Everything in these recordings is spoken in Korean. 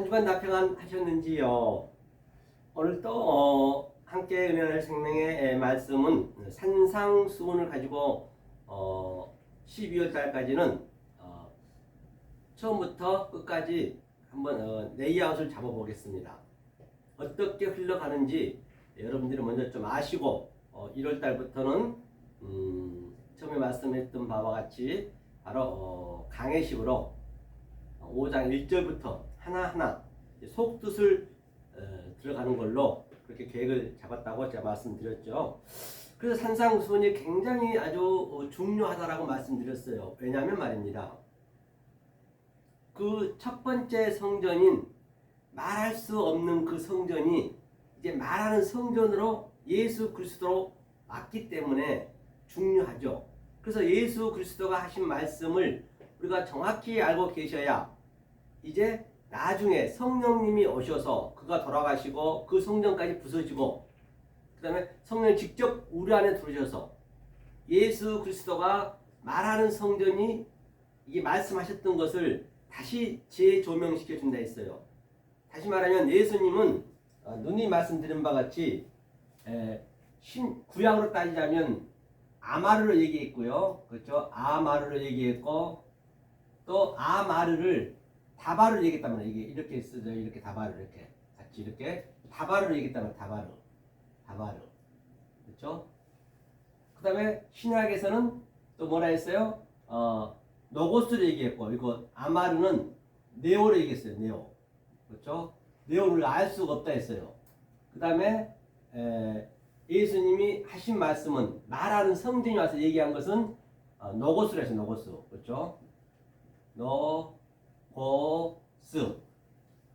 주간 답평안 하셨는지요? 오늘 또 함께 은혜의 생명의 말씀은 산상수훈을 가지고 12월 달까지는 처음부터 끝까지 한번 레이아웃을 잡아보겠습니다. 어떻게 흘러가는지 여러분들이 먼저 좀 아시고 1월 달부터는 처음에 말씀했던 바와 같이 바로 강해식으로 5장 1절부터 하나하나 속뜻을 들어가는 걸로 그렇게 계획을 잡았다고 제가 말씀드렸죠. 그래서 산상수훈이 굉장히 아주 중요하다라고 말씀드렸어요. 왜냐하면 말입니다. 그 첫 번째 성전인 말할 수 없는 그 성전이 이제 말하는 성전으로 예수 그리스도로 왔기 때문에 중요하죠. 그래서 예수 그리스도가 하신 말씀을 우리가 정확히 알고 계셔야 이제 나중에 성령님이 오셔서 그가 돌아가시고 그 성전까지 부서지고 그 다음에 성령 직접 우리 안에 들어오셔서 예수 그리스도가 말하는 성전이 이게 말씀하셨던 것을 다시 재조명시켜 준다 했어요. 다시 말하면 예수님은 눈이 말씀드린 바 같이 구약으로 따지자면 아마르로 얘기했고요. 그렇죠? 아마르로 얘기했고 또 아마르를 다바르로 얘기했단 말이에요. 이게 이렇게 쓰죠. 이렇게 다바르 이렇게 같이 이렇게 다바르로 얘기했단 말이에요. 다바르. 그렇죠? 그 다음에 신약에서는 또 뭐라 했어요? 노고스로 얘기했고 이거 아마르는 네오로 얘기했어요. 네오. 그렇죠? 네오를 알 수가 없다 했어요. 그 다음에 예수님이 하신 말씀은 말하는 성전이 와서 얘기한 것은 노고스로 했어요. 노고스. 그렇죠? 노고스.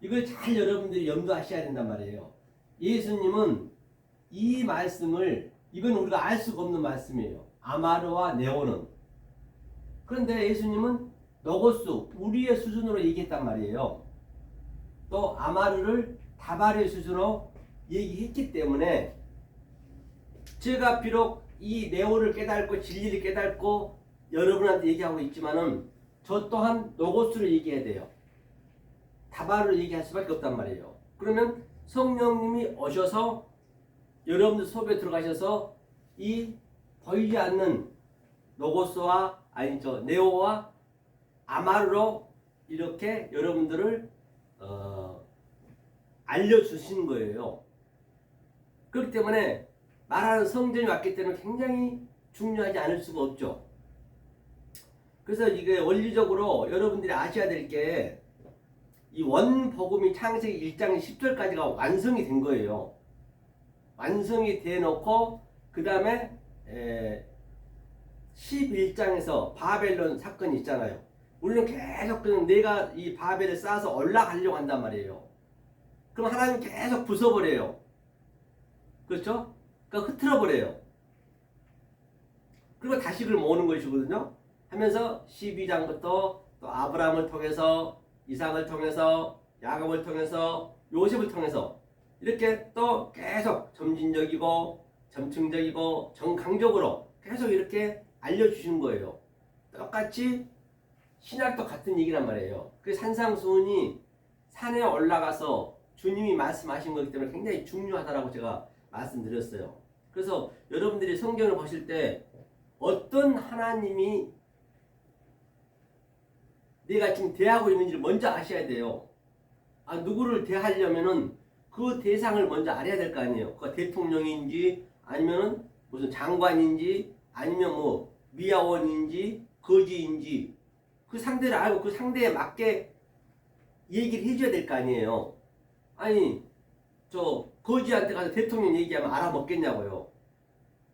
이걸 잘 여러분들이 염두하셔야 된단 말이에요. 예수님은 이 말씀을 이건 우리가 알 수가 없는 말씀이에요. 아마르와 네오는. 그런데 예수님은 노고스 우리의 수준으로 얘기했단 말이에요. 또 아마르를 다바르의 수준으로 얘기했기 때문에 제가 비록 이 네오를 깨닫고 진리를 깨닫고 여러분한테 얘기하고 있지만은 저 또한 노고스로 얘기해야 돼요. 다바르로 얘기할 수밖에 없단 말이에요. 그러면 성령님이 오셔서 여러분들 속에 들어가셔서 이 보이지 않는 노고스와 네오와 아마르로 이렇게 여러분들을 알려주신 거예요. 그렇기 때문에 말하는 성전이 왔기 때문에 굉장히 중요하지 않을 수가 없죠. 그래서 이게 원리적으로 여러분들이 아셔야 될 게 이 원복음이 창세기 1장 10절까지가 완성이 된 거예요. 완성이 돼 놓고 그 다음에 11장에서 바벨론 사건이 있잖아요. 우리는 계속 그냥 내가 이 바벨을 쌓아서 올라가려고 한단 말이에요. 그럼 하나님 계속 부숴버려요. 그렇죠? 그러니까 흐트러버려요. 그리고 다시 그걸 모으는 것이거든요. 하면서 12장부터 또 아브라함을 통해서 이삭을 통해서 야곱을 통해서 요셉을 통해서 이렇게 또 계속 점진적이고 점층적이고 정강적으로 계속 이렇게 알려주신 거예요. 똑같이 신약도 같은 얘기란 말이에요. 그 산상수훈이 산에 올라가서 주님이 말씀하신 거기 때문에 굉장히 중요하다라고 제가 말씀드렸어요. 그래서 여러분들이 성경을 보실 때 어떤 하나님이 내가 지금 대하고 있는지를 먼저 아셔야 돼요. 누구를 대하려면은 그 대상을 먼저 알아야 될 거 아니에요. 그 대통령인지 아니면은 무슨 장관인지 아니면 뭐 미아원인지 거지인지 그 상대를 알고 그 상대에 맞게 얘기를 해줘야 될 거 아니에요. 아니 저 거지한테 가서 대통령 얘기하면 알아먹겠냐고요.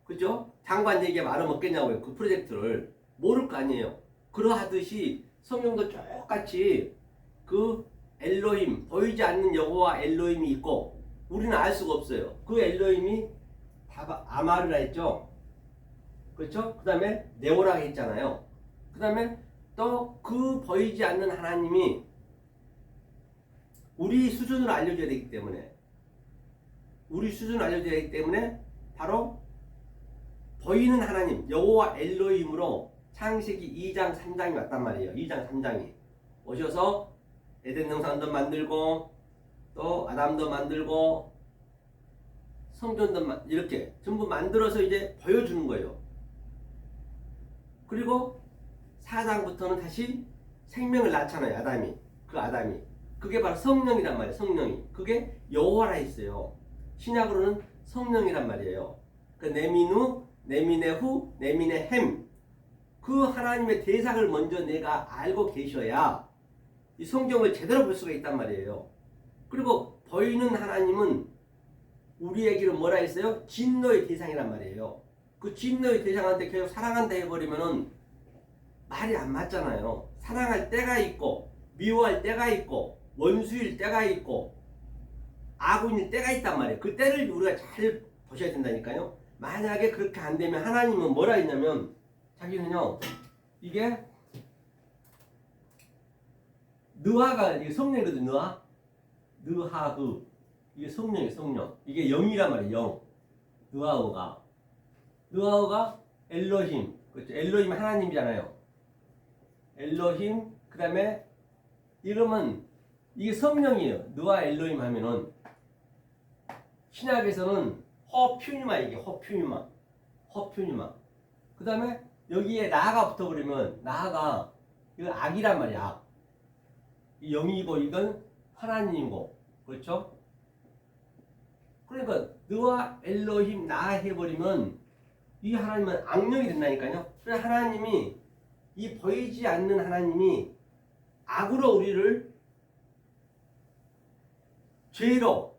그죠? 장관 얘기하면 알아먹겠냐고요. 그 프로젝트를 모를 거 아니에요. 그러하듯이 성경도 똑같이 그 엘로힘 보이지 않는 여호와 엘로힘이 있고 우리는 알 수가 없어요. 그 엘로힘이 아마르라 했죠. 그렇죠? 그 다음에 네오라 했잖아요. 그 다음에 또 그 보이지 않는 하나님이 우리 수준으로 알려줘야 되기 때문에 바로 보이는 하나님 여호와 엘로힘으로 창세기 2장 3장이 왔단 말이에요. 2장 3장이 오셔서 에덴 동산도 만들고 또 아담도 만들고 성전도 이렇게 전부 만들어서 이제 보여주는 거예요. 그리고 4장부터는 다시 생명을 낳잖아요. 아담이. 그 아담이. 그게 바로 성령이란 말이에요. 성령이. 그게 여호와라 했어요. 신약으로는 성령이란 말이에요. 그 네미누, 네미네후, 네미네햄. 그 하나님의 대상을 먼저 내가 알고 계셔야 이 성경을 제대로 볼 수가 있단 말이에요. 그리고 보이는 하나님은 우리에게는 뭐라 했어요? 진노의 대상이란 말이에요. 그 진노의 대상한테 계속 사랑한다 해버리면은 말이 안 맞잖아요. 사랑할 때가 있고 미워할 때가 있고 원수일 때가 있고 아군일 때가 있단 말이에요. 그 때를 우리가 잘 보셔야 된다니까요. 만약에 그렇게 안 되면 하나님은 뭐라 했냐면 자기는요 이게 느하가 이게 성령이거든. 느하그 이게 성령이에요. 성령. 이게 영이란 말이에요. 영. 느하우가 엘로힘. 그렇죠. 엘로힘 하나님이잖아요. 엘로힘 그 다음에 이름은 이게 성령이에요. 느와 엘로힘 하면은 신약에서는 허퓨니마 이게 허퓨니마 그 다음에 여기에 나가 붙어버리면 나가 이건 악이란 말이야. 악. 이 영이고 이건 하나님이고 그렇죠? 그러니까 느와 엘로힘 나 해버리면 이 하나님은 악령이 된다니까요. 그래서 하나님이 이 보이지 않는 하나님이 악으로 우리를 죄로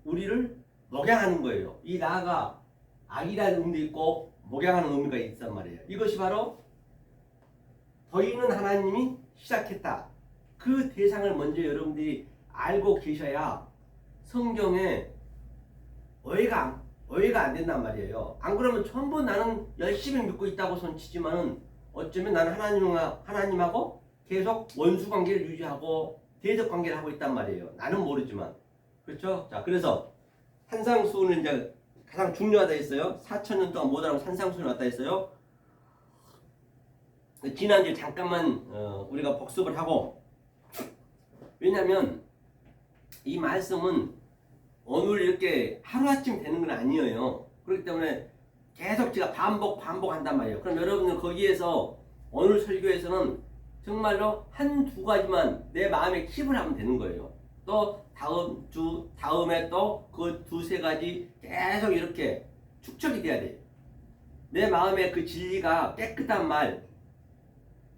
우리를 목양하는 거예요. 이 나가 악이라는 의미도 있고 목양하는 의미가 있단 말이에요. 이것이 바로 보이는 하나님이 시작했다. 그 대상을 먼저 여러분들이 알고 계셔야 성경에 오해가 안 된단 말이에요. 안 그러면 전부 나는 열심히 믿고 있다고 손치지만은 어쩌면 나는 하나님하고 계속 원수 관계를 유지하고 대적 관계를 하고 있단 말이에요. 나는 모르지만. 그렇죠? 자, 그래서 산상수훈은 이제 가장 중요하다 했어요. 4,000년 동안 못 알아본 산상수훈이 왔다 했어요. 지난주에 잠깐만 우리가 복습을 하고 왜냐하면 이 말씀은 오늘 이렇게 하루아침 되는 건 아니에요. 그렇기 때문에 계속 제가 반복한단 말이에요. 그럼 여러분은 거기에서 오늘 설교에서는 정말로 한두 가지만 내 마음에 킵을 하면 되는 거예요. 또 다음에 또 그 두세 가지 계속 이렇게 축적이 돼야 돼요. 내 마음에 그 진리가 깨끗한 말,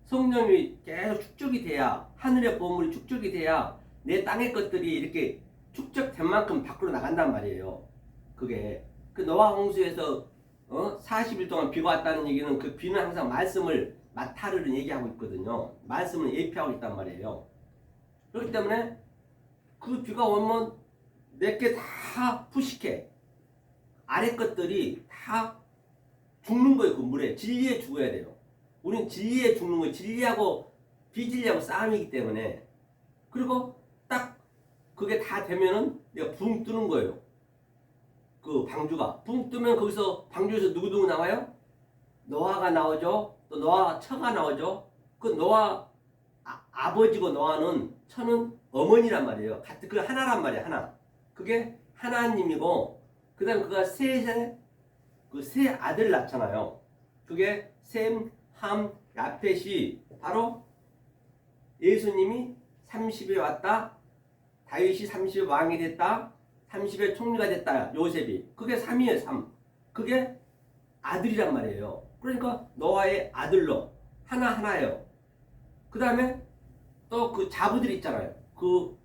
성령이 계속 축적이 돼야 하늘의 보물이 축적이 돼야 내 땅의 것들이 이렇게 축적된 만큼 밖으로 나간단 말이에요. 그게 그 노아 홍수에서 40일 동안 비가 왔다는 얘기는 그 비는 항상 말씀을 마타르는 얘기하고 있거든요. 말씀을 예표하고 있단 말이에요. 그렇기 때문에 그 비가 오면 내게 다 푸식해. 아래 것들이 다 죽는 거예요. 그 물에 진리에 죽어야 돼요. 우리는 진리에 죽는 거예요. 진리하고 비진리하고 싸움이기 때문에. 그리고 딱 그게 다 되면은 내가 붕 뜨는 거예요. 그 방주가 붕 뜨면 거기서 방주에서 누구 나와요? 노아가 나오죠. 또 노아 처가 나오죠. 그 노아 아버지고 노아는 처는 어머니란 말이에요. 같은 그 하나란 말이에요. 하나. 그게 하나님이고 그다음 그가 세 아들 낳잖아요. 그게 셈, 함, 야펫이 바로 예수님이 30에 왔다. 다윗이 30에 왕이 됐다. 30에 총리가 됐다. 요셉이. 그게 3이에요. 3. 그게 아들이란 말이에요. 그러니까 노아의 아들로 하나예요. 그 다음에 또 그 자부들 있잖아요. 그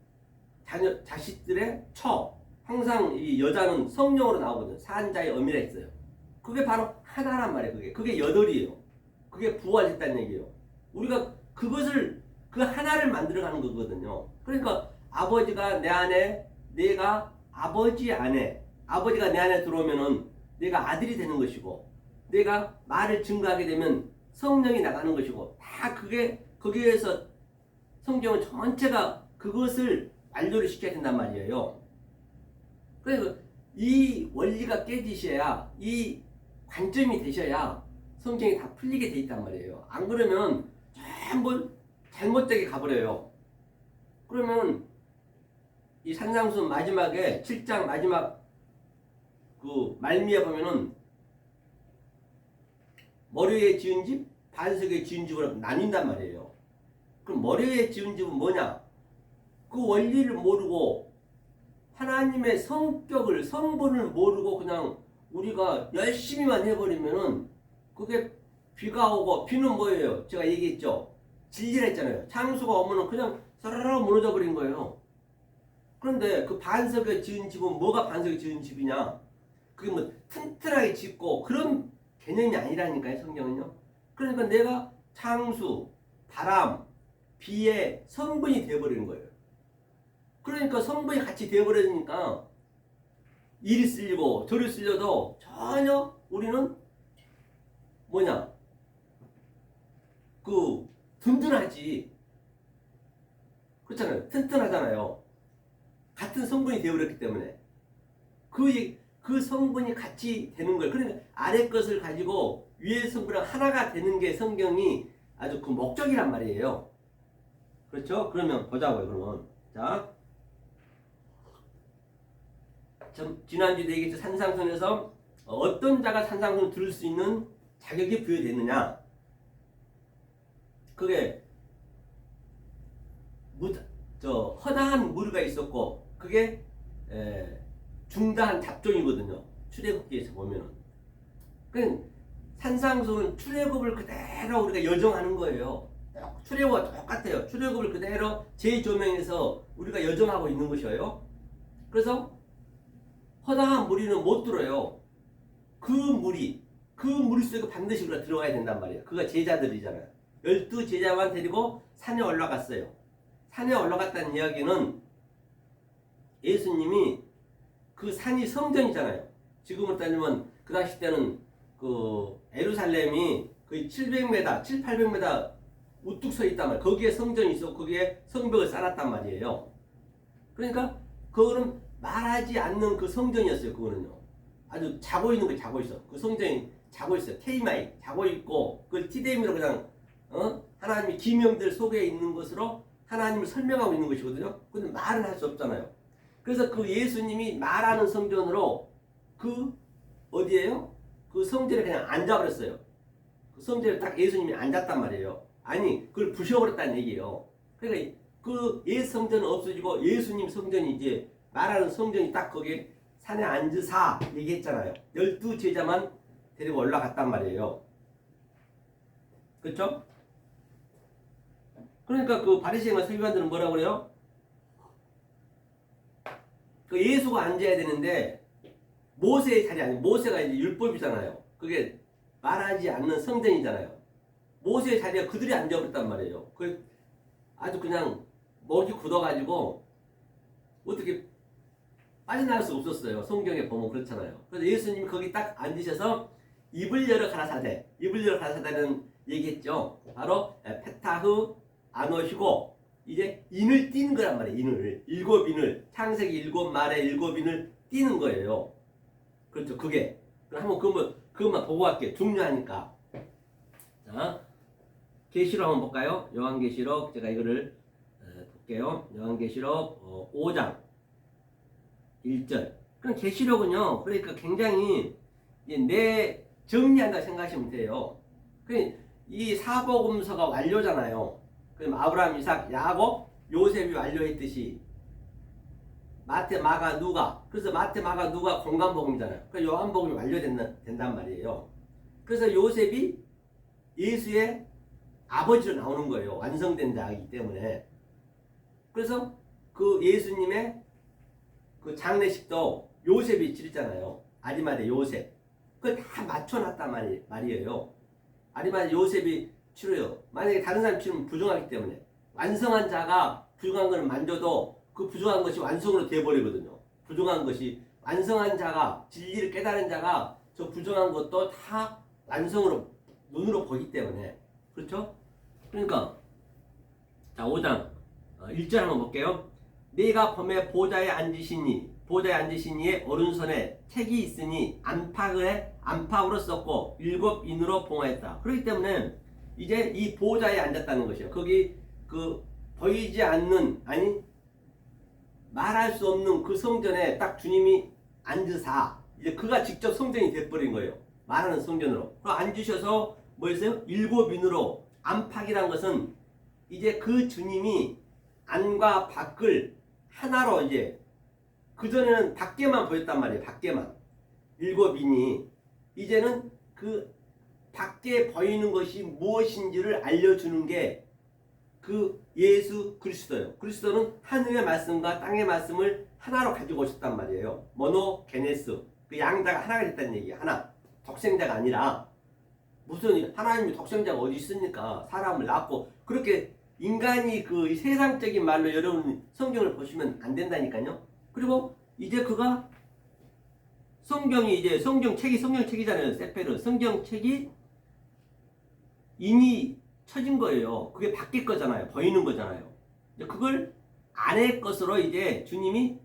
자식들의 처. 항상 이 여자는 성령으로 나오거든요. 산자의 어미라 했어요. 그게 바로 하나란 말이에요. 그게 8이에요. 그게 부활했다는 얘기예요. 우리가 그것을 그 하나를 만들어가는 거거든요. 그러니까 아버지가 내 안에, 내가 아버지 안에, 아버지가 내 안에 들어오면은 내가 아들이 되는 것이고, 내가 말을 증거하게 되면 성령이 나가는 것이고, 다 그게 거기에서 성경은 전체가 그것을 완료를 시켜야 된단 말이에요. 그래서 이 원리가 깨지셔야, 이 관점이 되셔야 성경이 다 풀리게 돼 있단 말이에요. 안 그러면 전부 잘못되게 가버려요. 그러면 이 산상수 마지막에 7장 마지막 그 말미에 보면은 머리 위에 지은 집, 반석에 지은 집으로 나뉜단 말이에요. 그럼 머리 위에 지은 집은 뭐냐? 그 원리를 모르고 하나님의 성격을, 성분을 모르고 그냥 우리가 열심히만 해버리면은 그게 비가 오고, 비는 뭐예요? 제가 얘기했죠. 진리라 했잖아요. 창수가 오면은 그냥 사라라 무너져 버린 거예요. 그런데 그 반석에 지은 집은 뭐가 반석에 지은 집이냐? 그게 뭐 튼튼하게 짓고 그런 개념이 아니라니까요, 성경은요. 그러니까 내가 창수, 바람, 비의 성분이 되어버리는 거예요. 그러니까 성분이 같이 되어버리니까 이리 쓸리고 저리 쓸려도 전혀 우리는 뭐냐? 그 든든하지. 그렇잖아요. 튼튼하잖아요. 같은 성분이 되어버렸기 때문에 그 성분이 같이 되는 거예요. 그러니까 아래 것을 가지고 위의 성분이랑 하나가 되는 게 성경이 아주 그 목적이란 말이에요. 그렇죠? 그러면 보자고요. 그러면 자, 지난주에 얘기했죠. 산상순에서 어떤 자가 산상순을 들을 수 있는 자격이 부여되느냐? 그게 허다한 무리가 있었고 그게 중다한 잡종이거든요. 출애굽기에서 보면은. 그러니까 산상수는 출애굽을 그대로 우리가 여정하는 거예요. 출애굽과 똑같아요. 출애굽을 그대로 제 조명에서 우리가 여정하고 있는 것이에요. 그래서 허다한 무리는 못 들어요. 그 무리 속에 반드시 우리가 들어가야 된단 말이에요. 그가 제자들이잖아요. 12제자만 데리고 산에 올라갔어요. 산에 올라갔다는 이야기는 예수님이 그 산이 성전이잖아요. 지금으로 따지면 그 당시 때는 그 예루살렘이 거의 700m, 800m 우뚝 서 있단 말이에요. 거기에 성전이 있어 거기에 성벽을 쌓았단 말이에요. 그러니까 그거는 말하지 않는 그 성전이었어요. 그거는요. 아주 자고 있는 거 자고 있어. 그 성전이 자고 있어요. 케이마이 자고 있고 그걸 티데미로 그냥 하나님의 기명들 속에 있는 것으로 하나님을 설명하고 있는 것이거든요. 근데 말은 할 수 없잖아요. 그래서 그 예수님이 말하는 성전으로 그 어디에요? 그 성전에 그냥 앉아버렸어요. 그 성전에 딱 예수님이 앉았단 말이에요. 아니 그걸 부셔버렸다는 얘기예요. 그러니까 그 옛 성전은 없어지고 예수님 성전이 이제 말하는 성전이 딱 거기에 산에 앉으사 얘기했잖아요. 12제자만 데리고 올라갔단 말이에요. 그렇죠? 그러니까 그 바리새인과 서기관들은 뭐라고 그래요? 그 예수가 앉아야 되는데 모세의 자리 아니에요. 모세가 이제 율법이잖아요. 그게 말하지 않는 성전이잖아요. 모세의 자리에 그들이 앉아버렸단 말이에요. 그 아주 그냥 목이 굳어가지고 어떻게 빠져나갈 수 없었어요. 성경에 보면 그렇잖아요. 그래서 예수님이 거기 딱 앉으셔서 입을 열어 가라사대. 입을 열어 가라사대는 얘기했죠. 바로 페타흐 아노시고 이제 인을 띄는 거란 말이에요. 인을. 7인을. 창세기 7말에 7인을 띄는 거예요. 그렇죠. 그게. 그럼 한번 그것만 보고 갈게요. 중요하니까. 자, 계시록 한번 볼까요? 요한계시록 제가 이거를 볼게요. 요한계시록 5장 1절. 그럼 계시록은요. 그러니까 굉장히 내 정리한다 생각하시면 돼요. 이 사복음서가 완료잖아요. 그럼 아브라함, 이삭, 야곱, 요셉이 완료했듯이 마태, 마가, 누가. 그래서 마태, 마가, 누가 공간복음이잖아요. 그러니까 요한복음이 완료된단 말이에요. 그래서 요셉이 예수의 아버지로 나오는 거예요. 완성된 자이기 때문에. 그래서 그 예수님의 그 장례식도 요셉이 치르잖아요. 아리마대 요셉. 그걸 다 맞춰놨단 말이에요. 아리마대 요셉이 치러요. 만약에 다른 사람이 치르면 부정하기 때문에. 완성한 자가 부정한 걸 만져도 그 부정한 것이 완성으로 되어버리거든요. 부정한 것이 완성한 자가 진리를 깨달은 자가 저 부정한 것도 다 완성으로 눈으로 보기 때문에. 그렇죠? 그러니까 자 5장 1절 한번 볼게요. 네가 범의 보좌에 앉으시니의 오른손에 책이 있으니 안팎으로 썼고 7인으로 봉하였다. 그렇기 때문에 이제 이 보좌에 앉았다는 것이에요. 거기 그 보이지 않는, 아니 말할 수 없는 그 성전에 딱 주님이 앉으사, 이제 그가 직접 성전이 돼버린 거예요. 말하는 성전으로. 그 앉으셔서 뭐 했어요? 일곱 인으로. 안팎이란 것은 이제 그 주님이 안과 밖을 하나로, 이제 그전에는 밖에만 보였단 말이에요. 밖에만. 일곱 인이 이제는 그 밖에 보이는 것이 무엇인지를 알려주는 게 그 예수 그리스도예요. 그리스도는 하늘의 말씀과 땅의 말씀을 하나로 가지고 오셨단 말이에요. 모노게네스. 그 양자가 하나가 됐다는 얘기예요. 하나. 독생자가 아니라. 무슨 하나님이 독생자가 어디 있습니까? 사람을 낳고. 그렇게 인간이 그 세상적인 말로 여러분 성경을 보시면 안 된다니까요. 그리고 이제 그가 성경이, 이제 성경책이잖아요. 세페르. 성경책이 이미 쳐진 거예요. 그게 바뀔 거잖아요. 보이는 거잖아요. 그걸 안의 것으로 이제 주님이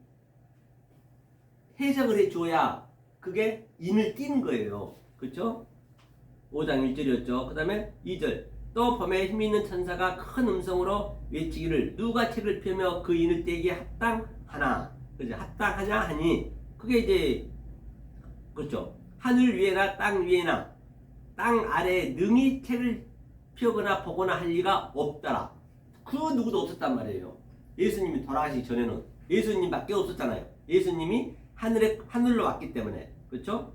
해석을 해줘야 그게 인을 띄는 거예요. 그렇죠? 5장 1절이었죠. 그 다음에 2절. 또 범에 힘 있는 천사가 큰 음성으로 외치기를, 누가 책을 펴며 그 인을 떼기에 합당하나. 그죠? 합당하냐 하니, 그게 이제 그렇죠. 하늘 위에나 땅 위에나 땅 아래에 능히 책을 펴거나 보거나 할 리가 없더라. 그 누구도 없었단 말이에요. 예수님이 돌아가시기 전에는 예수님밖에 없었잖아요. 예수님이 하늘로 왔기 때문에. 그렇죠?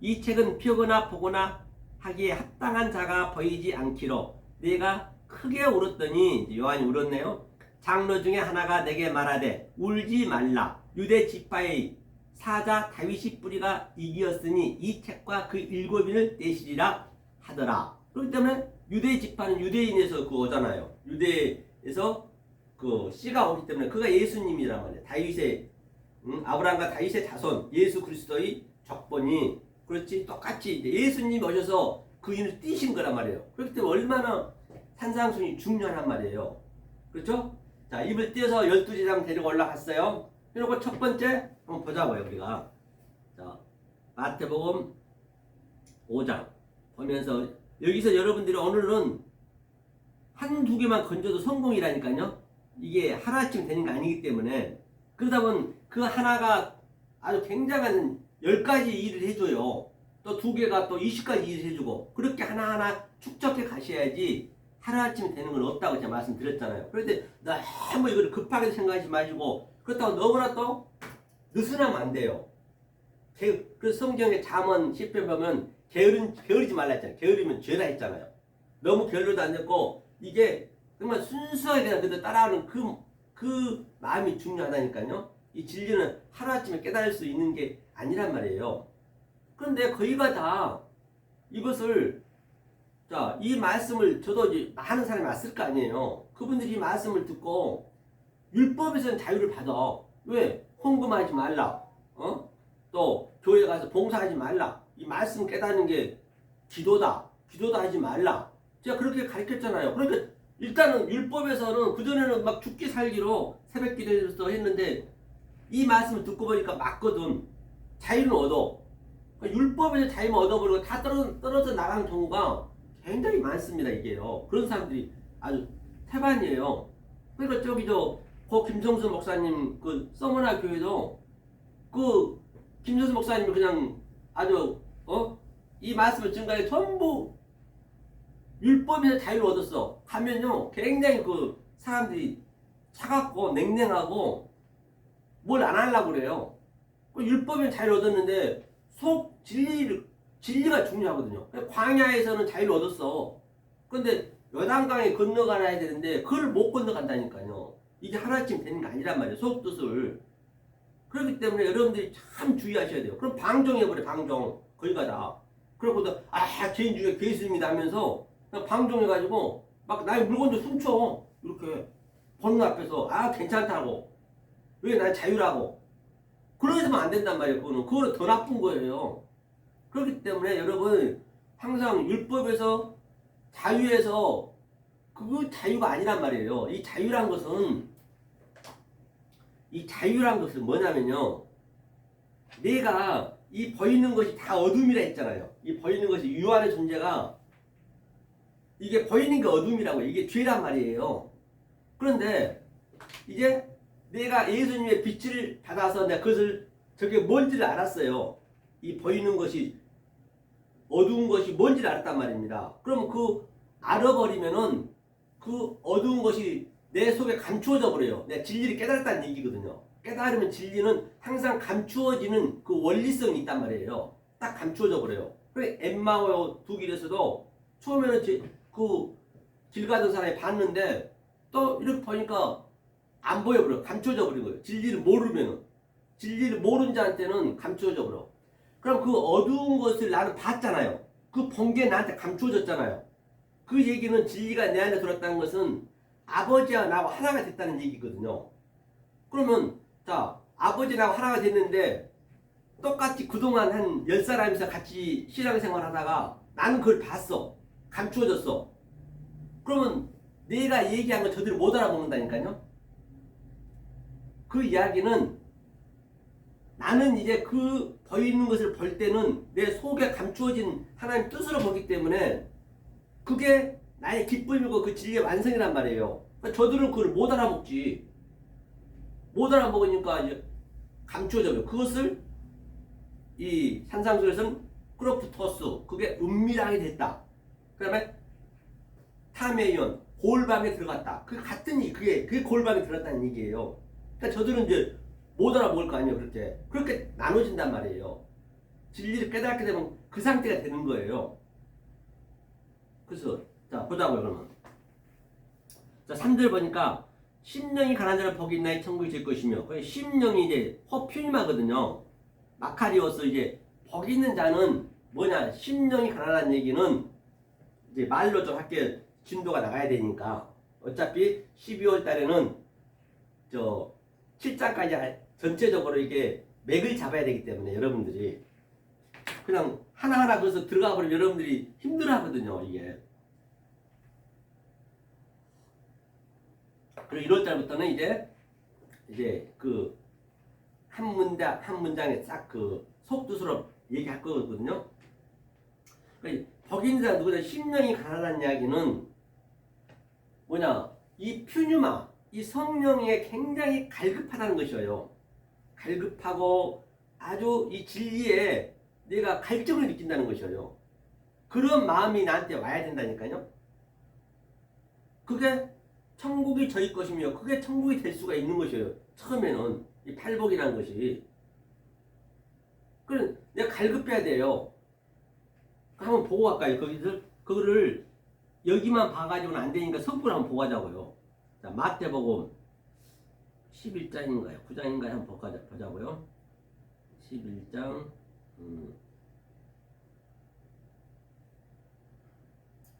이 책은 펴거나 보거나 하기에 합당한 자가 보이지 않기로 내가 크게 울었더니, 요한이 울었네요. 장로 중에 하나가 내게 말하되 울지 말라. 유대 지파의 사자 다윗이 뿌리가 이기었으니 이 책과 그 일곱인을 떼시리라 하더라. 그렇기 때문에 유대 지파는 유대인에서 그 오잖아요. 유대에서 그 씨가 오기 때문에 그가 예수님이란 말이에요. 다윗의 아브라함과 다윗의 자손, 예수 그리스도의 적본이, 그렇지, 똑같이 이제 예수님이 오셔서 그 인을 띄신 거란 말이에요. 그렇기 때문에 얼마나 산상순이 중요한 말이에요. 그렇죠? 자, 입을 띄어서 12제장 데리고 올라갔어요. 그리고 첫 번째 한번 보자고요, 우리가. 자, 마태복음 5장 보면서, 여기서 여러분들이 오늘은 한두 개만 건져도 성공이라니까요. 이게 하루아침 되는 게 아니기 때문에. 그러다 보면 그 하나가 아주 굉장한 10가지 일을 해줘요. 또 2개가 또 20가지 일을 해주고, 그렇게 하나하나 축적해 가셔야지 하루아침에 되는 건 없다고 제가 말씀드렸잖아요. 그런데 너무 이걸 급하게 생각하지 마시고, 그렇다고 너무나 또 느슨하면 안 돼요. 그 성경의 잠언 10편 보면 게으르지 말라 했잖아요. 게으르면 죄다 했잖아요. 너무 게을러도 안 됐고, 이게 정말 순수하게 그냥 그대로 따라하는 그 마음이 중요하다니까요. 이 진리는 하루아침에 깨달을 수 있는 게 아니란 말이에요. 그런데 거의가 다 이것을, 자, 이 말씀을, 저도 이제 많은 사람이 왔을 거 아니에요. 그분들이 이 말씀을 듣고 율법에서는 자유를 받아. 왜? 헌금하지 말라. 또 교회 가서 봉사하지 말라. 이 말씀 깨닫는 게 기도다. 기도도 하지 말라. 제가 그렇게 가르쳤잖아요. 그러니까 일단은 율법에서는 그전에는 막 죽기 살기로 새벽 기도해서 했는데, 이 말씀을 듣고 보니까 맞거든. 자유는 얻어. 그러니까 율법에서 자유만 얻어버리고 다 떨어져 나가는 경우가 굉장히 많습니다. 이게요. 그런 사람들이 아주 태반이에요. 그러니까 저기 고 김성수 목사님 그 서머나 교회도 그 김성수 목사님이 그냥 아주 이 말씀을 증거해 전부 율법에서 자유를 얻었어. 하면요 굉장히 그 사람들이 차갑고 냉랭하고 뭘 안 하려고 그래요. 그 율법에서 자유를 얻었는데 속 진리가 중요하거든요. 광야에서는 자유를 얻었어. 그런데 요단강에 건너가야 되는데 그걸 못 건너간다니까요. 이게 하루아침 되는 게 아니란 말이에요. 속 뜻을. 그렇기 때문에 여러분들이 참 주의하셔야 돼요. 그럼 방종해버려. 방종. 거기가 다. 그러고 죄인 중에 괴수입니다 하면서 방종해가지고 막 나의 물건도 훔쳐. 이렇게 보는 앞에서 괜찮다고. 왜 난 자유라고. 그러시면 안 된단 말이에요. 그거는 더 나쁜 거예요. 그렇기 때문에 여러분 항상 율법에서 자유에서 그 자유가 아니란 말이에요. 이 자유란 것은 뭐냐면요. 내가 이 보이는 것이 다 어둠이라 했잖아요. 이 보이는 것이 유한의 존재가 이게 보이는 게 어둠이라고. 이게 죄란 말이에요. 그런데 이제 내가 예수님의 빛을 받아서 내가 그것을 저게 뭔지를 알았어요. 이 보이는 것이 어두운 것이 뭔지를 알았단 말입니다. 그럼 그 알아버리면은 그 어두운 것이 내 속에 감추어져 버려요. 내가 진리를 깨달았다는 얘기거든요. 깨달으면 진리는 항상 감추어지는 그 원리성이 있단 말이에요. 딱 감추어져 버려요. 그래 엠마오 두 길에서도 처음에는 그 길 가던 사람이 봤는데 또 이렇게 보니까 안 보여버려. 감춰져 버린 거예요. 진리를 모르면은. 진리를 모르는 자한테는 감춰져 버려. 그럼 그 어두운 것을 나는 봤잖아요. 그 본 게 나한테 감춰졌잖아요. 그 얘기는 진리가 내 안에 들었다는 것은 아버지와 나하고 하나가 됐다는 얘기거든요. 그러면 자 아버지 나하고 하나가 됐는데 똑같이 그동안 한 10사람이서 같이 신앙생활 하다가 나는 그걸 봤어. 감추어졌어. 그러면 내가 얘기한 거 저들이 못 알아먹는다니까요. 그 이야기는 나는 이제 그 보이는 것을 볼 때는 내 속에 감추어진 하나님 뜻으로 보기 때문에 그게 나의 기쁨이고 그 진리의 완성이란 말이에요. 그러니까 저들은 그걸 못 알아먹지. 못 알아먹으니까 이제 감추어져요. 그것을 이 산상수에서는 크로프토스, 그게 은밀하게 됐다. 그 다음에 타메이온, 골방에 들어갔다. 그게 같은 얘기, 그게 골방에 들어갔다는 얘기예요. 그러니까 저들은 이제 못 알아먹을 거 아니에요. 그렇게 나눠진단 말이에요. 진리를 깨닫게 되면 그 상태가 되는 거예요. 그래서 자 보자고요. 그러면 자 3절 보니까 심령이 가난한 자를 복이 있나니 천국이 질 것이며, 심령이 이제 허퓨니마거든요. 마카리오스 이제 복 있는 자는 뭐냐? 심령이 가난한 얘기는 이제 말로 좀 할게 진도가 나가야 되니까 어차피 12월 달에는 저 7장까지 전체적으로 이게 맥을 잡아야 되기 때문에 여러분들이 그냥 하나하나 그래서 들어가 버리면 여러분들이 힘들어 하거든요, 이게. 그리고 1월 달부터는 이제 그 한 문장에 싹 그 속뜻으로 얘기할 거거든요. 복 있는 자 누구냐? 심령이 가난한 이야기는 뭐냐? 이 퓨뉴마, 이 성령이 굉장히 갈급하다는 것이에요. 갈급하고 아주 이 진리에 내가 갈증을 느낀다는 것이에요. 그런 마음이 나한테 와야 된다니까요. 그게 천국이 저희 것이며 그게 천국이 될 수가 있는 것이에요. 처음에는 이 팔복이라는 것이. 그럼 내가 갈급해야 돼요. 한번 보고 갈까요? 그거를 여기만 봐가지고는 안 되니까 성부를 한번 보고 가자고요. 자, 마태복음 11장인가요? 9장인가요? 한번 보자고요. 11장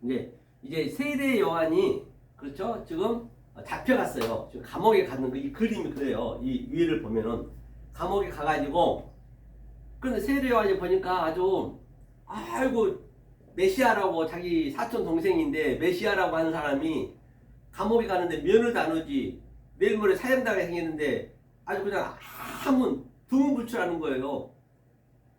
이제 세례 요한이 그렇죠? 지금 잡혀갔어요. 지금 감옥에 가는 이 그림이 그래요. 이 위를 보면은 감옥에 가가지고 그런데 세례 요한이 보니까 아주 아이고 메시아라고 자기 사촌 동생인데 메시아라고 하는 사람이 감옥에 가는데 면을 안 오지 내일 모레 사형당하게 생겼는데 아주 그냥 아무 두문불출하는 거예요.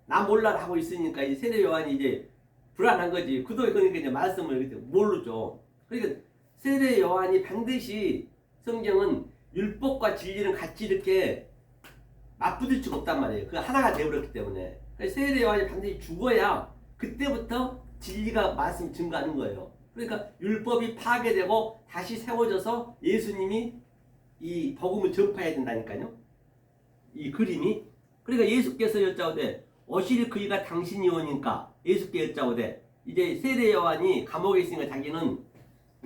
나 몰라 하고 있으니까 이 세례 요한이 이제 불안한 거지. 그러니까 이제 말씀을 모르죠. 그러니까 세례 요한이 반드시 성경은 율법과 진리는 같이 이렇게 맞부딪힐 수가 없단 말이에요. 그 하나가 되어버렸기 때문에. 세례 요한이 반드시 죽어야 그때부터 진리가 말씀 증거하는 거예요. 그러니까 율법이 파괴되고 다시 세워져서 예수님이 이 복음을 전파해야 된다니까요. 이 그림이. 그러니까 예수께서 여짜오되 어시리 그이가 당신이 오니까 예수께 여짜오되 이제 세례 요한이 감옥에 있으니까 자기는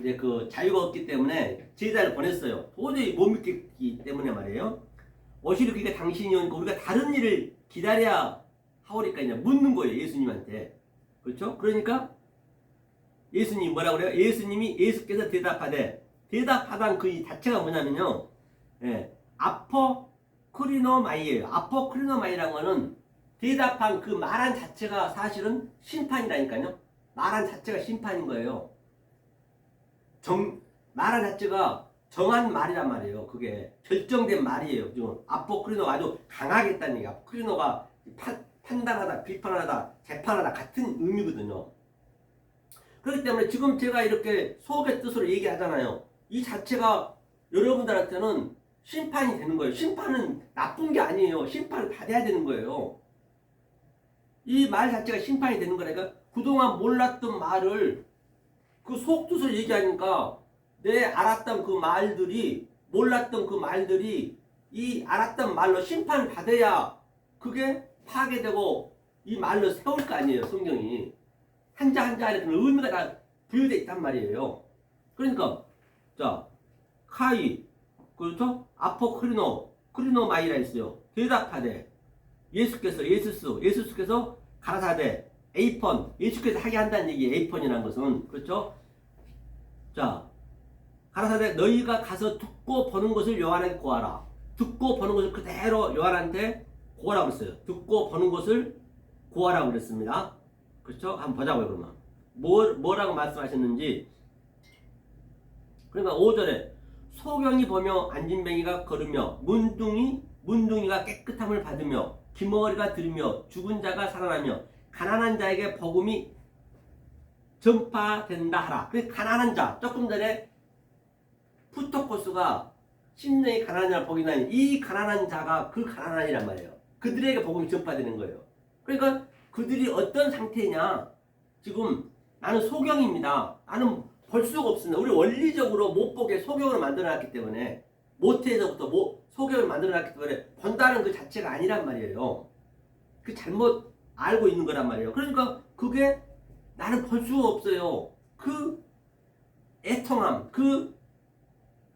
이제 그 자유가 없기 때문에 제자를 보냈어요. 도저히 못 믿기 때문에 말이에요. 어시리 그이가 당신이 오니까 우리가 다른 일을 기다려야 하오니까 이제 묻는 거예요. 예수님한테. 그렇죠? 그러니까 예수님이 뭐라고 그래요? 예수께서 대답하단 그 자체가 뭐냐면요. 아포크리노마이예요. 아포크리노마이라는 거는 대답한 그 말한 자체가 사실은 심판이라니까요. 말한 자체가 심판인 거예요. 말한 자체가 정한 말이란 말이에요. 그게 결정된 말이에요. 지금 아포크리노가 아주 강하겠다는 얘기야. 아포크리노가 판단하다, 비판하다, 재판하다 같은 의미거든요. 그렇기 때문에 지금 제가 이렇게 속의 뜻으로 얘기하잖아요. 이 자체가 여러분들한테는 심판이 되는 거예요. 심판은 나쁜 게 아니에요. 심판을 받아야 되는 거예요. 이 말 자체가 심판이 되는 거니까 그동안 몰랐던 말을 그 속뜻을 얘기하니까 내 알았던 그 말들이 몰랐던 그 말들이 이 알았던 말로 심판을 받아야 그게 파괴되고 이 말로 세울 거 아니에요. 성경이 한자 한자 안에 그런 의미가 다 부여되어 있단 말이에요. 그러니까 자 카이 그렇죠? 크리노 마이라 있어요. 대답하되 예수께서 가라사대 에이폰 예수께서 하게 한다는 얘기예요. 에이폰이라는 것은 그렇죠? 자 가라사대 너희가 가서 듣고 보는 것을 요한에게 고하라. 듣고 보는 것을 그대로 요한한테 고하라고 그랬어요. 듣고 보는 것을 고하라고 그랬습니다. 그렇죠? 한번 보자고요. 그러면 뭐라고 말씀하셨는지. 그러니까 5절에 소경이 보며 안진뱅이가 걸으며 문둥이가 깨끗함을 받으며 기머리가 들으며 죽은 자가 살아나며 가난한 자에게 복음이 전파된다 하라. 그 가난한 자 조금 전에 푸토코스가 심령이 가난한 자를 복이나니 이 가난한 자가 그 가난한이란 말이에요. 그들에게 복음이 전파되는 거예요. 그러니까 그들이 어떤 상태냐. 지금 나는 소경입니다. 나는 볼 수가 없습니다. 우리 원리적으로 못 보게 소경을 만들어놨기 때문에 모태에서부터 소경을 만들어놨기 때문에 본다는 그 자체가 아니란 말이에요. 그 잘못 알고 있는 거란 말이에요. 그러니까 그게 나는 볼 수가 없어요. 그 애통함, 그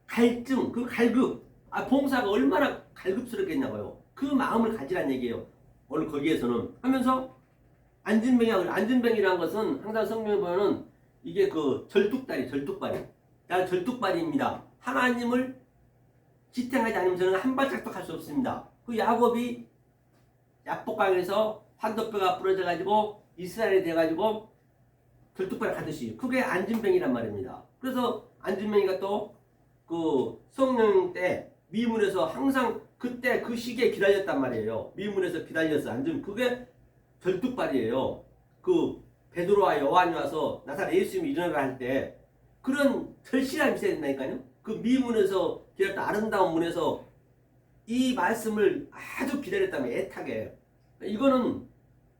갈증, 그 갈급, 봉사가 얼마나 갈급스럽겠냐고요. 그 마음을 가지란 얘기예요. 오늘 거기에서는 하면서 안진뱅이라는 것은 항상 성경에 보면은 이게 그 절뚝발이. 나는 절뚝발이입니다. 하나님을 지탱하지 않으면 저는 한 발짝도 갈 수 없습니다. 그 야곱이 야복강에서 환도뼈가 부러져가지고 이스라엘이 돼가지고 절뚝발을 가듯이 그게 안진뱅이란 말입니다. 그래서 안진뱅이가 또 그 성령 때 미문에서 항상 그때 그 시기에 기다렸단 말이에요. 미문에서 기다렸어. 그게 절뚝발이에요. 그 베드로와 요한이 와서 나사렛 예수님이 일어나라 할 때 그런 절실함이 있어야 된다니까요. 그 미문에서 기다렸던 아름다운 문에서 이 말씀을 아주 기다렸다면 애타게. 이거는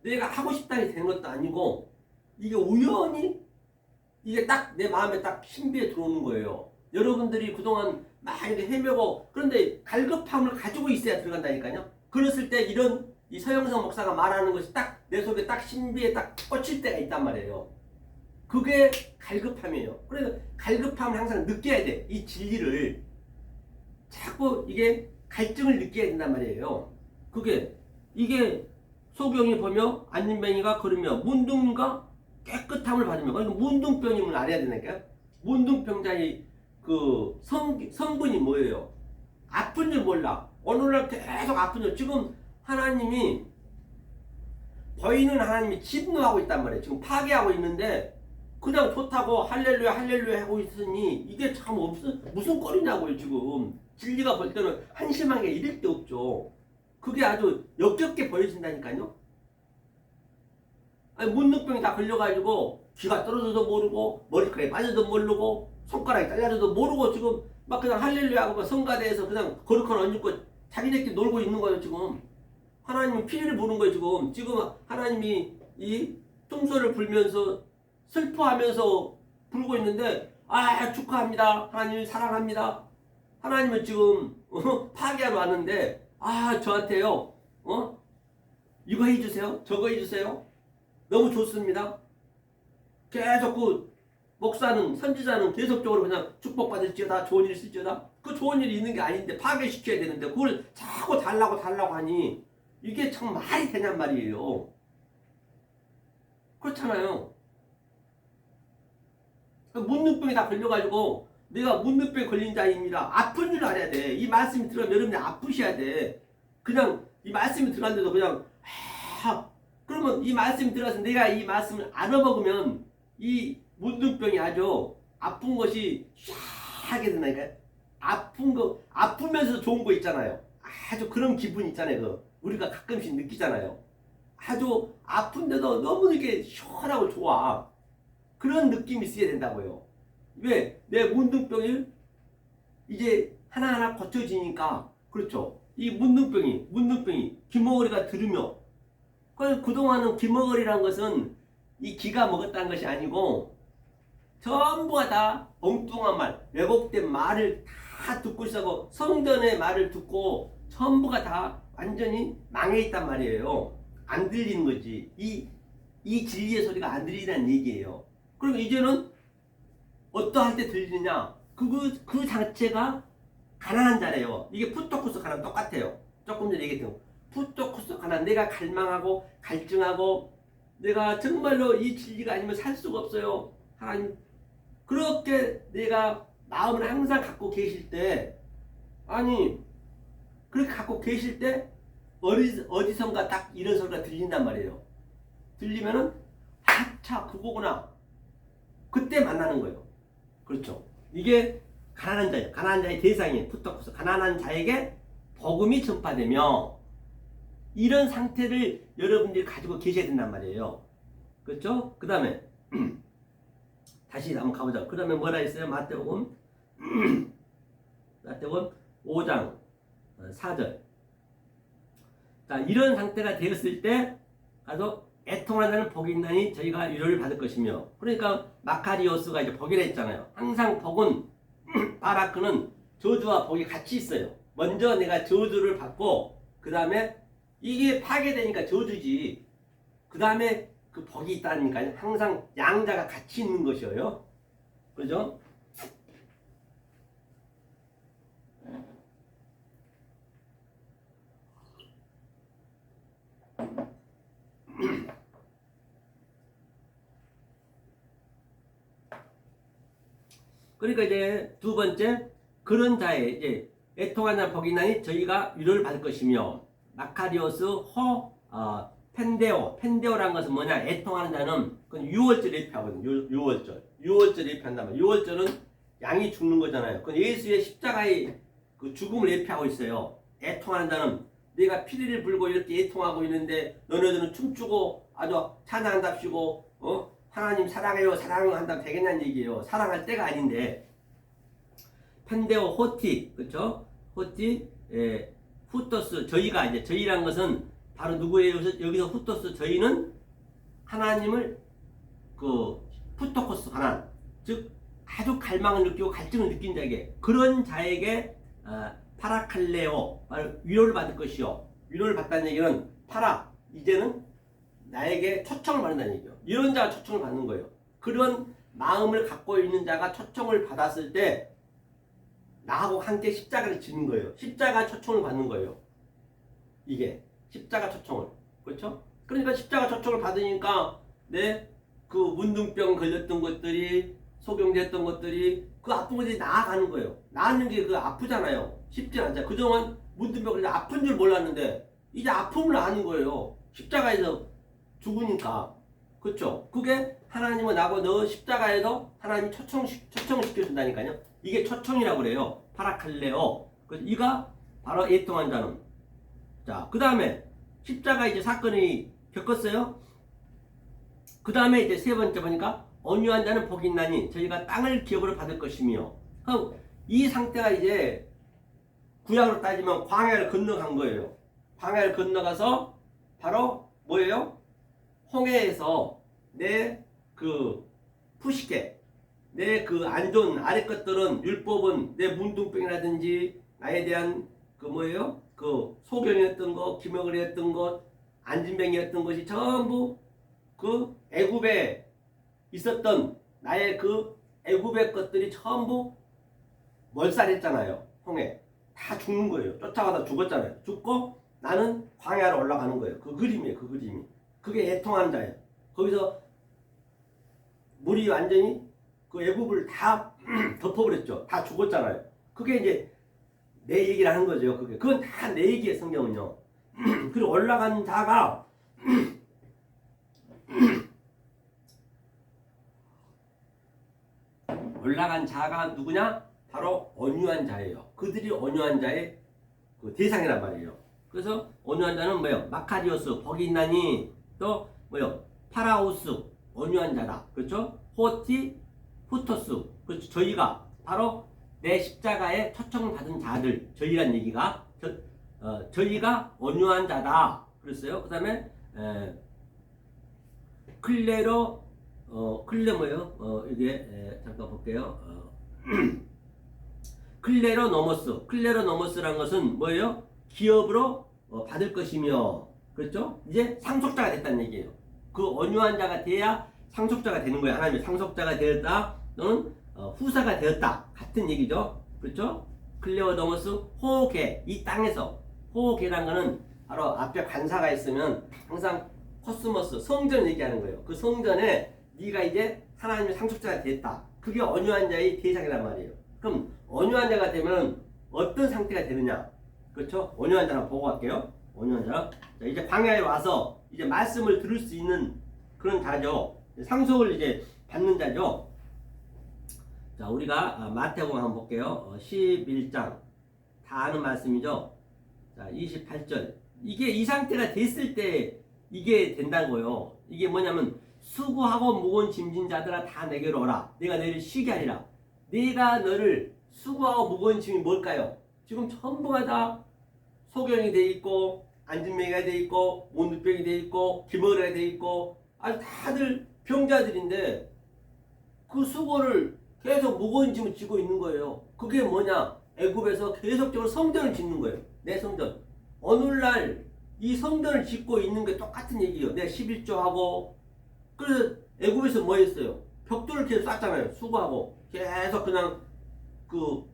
내가 하고 싶다니 되는 것도 아니고 이게 우연히 이게 딱 내 마음에 딱 신비에 들어오는 거예요. 여러분들이 그동안 막 이렇게 헤매고 그런데 갈급함을 가지고 있어야 들어간다니까요. 그랬을 때 이런 이 서영석 목사가 말하는 것이 딱 내 속에 딱 신비에 딱 꽂힐 때가 있단 말이에요. 그게 갈급함이에요. 그래서 갈급함을 항상 느껴야 돼. 이 진리를 자꾸 이게 갈증을 느껴야 된단 말이에요. 이게 소경이 보며 안진뱅이가 걸으며 문둥이가 깨끗함을 받으며 그러니까 문둥병임을 알아야 되니까요. 문둥병자의 그 성분이 뭐예요? 아픈 줄 몰라. 오늘날 계속 아픈 줄. 지금 하나님이 보이는 하나님이 진노하고 있단 말이에요. 지금 파괴하고 있는데 그냥 좋다고 할렐루야 하고 있으니 이게 참 무슨 꼴이냐고요. 지금 진리가 볼 때는 한심한 게 이럴 데 없죠. 그게 아주 역겹게 보여진다니까요. 아니, 문둥병이 다 걸려가지고 귀가 떨어져도 모르고 머리카락이 빠져도 모르고 손가락이 잘려도 모르고 지금 막 그냥 할렐루야 하고 성가대에서 그냥 거룩한 옷 입고 자기네끼리 놀고 있는 거예요. 지금 하나님이 피리를 부는 거예요. 지금 하나님이 이 퉁소를 불면서 슬퍼하면서 부르고 있는데 축하합니다. 하나님 사랑합니다. 하나님은 지금 파괴하러 왔는데 저한테요 이거 해주세요. 저거 해주세요. 너무 좋습니다. 계속 그 목사는 선지자는 계속적으로 그냥 축복받을지어다 좋은 일 있을지어다 그 좋은 일이 있는 게 아닌데 파괴시켜야 되는데 그걸 자꾸 달라고 하니 이게 참 말이 되냔 말이에요. 그렇잖아요. 문둥병이 다 걸려가지고 내가 문둥병 걸린 자입니다. 아픈 줄 알아야 돼. 이 말씀이 들어가면 여러분이 아프셔야 돼. 그냥 이 말씀이 들어갔는데도 그냥 그러면 이 말씀이 들어가서 내가 이 말씀을 안 얻어먹으면 이 문둥병이 아주 아픈 것이 샤하게 된다니까요. 아프면서 좋은 거 있잖아요. 아주 그런 기분 있잖아요. 우리가 가끔씩 느끼잖아요. 아주 아픈데도 너무 이렇게 시원하고 좋아. 그런 느낌이 있어야 된다고요. 왜? 내 문둥병이 이제 하나하나 고쳐지니까 그렇죠. 이 문둥병이 기머거리가 들으며 그동안은 기머거리란 것은 이 기가 먹었다는 것이 아니고 전부가 다 엉뚱한 말, 왜곡된 말을 다 듣고 있어고 성전의 말을 듣고 전부가 다 완전히 망해 있단 말이에요. 안 들리는 거지. 이 진리의 소리가 안 들리는 얘기예요. 그럼 이제는 어떠할 때 들리느냐? 그 자체가 가난한 자래요. 이게 푸토쿠스 가난 똑같아요. 조금 전에 얘기했던 푸토쿠스 가난, 내가 갈망하고 갈증하고 내가 정말로 이 진리가 아니면 살 수가 없어요. 하나님, 그렇게 내가 마음을 항상 갖고 계실 때, 아니 그렇게 갖고 계실 때 어디선가 딱 이런 소리가 들린단 말이에요. 들리면은 아차 그거구나. 그때 만나는 거예요. 그렇죠. 이게 가난한 자예요. 가난한 자의 대상이에요. 푸토쿠스. 가난한 자에게 복음이 전파되며 이런 상태를 여러분들이 가지고 계셔야 된단 말이에요. 그렇죠? 그 다음에 다시 한번 가보자. 그 다음에 뭐라 했어요? 마태복음 5장 4절. 자, 이런 상태가 되었을 때 가서 애통하는 자는 복이 있나니 저희가 위로를 받을 것이며, 그러니까 마카리오스가 이제 복이라 했잖아요. 항상 복은 바라크는 저주와 복이 같이 있어요. 먼저 내가 저주를 받고 그 다음에 이게 파괴되니까 저주지. 그 다음에 그 복이 있다니까 항상 양자가 같이 있는 것이에요. 그죠? 그러니까 이제 두 번째, 그런 자의 이제 애통하는 자 복이 있나니 저희가 위로를 받을 것이며, 마카리오스 펜데오라는 것은 뭐냐? 애통하는 자는 그건 유월절 예표하거든요. 유월절 예표한단 말이에요. 유월절은 양이 죽는 거잖아요. 그건 예수의 십자가의 그 죽음을 예표하고 있어요. 애통하는 자는 내가 피리를 불고 이렇게 애통하고 있는데 너네들은 춤추고 아주 찬양한답시고 하나님 사랑해요 사랑한다면 되겠냐는 얘기예요. 사랑할 때가 아닌데. 펜데오 호티, 그렇죠? 호티, 후토스, 저희가 이제 저희란 것은 바로 누구예요? 여기서 후토스, 저희는 하나님을 그 푸토코스 가난, 즉 아주 갈망을 느끼고 갈증을 느낀 자에게, 그런 자에게 파라칼레오, 위로를 받을 것이요. 위로를 받다는 얘기는 이제는 나에게 초청을 받는다는 얘기죠. 이런 자가 초청을 받는 거예요. 그런 마음을 갖고 있는 자가 초청을 받았을 때 나하고 함께 십자가를 지는 거예요. 십자가 초청을 받는 거예요. 이게 십자가 초청을. 그렇죠? 그러니까 십자가 초청을 받으니까 그 문둥병 걸렸던 것들이, 소경됐던 것들이, 그 아픈 것들이 나아가는 거예요. 나아는 게 그 아프잖아요. 쉽지 않잖아요. 그동안 문둥병 걸려 아픈 줄 몰랐는데 이제 아픔을 아는 거예요. 십자가에서 죽으니까. 그렇죠? 그게 하나님은 나고 너 십자가에서 하나님이 초청시켜준다니까요. 이게 초청이라고 그래요. 파라칼레오. 그래서 이가 바로 애통한 자는. 자, 그 다음에 십자가 이제 사건이 겪었어요. 그 다음에 이제 세 번째 보니까 온유한 자는 복이 있나니 저희가 땅을 기업으로 받을 것이며. 그럼 이 상태가 이제 구약으로 따지면 광야를 건너간 거예요. 광야를 건너가서 바로 뭐예요? 홍해에서 내 그 푸시케, 내 그 안 좋은 아래 것들은, 율법은 내 문둥병이라든지 나에 대한 그 뭐예요? 그 소경이었던 것, 기머거리였던 것, 안진병이었던 것이 전부 그 애굽에 있었던 나의 그 애굽의 것들이 전부 멀살했잖아요. 홍해 다 죽는 거예요. 쫓아가다 죽었잖아요. 죽고 나는 광야로 올라가는 거예요. 그 그림이에요. 그 그림이. 그게 애통하는 자예요. 거기서 물이 완전히 그 애굽을 다 덮어버렸죠. 다 죽었잖아요. 그게 이제 내 얘기를 하는 거죠. 그건 다 내 얘기예요. 성경은요. 그리고 올라간 자가 누구냐? 바로 온유한 자예요. 그들이 온유한 자의 그 대상이란 말이에요. 그래서 온유한 자는 뭐예요? 마카리오스, 복이 있나니, 또 뭐예요? 파라우스, 온유한 자다. 그렇죠? 호티, 후토스, 그렇죠? 저희가 바로 내 십자가에 초청받은 자들, 저희란 얘기가 저희가 온유한 자다 그랬어요. 그 다음에 클레로 클레 뭐예요? 이게 잠깐 볼게요. 클레로 노모스, 클레로 노모스란 것은 뭐예요? 기업으로 받을 것이며, 그렇죠? 이제 상속자가 됐다는 얘기예요. 그 온유한 자가 돼야 상속자가 되는 거예요. 하나님의 상속자가 되었다 또는 후사가 되었다 같은 얘기죠. 그렇죠? 클레오 노모스 호계, 이 땅에서 호계란 거는 바로 앞에 관사가 있으면 항상 코스모스 성전 얘기하는 거예요. 그 성전에 네가 이제 하나님의 상속자가 됐다. 그게 온유한 자의 대상이란 말이에요. 그럼 온유한 자가 되면 어떤 상태가 되느냐? 그렇죠? 온유한 자를 보고 갈게요. 온유한 자. 자, 이제 광야에 와서 이제 말씀을 들을 수 있는 그런 자죠. 상속을 이제 받는 자죠. 자, 우리가 마태복음 한번 볼게요. 11장 다 아는 말씀이죠. 자, 28절. 이게 이 상태가 됐을 때 이게 된다고요. 이게 뭐냐면 수고하고 무거운 짐진 자들아 다 내게로 오라. 내가 너희를 쉬게 하리라. 내가 너를 수고하고 무거운 짐이 뭘까요? 지금 전부가 다 소경이 돼 있고 안진뱅이가 돼 있고 온두병이 돼 있고 기머리가 돼 있고 아주 다들 병자들인데 그 수고를 계속 무거운 짐을 지고 있는 거예요. 그게 뭐냐? 애굽에서 계속적으로 성전을 짓는 거예요. 내 성전. 오늘날 이 성전을 짓고 있는 게 똑같은 얘기예요. 내가 11조하고 그래서 애굽에서 뭐 했어요? 벽돌을 계속 쐈잖아요. 수고하고 계속 그냥 그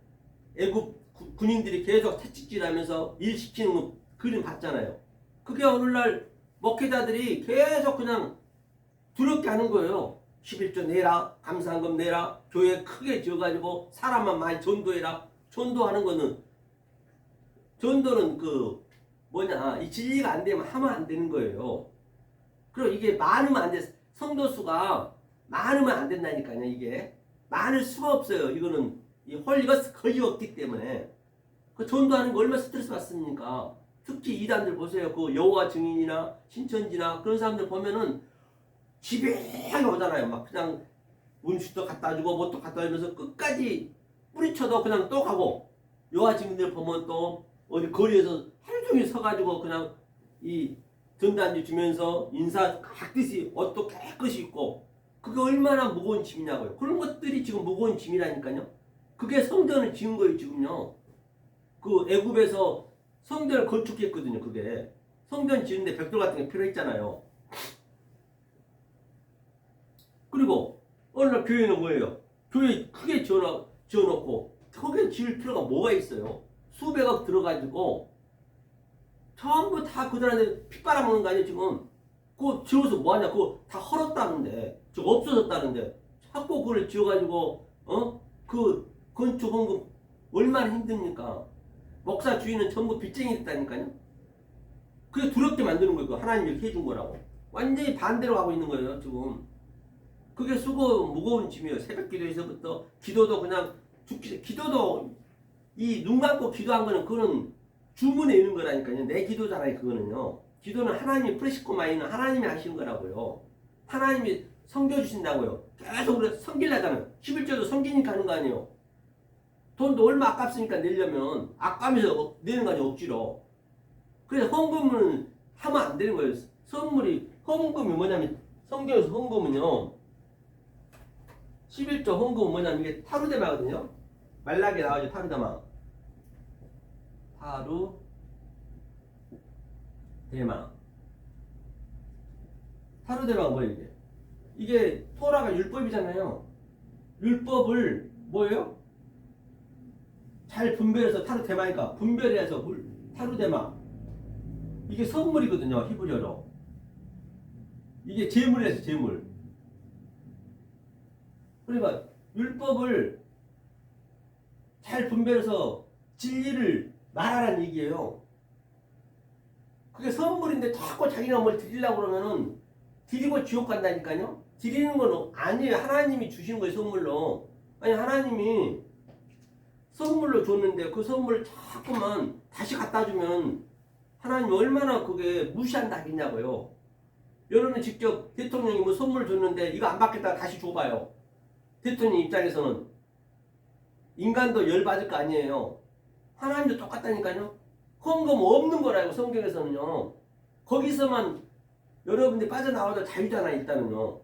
애굽 군인들이 계속 채찍질하면서 일 시키는 거 그림 봤잖아요. 그게 오늘날 목회자들이 계속 그냥 두렵게 하는 거예요. 11조 내라, 감사한금 내라, 교회 크게 지어가지고 사람만 많이 전도해라. 전도하는 거는 전도는 그 뭐냐 이 진리가 안 되면 하면 안 되는 거예요. 그리고 이게 많으면 안 돼. 성도 수가 많으면 안 된다니까요. 이게 많을 수가 없어요. 이거는 이 홀리가 거의 없기 때문에 그 전도하는 거 얼마나 스트레스 받습니까? 특히 이단들 보세요. 그 여호와 증인이나 신천지나 그런 사람들 보면은 지배하게 오잖아요. 막 그냥 운수도 갖다 주고 뭣도 갖다 주면서 끝까지 뿌리쳐도 그냥 또 가고 여호와 증인들 보면 또 어디 거리에서 하루 종일 서가지고 그냥 이 전단지 주면서 인사 각듯이 옷도 깨끗이 입고 그게 얼마나 무거운 짐이냐고요. 그런 것들이 지금 무거운 짐이라니까요. 그게 성전을 지은 거예요 지금요. 그 애굽에서 성전을 건축했거든요. 그게 성전 지은데 벽돌 같은 게 필요했잖아요. 그리고 어느 날 교회는 뭐예요? 교회 크게 지어놓고 크게 지을 필요가 뭐가 있어요? 수백억 들어가지고 전부 다 그들한테 피 빨아먹는 거 아니에요 지금? 그거 지어서 뭐하냐? 그거 다 헐었다는데 저거 없어졌다는데 자꾸 그걸 지어가지고 그 건축 헌금 얼마나 힘듭니까? 목사 주인은 전부 빚쟁이 됐다니까요. 그게 두렵게 만드는 거예요. 하나님이 이렇게 해준 거라고. 완전히 반대로 가고 있는 거예요 지금. 그게 수고 무거운 짐이에요. 새벽 기도에서부터 기도도 그냥 기도도 이 눈 감고 기도한 거는 그거는 주문에 있는 거라니까요. 내 기도잖아요 그거는요. 기도는 하나님이 프레시코마이는 하나님이 하시는 거라고요. 하나님이 섬겨주신다고요. 계속 우리가 섬기려잖아요. 11조도 섬기니까 하는 거 아니에요. 돈도 얼마 아깝습니까 내려면. 아까면서 내는 거 아니에요 억지로. 그래서 헌금은 하면 안 되는 거예요. 선물이 헌금이 뭐냐면 성경에서 헌금은요 11조 헌금은 뭐냐면 이게 타루데마거든요. 말라기에 나와죠. 타루데마. 타루데마가 뭐예요 이게? 이게 토라가 율법이잖아요. 율법을 뭐예요? 잘 분별해서 타루데마니까 분별해서 타루데마. 이게 선물이거든요. 히브리어로. 이게 재물이라서 재물. 그러니까 율법을 잘 분별해서 진리를 말하라는 얘기예요. 그게 선물인데 자꾸 자기가 뭘 드리려고 그러면은 드리고 지옥 간다니까요. 드리는 건 아니에요. 하나님이 주신 거예요 선물로. 아니 하나님이 선물로 줬는데 그 선물을 자꾸만 다시 갖다 주면 하나님이 얼마나 그게 무시한다 하겠냐고요. 여러분은 직접 대통령이 뭐 선물 줬는데 이거 안 받겠다 다시 줘봐요. 대통령 입장에서는 인간도 열 받을 거 아니에요. 하나님도 똑같다니까요. 헌금 없는 거라고 성경에서는요. 거기서만 여러분들이 빠져나와도 자유잖아 일단은요.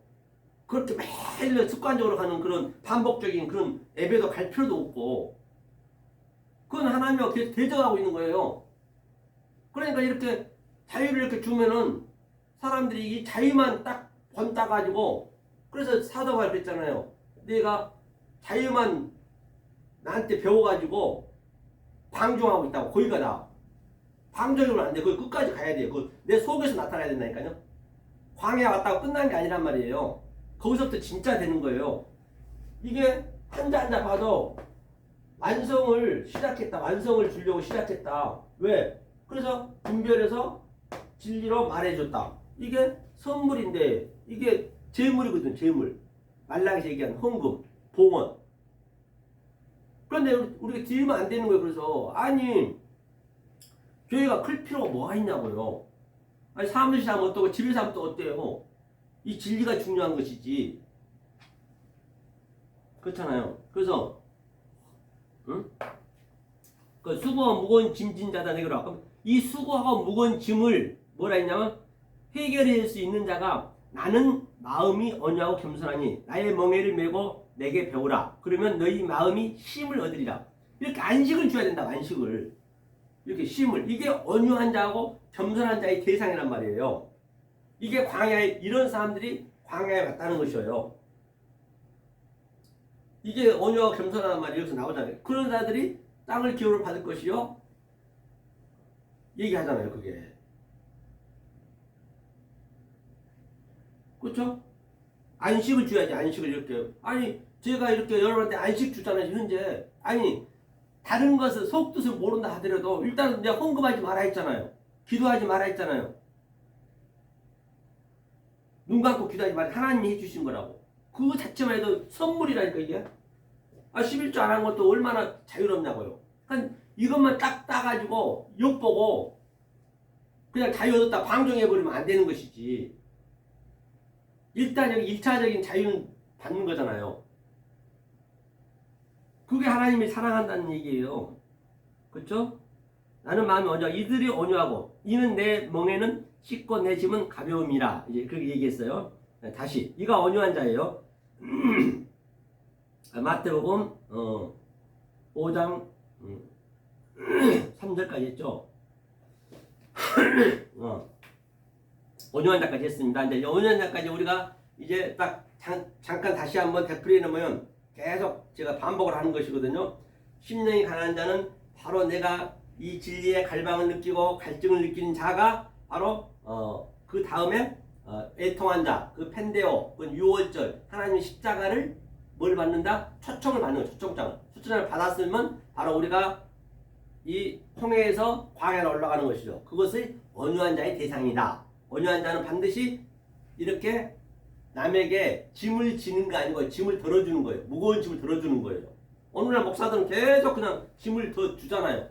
그렇게 매일 습관적으로 가는 그런 반복적인 그런 예배도 갈 필요도 없고 그건 하나님과 계속 대적하고 있는 거예요. 그러니까 이렇게 자유를 이렇게 주면은 사람들이 이 자유만 딱 번따가지고 그래서 사도가 그랬잖아요. 내가 자유만 나한테 배워가지고 방종하고 있다고. 거기가 나 방종이면 안 돼. 그거 끝까지 가야 돼요. 그 내 속에서 나타나야 된다니까요. 광야 왔다고 끝난 게 아니란 말이에요. 거기서부터 진짜 되는 거예요. 이게 한자 한자 봐도 완성을 시작했다. 완성을 주려고 시작했다. 왜? 그래서 분별해서 진리로 말해줬다. 이게 선물인데 이게 재물이거든. 재물. 말라기서 얘기한 헌금, 봉헌. 그런데 우리가 드리면 안 되는 거예요. 그래서 아니 교회가 클 필요가 뭐가 있냐고요. 아니 사무실 하면 어떠고 집에서 하면 또 어때요. 이 진리가 중요한 것이지. 그렇잖아요. 그래서 응? 그 수고와 무거운 짐진 자다 내게로. 그럼 이 수고하고 무거운 짐을 뭐라 했냐면 해결할 수 있는 자가 나는 마음이 온유하고 겸손하니 나의 멍에를 메고 내게 배우라. 그러면 너희 마음이 쉼을 얻으리라. 이렇게 안식을 줘야 된다. 안식을. 이렇게 쉼을. 이게 온유한 자하고 겸손한 자의 대상이란 말이에요. 이게 광야에 이런 사람들이 광야에 왔다는 것이에요. 이게 온유하고 겸손한 말이 여기서 나오잖아요. 그런 자들이 땅을 기업으로 받을 것이요. 얘기하잖아요. 그게. 그렇죠? 안식을 줘야지. 안식을 이렇게. 아니 제가 이렇게 여러분한테 안식 주잖아요. 현재. 아니 다른 것을 속뜻을 모른다 하더라도 일단 내가 헌금하지 마라 했잖아요. 기도하지 마라 했잖아요. 눈 감고 기도하지 마라. 하나님이 해주신 거라고. 그거 자체만 해도 선물이라니까 이게. 11조 안 한 것도 얼마나 자유롭냐고요. 그러니까 이것만 딱 따가지고 욕보고 그냥 자유 얻었다 방종해버리면 안 되는 것이지. 일단 여기 1차적인 자유는 받는 거잖아요. 그게 하나님이 사랑한다는 얘기예요. 그렇죠? 나는 마음이 온유하고 이들이 온유하고 이는 내 멍에는 씻고 내 짐은 가벼움이라. 이제 그렇게 얘기했어요. 다시 이가 온유한 자예요. 마태복음 5장 3절까지 했죠. 온유한 자까지 했습니다. 이제 온유한 자까지 우리가 이제 딱 잠깐 다시 한번 되풀이해 놓으면 계속 제가 반복을 하는 것이거든요. 심령이 가난한 자는 바로 내가 이 진리의 갈망을 느끼고 갈증을 느끼는 자가 바로 그 다음에 애통한 자, 그 펜데오, 그 6월절 하나님의 십자가를 뭘 받는다? 초청을 받는 거예요. 초청장을 받았으면 바로 우리가 이 홍해에서 광야로 올라가는 것이죠. 그것이 온유한 자의 대상이다. 온유한 자는 반드시 이렇게 남에게 짐을 지는 거 아니고 짐을 덜어주는 거예요. 무거운 짐을 덜어주는 거예요. 오늘날 목사들은 계속 그냥 짐을 더 주잖아요.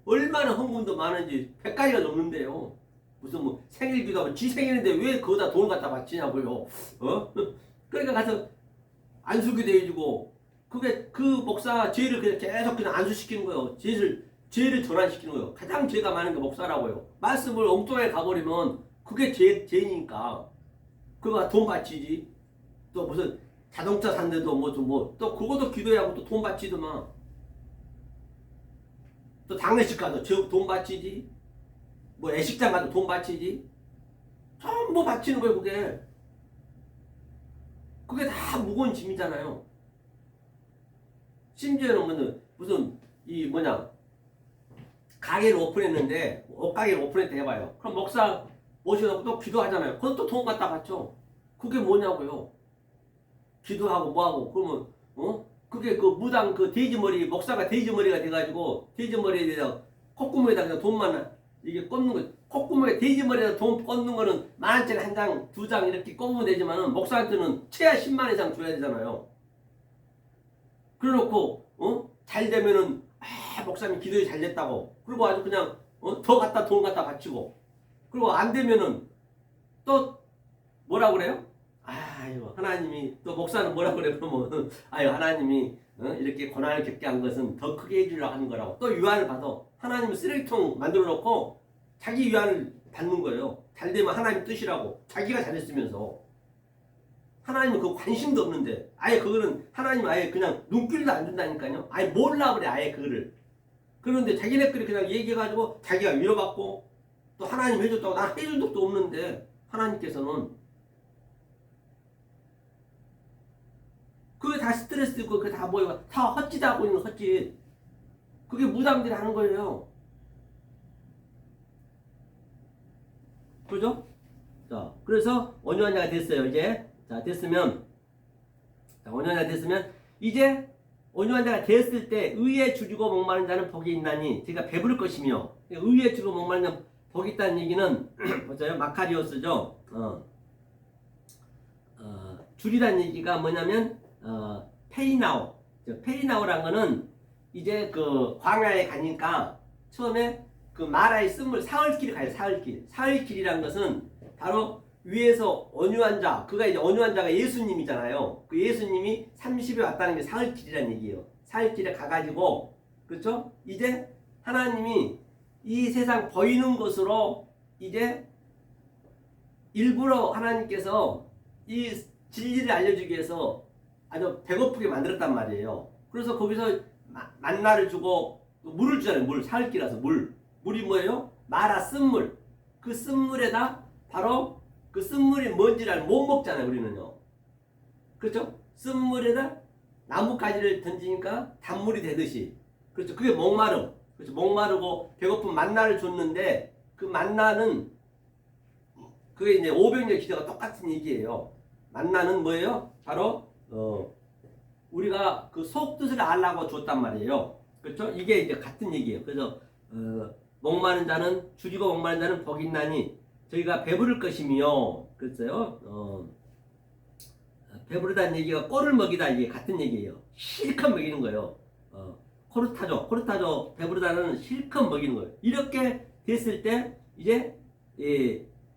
얼마나 헌금도 많은지 100가지가 넘는데요. 무슨 뭐 생일기도 하고 지 생일인데 왜 그거다 돈 갖다 바치냐고요. 그러니까 가서 안수기도 해주고 그게 그 목사 죄를 그냥 계속 그냥 안수시키는 거예요. 죄를 전환시키는 거예요. 가장 죄가 많은 게 목사라고요. 말씀을 엉뚱하게 가버리면 그게 죄니까 그거 돈 바치지. 또 무슨 자동차 산데도 또 그것도 기도하고 또 돈 바치더만. 또 당례식 가도 돈 바치지. 뭐 애식장 가도 돈 바치지. 전부 바치는 거예요. 그게 다 무거운 짐이잖아요. 심지어는 무슨 이 뭐냐 가게를 오픈했는데 옷가게를 오픈했다 해봐요. 그럼 목사 모셔놓고 또 기도하잖아요. 그것도 돈 갖다 바쳐. 그게 뭐냐고요. 기도하고 뭐하고 그러면 그게 그 무당 그 돼지머리 목사가 돼지머리가 돼가지고 돼지머리에 대해서 콧구멍에다 그냥 돈만 이게 꽂는 거. 콧구멍에 돼지머리에다 돈 꽂는 거는 10,000원짜리 한 장, 2장 이렇게 꽂으면 되지만은 목사한테는 최하 10만 이상 줘야 되잖아요. 그래놓고 잘 되면은 목사님 기도에 잘 됐다고. 그리고 아주 그냥 더 갖다 돈 갖다 바치고. 그리고 안 되면은 또 뭐라 그래요? 아유 하나님이 또 목사는 뭐라 그래 그러면 아유 하나님이 이렇게 고난을 겪게 한 것은 더 크게 해주려고 하는 거라고 또 유한을 받아. 하나님은 쓰레기통 만들어 놓고 자기 유한을 받는 거예요. 잘 되면 하나님 뜻이라고 자기가 잘했으면서 하나님은 그 관심도 없는데 아예 그거는 하나님 아예 그냥 눈길도 안 준다니까요. 아예 몰라 그래 아예 그거를. 그런데 자기네끼리 그냥 얘기해가지고 자기가 위로받고 또 하나님 해줬다고 난 해준 적도 없는데 하나님께서는 그게 다 스트레스고 그게 다 뭐예요? 다 헛짓하고 있는 헛짓. 그게 무당들이 하는 거예요. 그죠? 자, 그래서 온유한 자가 됐어요. 이제 자 됐으면 자 온유한 자가 됐으면 이제 온유한 자가 됐을 때 의에 줄이고 목마른 자는 복이 있나니 제가 배부를 것이며 의에 줄이고 목마른 자는 복이 있다는 얘기는 보세요. 마카리오스죠. 줄이라는 얘기가 뭐냐면 페이나오. 페이나오란 거는 이제 그 광야에 가니까 처음에 그 마라의 쓴물 사흘길 가요. 사흘길. 사흘길이란 것은 바로 위에서 온유한 자, 그가 이제 온유한 자가 예수님이잖아요. 그 예수님이 30에 왔다는 게 사흘길이라는 얘기예요. 사흘길에 가가지고 그렇죠? 이제 하나님이 이 세상 보이는 것으로 이제 일부러 하나님께서 이 진리를 알려주기 위해서 아주 배고프게 만들었단 말이에요. 그래서 거기서 만나를 주고 물을 주잖아요. 물, 사흘길이라서 물이 뭐예요? 마라 쓴물. 그 쓴물에다 바로 그 쓴물이 뭔지를 못 먹잖아요. 우리는요. 그렇죠? 쓴물에다 나뭇가지를 던지니까 단물이 되듯이. 그렇죠? 그게 목마름. 그렇죠? 목마르고 배고픈 만나를 줬는데 그 만나는 그게 이제 500년 기대가 똑같은 얘기예요. 만나는 뭐예요? 바로 우리가 그 속뜻을 알라고 줬단 말이에요. 그렇죠? 이게 이제 같은 얘기예요. 그래서 목마른 자는 줄이고 목마른 자는 복이 있나니 저희가 배부를 것이며 그랬어요. 배부르다는 얘기가 꼴을 먹이다 이게 같은 얘기예요. 실컷 먹이는 거예요. 코르타조 배부르다는 실컷 먹이는 거예요. 이렇게 됐을 때 이제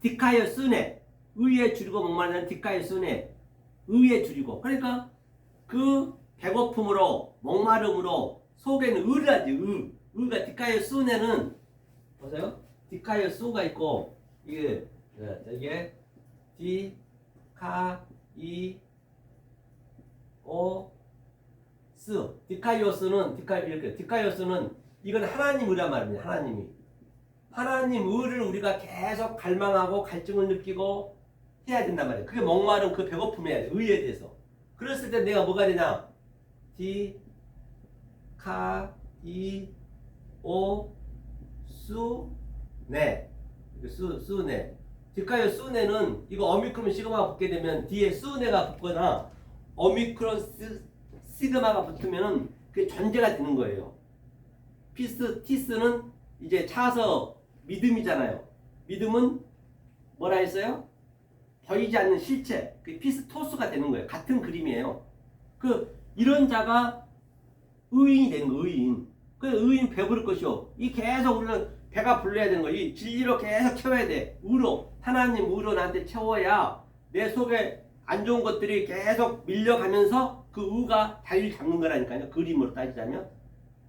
디카이어 쓰네 의에 줄이고 목마른 자는 디카이어 쓰네 의에 줄이고 그러니까 그 배고픔으로 목마름으로 속에는 의라지 의가 디카이어 쓰네는 보세요. 디카이어 쓰가 있고 이게 디카이오스는 이건 하나님 의란 말입니다. 하나님 의를 우리가 계속 갈망하고 갈증을 느끼고 해야 된단 말이에요. 그게 목마른 그 배고픔이야 돼. 의에 대해서. 그랬을 때 내가 뭐가 되냐? 디카이오스네. 수네. 디카이오 수네는 이거 오미크론 시그마가 붙게 되면 뒤에 수네가 붙거나 오미크론 시그마가 붙으면은 그게 전제가 되는 거예요. 티스는 이제 차서 믿음이잖아요. 믿음은 뭐라 했어요? 보이지 않는 실체. 그 피스토스가 되는 거예요. 같은 그림이에요. 이런 자가 의인이 되는 거, 의인. 그 의인 배부를 것이요. 이 계속 우리는 배가 불러야 되는 거야. 이 진리로 계속 채워야 돼. 의로. 하나님 의로 나한테 채워야 내 속에 안 좋은 것들이 계속 밀려가면서 그 의가 자리를 잡는 거라니까요. 그림으로 따지자면.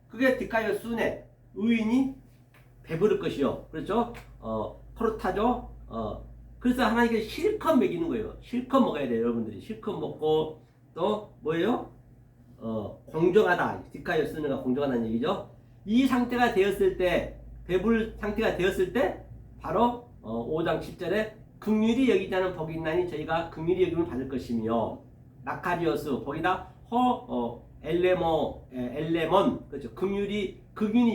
그게 디카이오 수네. 의인이 배부를 것이요. 그렇죠? 코르타죠? 그래서 하나님께 실컷 먹이는 거예요. 실컷 먹어야 돼요. 여러분들이. 실컷 먹고 또 뭐예요? 공정하다. 디카이오 수네가 공정하다는 얘기죠. 이 상태가 되었을 때 배불 상태가 되었을 때 바로 5장 7절에 긍휼히 여기지 않은 복이 있나니 저희가 긍휼히 여김을 받을 것이며 마카리오스 거기다 엘레몬 그렇죠. 긍휼히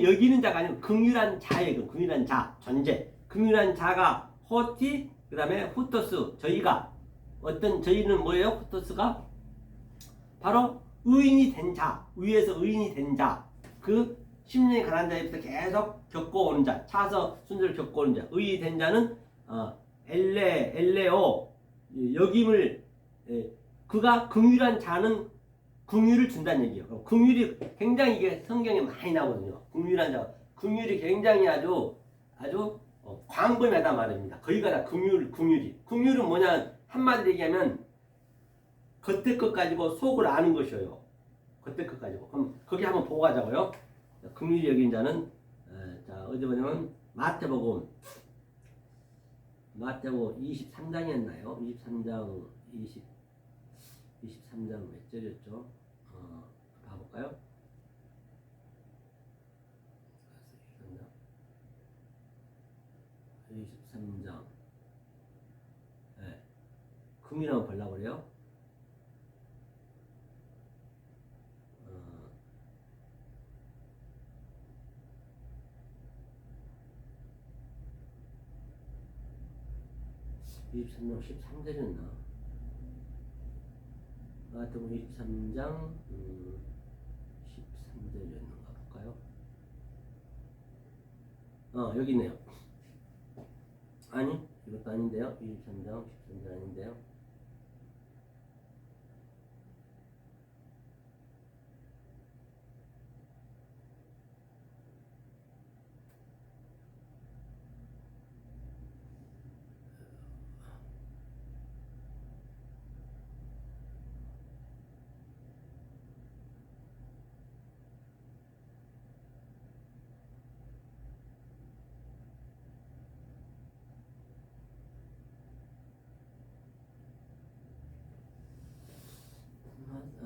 여기는 자가 아니고 긍휼한 자예요. 긍휼한 자 전제 긍휼한 자가 호티 그 다음에 후토스 저희가 어떤 저희는 뭐예요? 후토스가 바로 의인이 된 자 위에서 의인이 된 자 그 10년이 가난 자에부터 계속 겪어오는 자, 차서 순서를 겪어오는 자, 의이 된 자는 엘레오 여김을 그가 긍휼한 자는 긍휼을 준다는 얘기예요. 긍휼이 굉장히 이게 성경에 많이 나오거든요. 긍휼한 자, 긍휼이 굉장히 아주 광범위하다 말입니다. 거기가 다 긍휼이. 긍휼은 뭐냐 한마디로 얘기하면 겉에 것 가지고 속을 아는 것이에요. 겉에 것 가지고. 그럼 거기 한번 보고 가자고요. 긍휼이 여긴 자는 자 어디 보냐면 마태복음 23장이었나요? 23장 23장 몇 절이었죠? 봐볼까요? 23장 네. 긍휼 한번 보려고 그래요. 23장 13절이었나? 마태복음 23장 13절이었는가 볼까요? 여기 있네요. 아니 이것도 아닌데요. 23장 13절 아닌데요.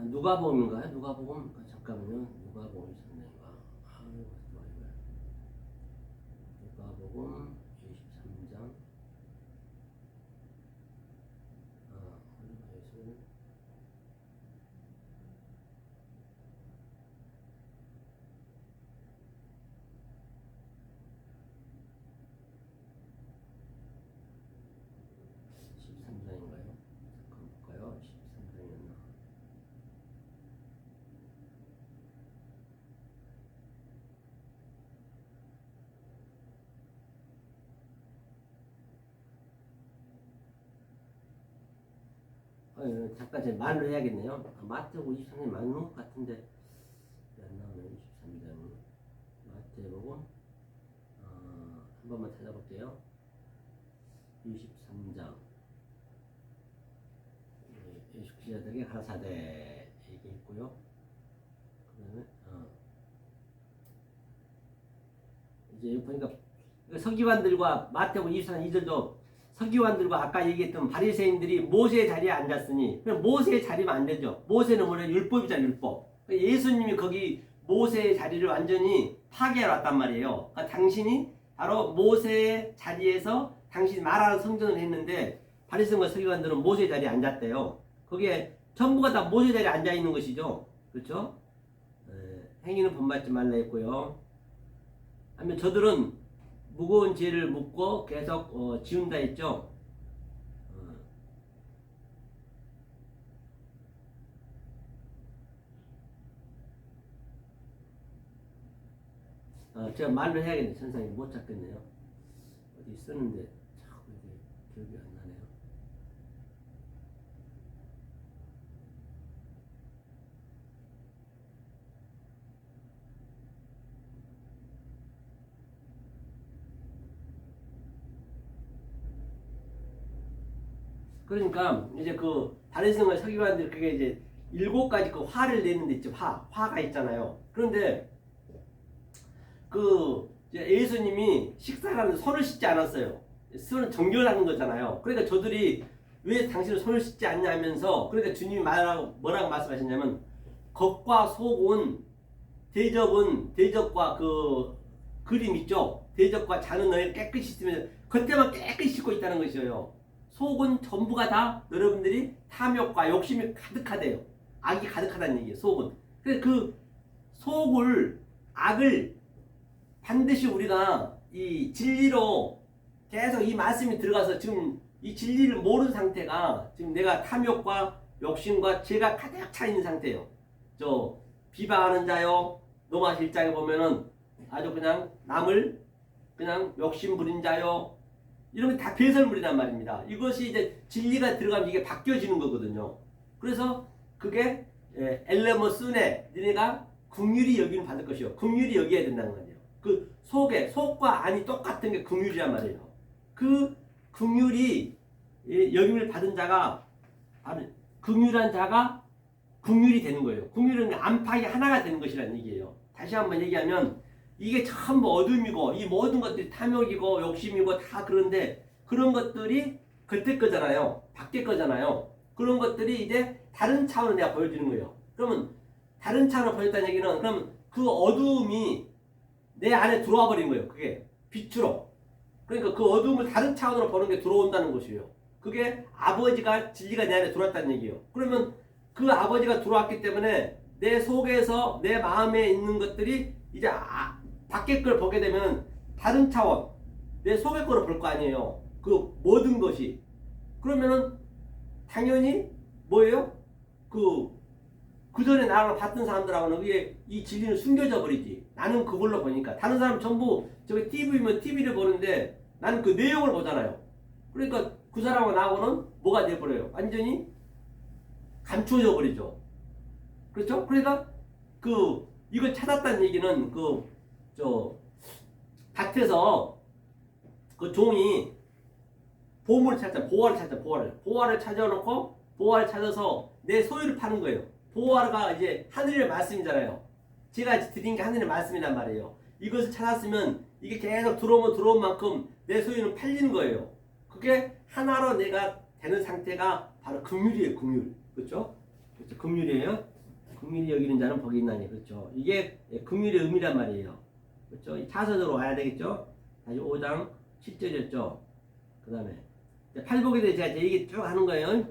누가복음인가요? 누가복음? 잠깐만요. 누가복음 23장인가? 누가복음 23장 예수 13장인가요? 잠깐 볼까요? 13장이었나? 잠깐 제 말로 해야겠네요. 마태복음 23장이 맞는 것 같은데 안 나오네. 23장 마태복음 한 번만 찾아볼게요. 23장 예수 기자들에게 가라사대 이게 있고요. 그다음에 이제 여기 보니까 서기관들과 마태복음 24장 2절도 서기관들과 아까 얘기했던 바리새인들이 모세의 자리에 앉았으니 모세의 자리면 안 되죠. 모세는 원래 율법이잖아요. 율법. 예수님이 거기 모세의 자리를 완전히 파괴해 놨단 말이에요. 그러니까 당신이 바로 모세의 자리에서 당신이 말하는 성전을 했는데 바리새인과 서기관들은 모세의 자리에 앉았대요. 거기에 전부가 다 모세의 자리에 앉아 있는 것이죠. 그렇죠? 행위는 본받지 말라 했고요. 하면 저들은 무거운 죄를 묻고 계속 지운다 했죠. 제가 말로 해야겠네. 천상이 못 찾겠네요. 어디 쓰는데 자꾸 이게 기억이 안 나네요. 그러니까 이제 그 바리새인과 서기관들 그게 이제 7가지 그 화를 내는 데 있죠. 화가 있잖아요. 그런데 그 예수님이 식사를 하는데 손을 씻지 않았어요. 손을 정결하는 거잖아요. 그러니까 저들이 왜 당신은 손을 씻지 않냐 하면서 그러니까 주님이 뭐라고 말씀하셨냐면 겉과 속은 대적과 그 그림 있죠. 대적과 잔은 너희 깨끗이 씻으면 겉에만 깨끗이 씻고 있다는 것이에요. 속은 전부가 다 여러분들이 탐욕과 욕심이 가득하대요. 악이 가득하다는 얘기예요. 속은. 그래서 그 속을 악을 반드시 우리가 이 진리로 계속 이 말씀이 들어가서 지금 이 진리를 모르는 상태가 지금 내가 탐욕과 욕심과 죄가 가득 차 있는 상태예요. 저 비방하는 자요. 로마 1장에 보면은 아주 그냥 남을 그냥 욕심 부린 자요. 이런 게 다 배설물이란 말입니다. 이것이 이제 진리가 들어가면 이게 바뀌어지는 거거든요. 그래서 그게 엘레모스네 너네가 긍휼히 여기는 받을 것이요. 긍휼히 여겨야 된다는 거예요. 그 속과 안이 똑같은 게 긍휼이란 말이에요. 그 긍휼이 여김을 받은 자가 긍휼한 자가 긍휼이 되는 거예요. 긍휼은 안팎이 하나가 되는 것이라는 얘기예요. 다시 한번 얘기하면 이게 전부 어둠이고 이 모든 것들이 탐욕이고 욕심이고 다 그런데 그런 것들이 겉에 거잖아요. 밖에 거잖아요. 그런 것들이 이제 다른 차원으로 내가 보여주는 거예요. 그러면 다른 차원으로 보였다는 얘기는 그러면 그 어둠이 내 안에 들어와 버린 거예요. 그게 빛으로. 그러니까 그 어둠을 다른 차원으로 보는 게 들어온다는 것이에요. 그게 아버지가 진리가 내 안에 들어왔다는 얘기예요. 그러면 그 아버지가 들어왔기 때문에 내 속에서 내 마음에 있는 것들이 이제 밖에 걸 보게 되면 다른 차원, 내 속의 거로 볼 거 아니에요. 그 모든 것이. 그러면은 당연히 뭐예요? 그 전에 나랑 봤던 사람들하고는 그게 이 진리는 숨겨져 버리지. 나는 그걸로 보니까. 다른 사람 전부 저기 TV면 TV를 보는데 나는 그 내용을 보잖아요. 그러니까 그 사람하고 나하고는 뭐가 돼버려요? 완전히 감추어져 버리죠. 그렇죠? 그러니까 이걸 찾았다는 얘기는 밭에서 그 종이 보물을 찾자, 보화를 찾아놓고 보화를 찾아서 내 소유를 파는 거예요. 보화가 이제 하늘의 말씀이잖아요. 제가 드린 게 하늘의 말씀이란 말이에요. 이것을 찾았으면 이게 계속 들어온 만큼 내 소유는 팔리는 거예요. 그게 하나로 내가 되는 상태가 바로 긍휼이에요. 긍휼. 그렇죠? 그렇죠? 긍휼이에요. 긍휼히 여기는 자는 복이 있나니. 그렇죠? 이게 긍휼의 의미란 말이에요. 그렇죠? 차서적으로 와야 되겠죠? 다시 5장 7절이었죠. 그 다음에 팔복에 대해 제가 얘기 쭉 하는 거예요.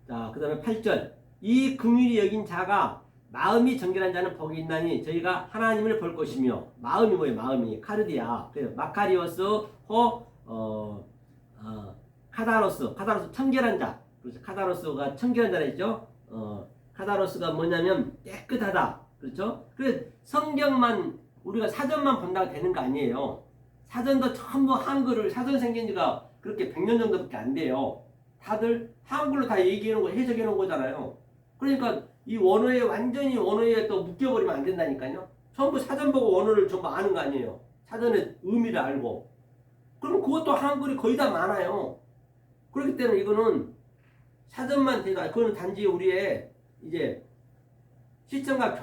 자, 그 다음에 8절. 이 긍휼히 여긴 자가 마음이 정결한 자는 복이 있나니 저희가 하나님을 볼 것이며. 마음이 뭐예요? 마음이 카르디아. 그래서 마카리오스 카다로스 청결한 자. 그렇죠? 카다로스가 청결한 자랬죠. 카다로스가 뭐냐면 깨끗하다. 그렇죠? 그래서 성경만 우리가 사전만 본다고 되는 거 아니에요. 사전도 전부 한글을 사전 생긴 지가 그렇게 100년 정도밖에 안 돼요. 다들 한글로 다 얘기해 놓은 거 해석해 놓은 거잖아요. 그러니까 이 원어에 완전히 원어에 또 묶여버리면 안 된다니까요. 전부 사전 보고 원어를 전부 아는 거 아니에요. 사전의 의미를 알고. 그럼 그것도 한글이 거의 다 많아요. 그렇기 때문에 이거는 사전만 돼도 그거는 단지 우리의 이제 시점과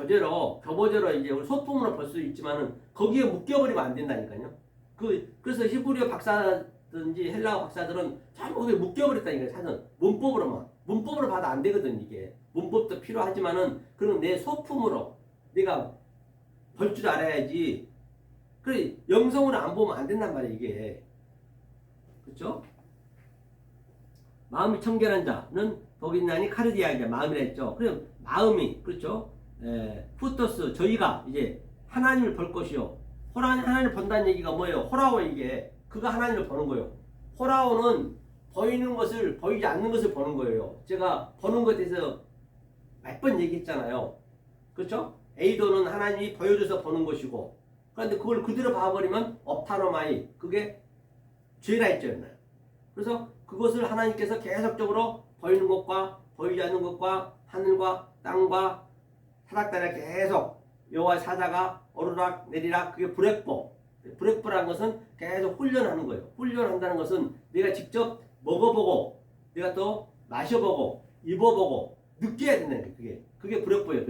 교보제로 이제 우리 소품으로 볼 수 있지만은 거기에 묶여버리면 안 된다니까요. 그래서 히브리어 박사든지 헬라어 박사들은 전부 거기에 묶여버렸다니까요. 사전 문법으로 봐도 안 되거든. 이게 문법도 필요하지만은 그런 내 소품으로 내가 볼 줄 알아야지. 그래 영성으로 안 보면 안 된단 말이에요. 이게 그렇죠? 마음이 청결한 자는 복이 있나니 카르디아 이제 마음이라 했죠. 그럼 마음이 그렇죠? 후토스 저희가 이제 하나님을 볼 것이요. 하나님을 본다는 얘기가 뭐예요? 호라오 이게 그가 하나님을 보는 거예요. 호라오는 보이는 것을 보이지 않는 것을 보는 거예요. 제가 보는 것에 대해서 몇 번 얘기했잖아요. 그렇죠? 에이도는 하나님이 보여줘서 보는 것이고 그런데 그걸 그대로 봐버리면 업타노마이 그게 죄가 있잖아요. 그래서 그것을 하나님께서 계속적으로 보이는 것과 보이지 않는 것과 하늘과 땅과 사닥다리가 계속 여호와의 사자가 오르락 내리락 그게 브렉보라는 것은 계속 훈련하는 거예요. 훈련한다는 것은 내가 직접 먹어보고 내가 또 마셔보고 입어보고 느껴야 된다는 거예요. 그게 브렉보예요.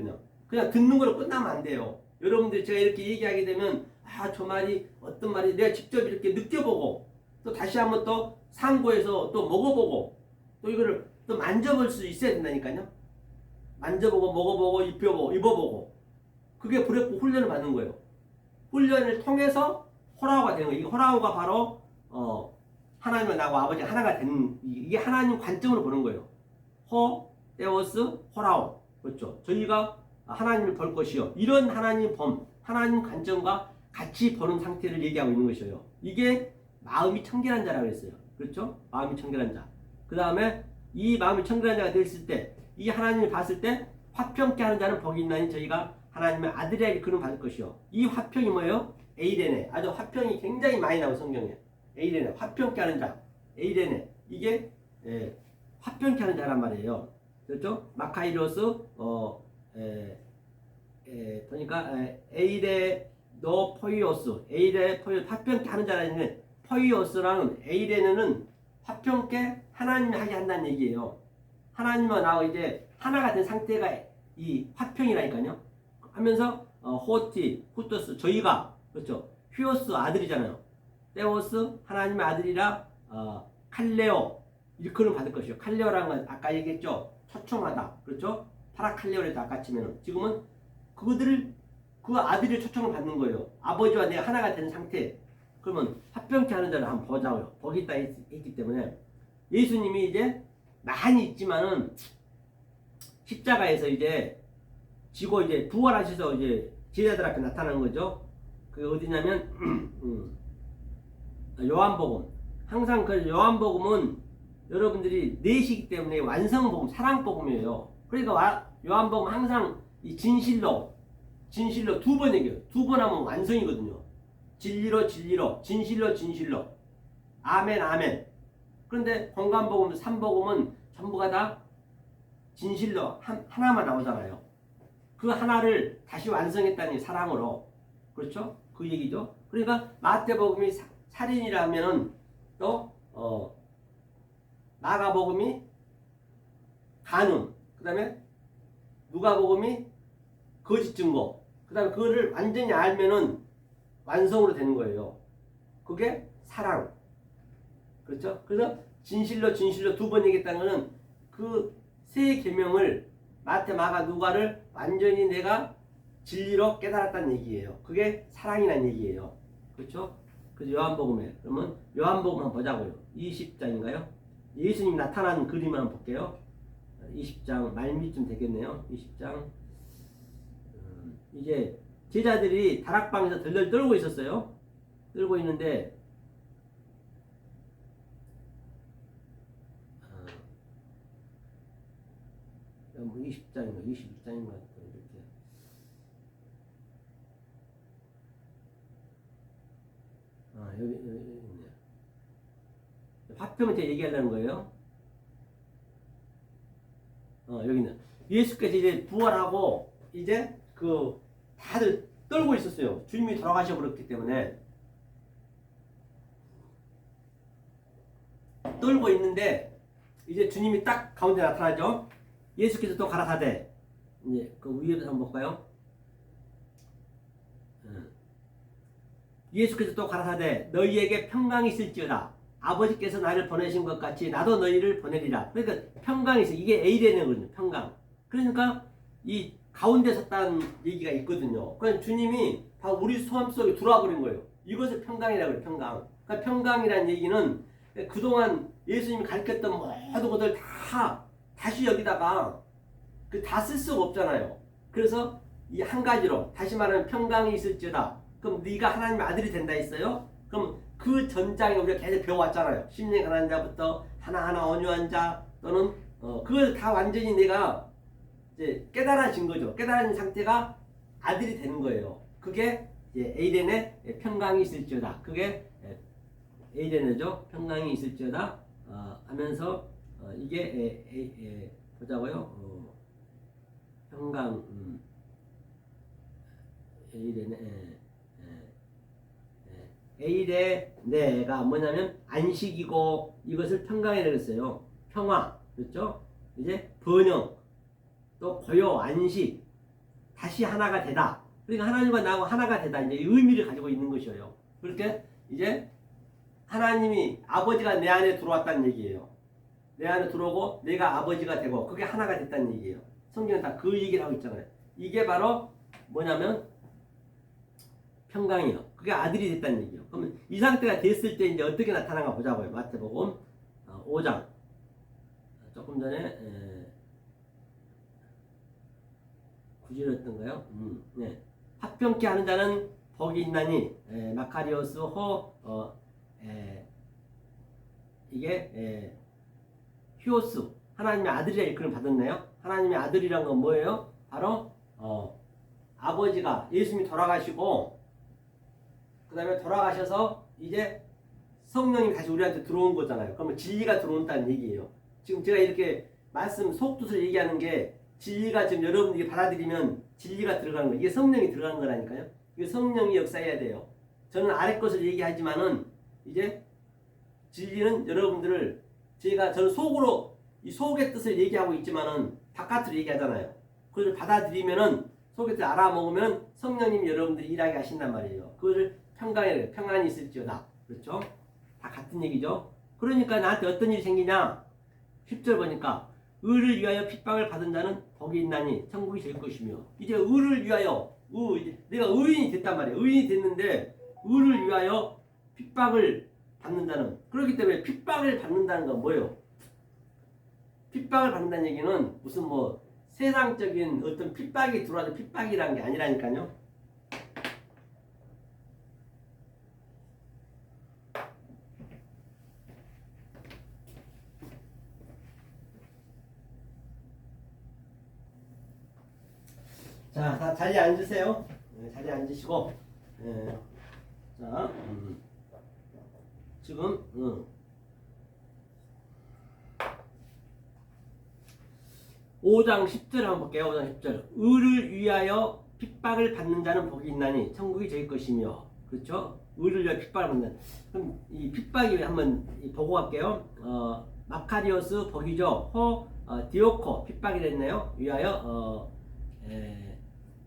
그냥 듣는 거로 끝나면 안 돼요. 여러분들이 제가 이렇게 얘기하게 되면 저 말이 어떤 말이 내가 직접 이렇게 느껴보고 또 다시 한번 또 상고해서 또 먹어보고 또 이거를 또 만져볼 수 있어야 된다니까요. 만져보고 먹어보고 입어보고 그게 브레프 훈련을 받는 거예요. 훈련을 통해서 호라오가 되는 거예요. 이 호라오가 바로 하나님과 나하고 아버지 하나가 되는 이게 하나님 관점으로 보는 거예요. 테오스, 호라오. 그렇죠. 저희가 하나님을 볼 것이요. 이런 하나님 하나님 관점과 같이 보는 상태를 얘기하고 있는 것이에요. 이게 마음이 청결한 자라고 했어요. 그렇죠? 마음이 청결한 자. 그 다음에 이 마음이 청결한 자가 됐을 때 이 하나님을 봤을 때 화평케 하는 자는 복이 있나니 저희가 하나님의 아들에게 그름 받을 것이요. 이 화평이 뭐예요? 에이레네. 아주 화평이 굉장히 많이 나오고 성경에. 에이레네. 화평케 하는 자. 에이레네. 이게 화평케 하는 자란 말이에요. 그렇죠? 마카이로스 보니까 에이레 노 포이오스. 에이레 포이오스. 화평케 하는 자라는 포이오스라는 에이레네는 화평케 하나님이 하게 한다는 얘기예요. 하나님과 나와 이제 하나가 된 상태가 이 화평이라니까요. 하면서 호티, 후토스 저희가 그렇죠. 휘오스 아들이잖아요. 테오스 하나님의 아들이라 칼레오 일컬음 받을 것이요. 칼레오라는 건 아까 얘기했죠. 초청하다. 그렇죠? 파라칼레오를 아까 치면은 지금은 그들을 그 아들의 초청을 받는 거예요. 아버지와 내가 하나가 되는 상태. 그러면 화평케 하는 자를 한번 보자고요. 거기 있다 했기 때문에 예수님이 이제 많이 있지만은 십자가에서 이제 지고 이제 부활하셔서 이제 제자들 앞에 나타나는 거죠. 그게 어디냐면 요한복음. 항상 그 요한복음은 여러분들이 넷이기 때문에 완성복음, 사랑복음이에요. 그러니까 요한복음 항상 이 진실로 두 번 얘기해요. 두 번 하면 완성이거든요. 진리로 진실로 아멘 아멘. 그런데 건강복음 3복음은 전부가 다 진실로 하나만 나오잖아요. 그 하나를 다시 완성했다니 사랑으로. 그렇죠? 그 얘기죠. 그러니까 마태복음이 살인이라면 또 마가복음이 간음, 그 다음에 누가복음이 거짓 증거, 그 다음에 그거를 완전히 알면은 완성으로 되는 거예요. 그게 사랑. 그렇죠? 그래서 진실로 두 번 얘기했다는 거는 그 세 계명을 마태, 마가, 누가를 완전히 내가 진리로 깨달았다는 얘기예요. 그게 사랑이라는 얘기예요. 그렇죠? 그래서 요한복음에 그러면 요한복음 한번 보자고요. 20장인가요? 예수님 나타난 그림을 한번 볼게요. 20장 말미쯤 되겠네요. 20장 이제 제자들이 다락방에서 덜덜 떨고 있었어요. 떨고 있는데 뭐 20장인가 22장인 것 같아요. 이렇게 여기 있네요. 화평을 제가 얘기하려는 거예요. 여기는 예수께서 이제 부활하고 이제 그 다들 떨고 있었어요. 주님이 돌아가셔 버렸기 때문에 떨고 있는데 이제 주님이 딱 가운데 나타나죠. 예수께서 또 가라사대 이제 그 위에도 한번 볼까요? 예수께서 또 가라사대 너희에게 평강이 있을지어다. 아버지께서 나를 보내신 것 같이 나도 너희를 보내리라. 그러니까 평강이 있어. 이게 에이레네거든요. 평강. 그러니까 이 가운데 섰다는 얘기가 있거든요. 그러니까 주님이 다 우리 소함 속에 들어와 버린 거예요. 이것을 평강이라고 해요. 평강. 그러니까 평강이라는 얘기는 그동안 예수님이 가르쳤던 모든 것들 다 다시 여기다가 다 쓸 수가 없잖아요. 그래서 이 한 가지로 다시 말하면 평강이 있을지어다. 그럼 네가 하나님의 아들이 된다 했어요. 그럼 그 전장에 우리가 계속 배워왔잖아요. 심령이 가난한 자부터 하나하나 온유한 자 또는 그걸 다 완전히 내가 이제 깨달아진 거죠. 깨달아진 상태가 아들이 되는 거예요. 그게 에이덴의 평강이 있을지어다. 그게 에이덴이죠. 평강이 있을지어다 하면서 이게 보자고요. 평강 에이레네가 뭐냐면 안식이고 이것을 평강이라고 했어요. 평화, 그렇죠? 이제 번영, 또 고요, 안식, 다시 하나가 되다. 그러니까 하나님과 나하고 하나가 되다. 이제 의미를 가지고 있는 것이에요. 그렇게 이제 하나님이 아버지가 내 안에 들어왔다는 얘기예요. 내 안에 들어오고 내가 아버지가 되고 그게 하나가 됐다는 얘기예요. 성경은 다 그 얘기를 하고 있잖아요. 이게 바로 뭐냐면 평강이요. 그게 아들이 됐다는 얘기예요. 그러면 이 상태가 됐을 때 이제 어떻게 나타나는가 보자고요. 마태복음 5장. 조금 전에 구절이었던가요? 네. 화평케 하는 자는 복이 있나니 마카리오스 이게 히오스 하나님의 아들이라 일컬음 받았네요. 하나님의 아들이란 건 뭐예요? 바로 아버지가 예수님이 돌아가시고 그 다음에 돌아가셔서 이제 성령이 다시 우리한테 들어온 거잖아요. 그러면 진리가 들어온다는 얘기예요. 지금 제가 이렇게 말씀 속뜻을 얘기하는 게 진리가 지금 여러분들이 받아들이면 진리가 들어가는 거예요. 이게 성령이 들어가는 거라니까요. 이게 성령이 역사해야 돼요. 저는 아래 것을 얘기하지만은 이제 진리는 여러분들을 저는 속으로 이 속의 뜻을 얘기하고 있지만은 바깥으로 얘기하잖아요. 그걸 받아들이면은 속의 뜻을 알아먹으면 성령님 여러분들이 일하게 하신단 말이에요. 그거를 평안이 있을지어다. 그렇죠? 다 같은 얘기죠. 그러니까 나한테 어떤 일이 생기냐? 10절 보니까 의를 위하여 핍박을 받은 자는 복이 있나니 천국이 될 것이며, 이제 의를 위하여 이제 내가 의인이 됐단 말이에요. 의인이 됐는데 의를 위하여 핍박을 받는 자는, 그렇기 때문에 핍박을 받는다는 건 뭐예요? 핍박을 받는다는 얘기는 무슨 뭐 세상적인 어떤 핍박이 들어와도 핍박이라는 게 아니라니까요. 자, 다 자리에 앉으세요. 네, 자리에 앉으시고, 자, 지금 5장 10절 한번 볼게요. 5장 10절. 의를 위하여 핍박을 받는 자는 복이 있나니 천국이 될 것이며. 그렇죠? 의를 위하여 핍박을 받는. 그럼 이 핍박이 한번 보고 갈게요. 마카리오스 복이죠. 디오코 핍박이 됐네요. 위하여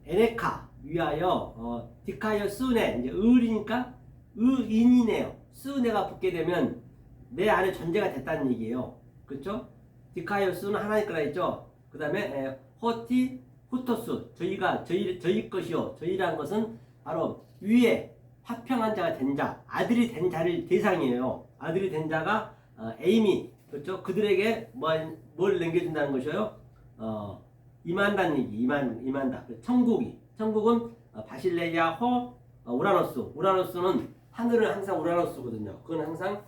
에네카 위하여 디카이어 스네, 이제 의리니까 의인이네요. 스네가 붙게 되면 내 안에 존재가 됐다는 얘기예요. 그렇죠? 디카이어 스는 하나님 거라 했죠. 그 다음에 호티 후토스, 저희 것이요. 저희라는 것은 바로 위에 화평한 자가 된 자, 아들이 된 자를 대상이에요. 아들이 된 자가 에이미, 그렇죠? 그들에게 뭘 남겨준다는 것이요. 임한다는 얘기, 임한다. 천국은 바실레야 우라노스는 하늘은 항상 우라노스거든요. 그건 항상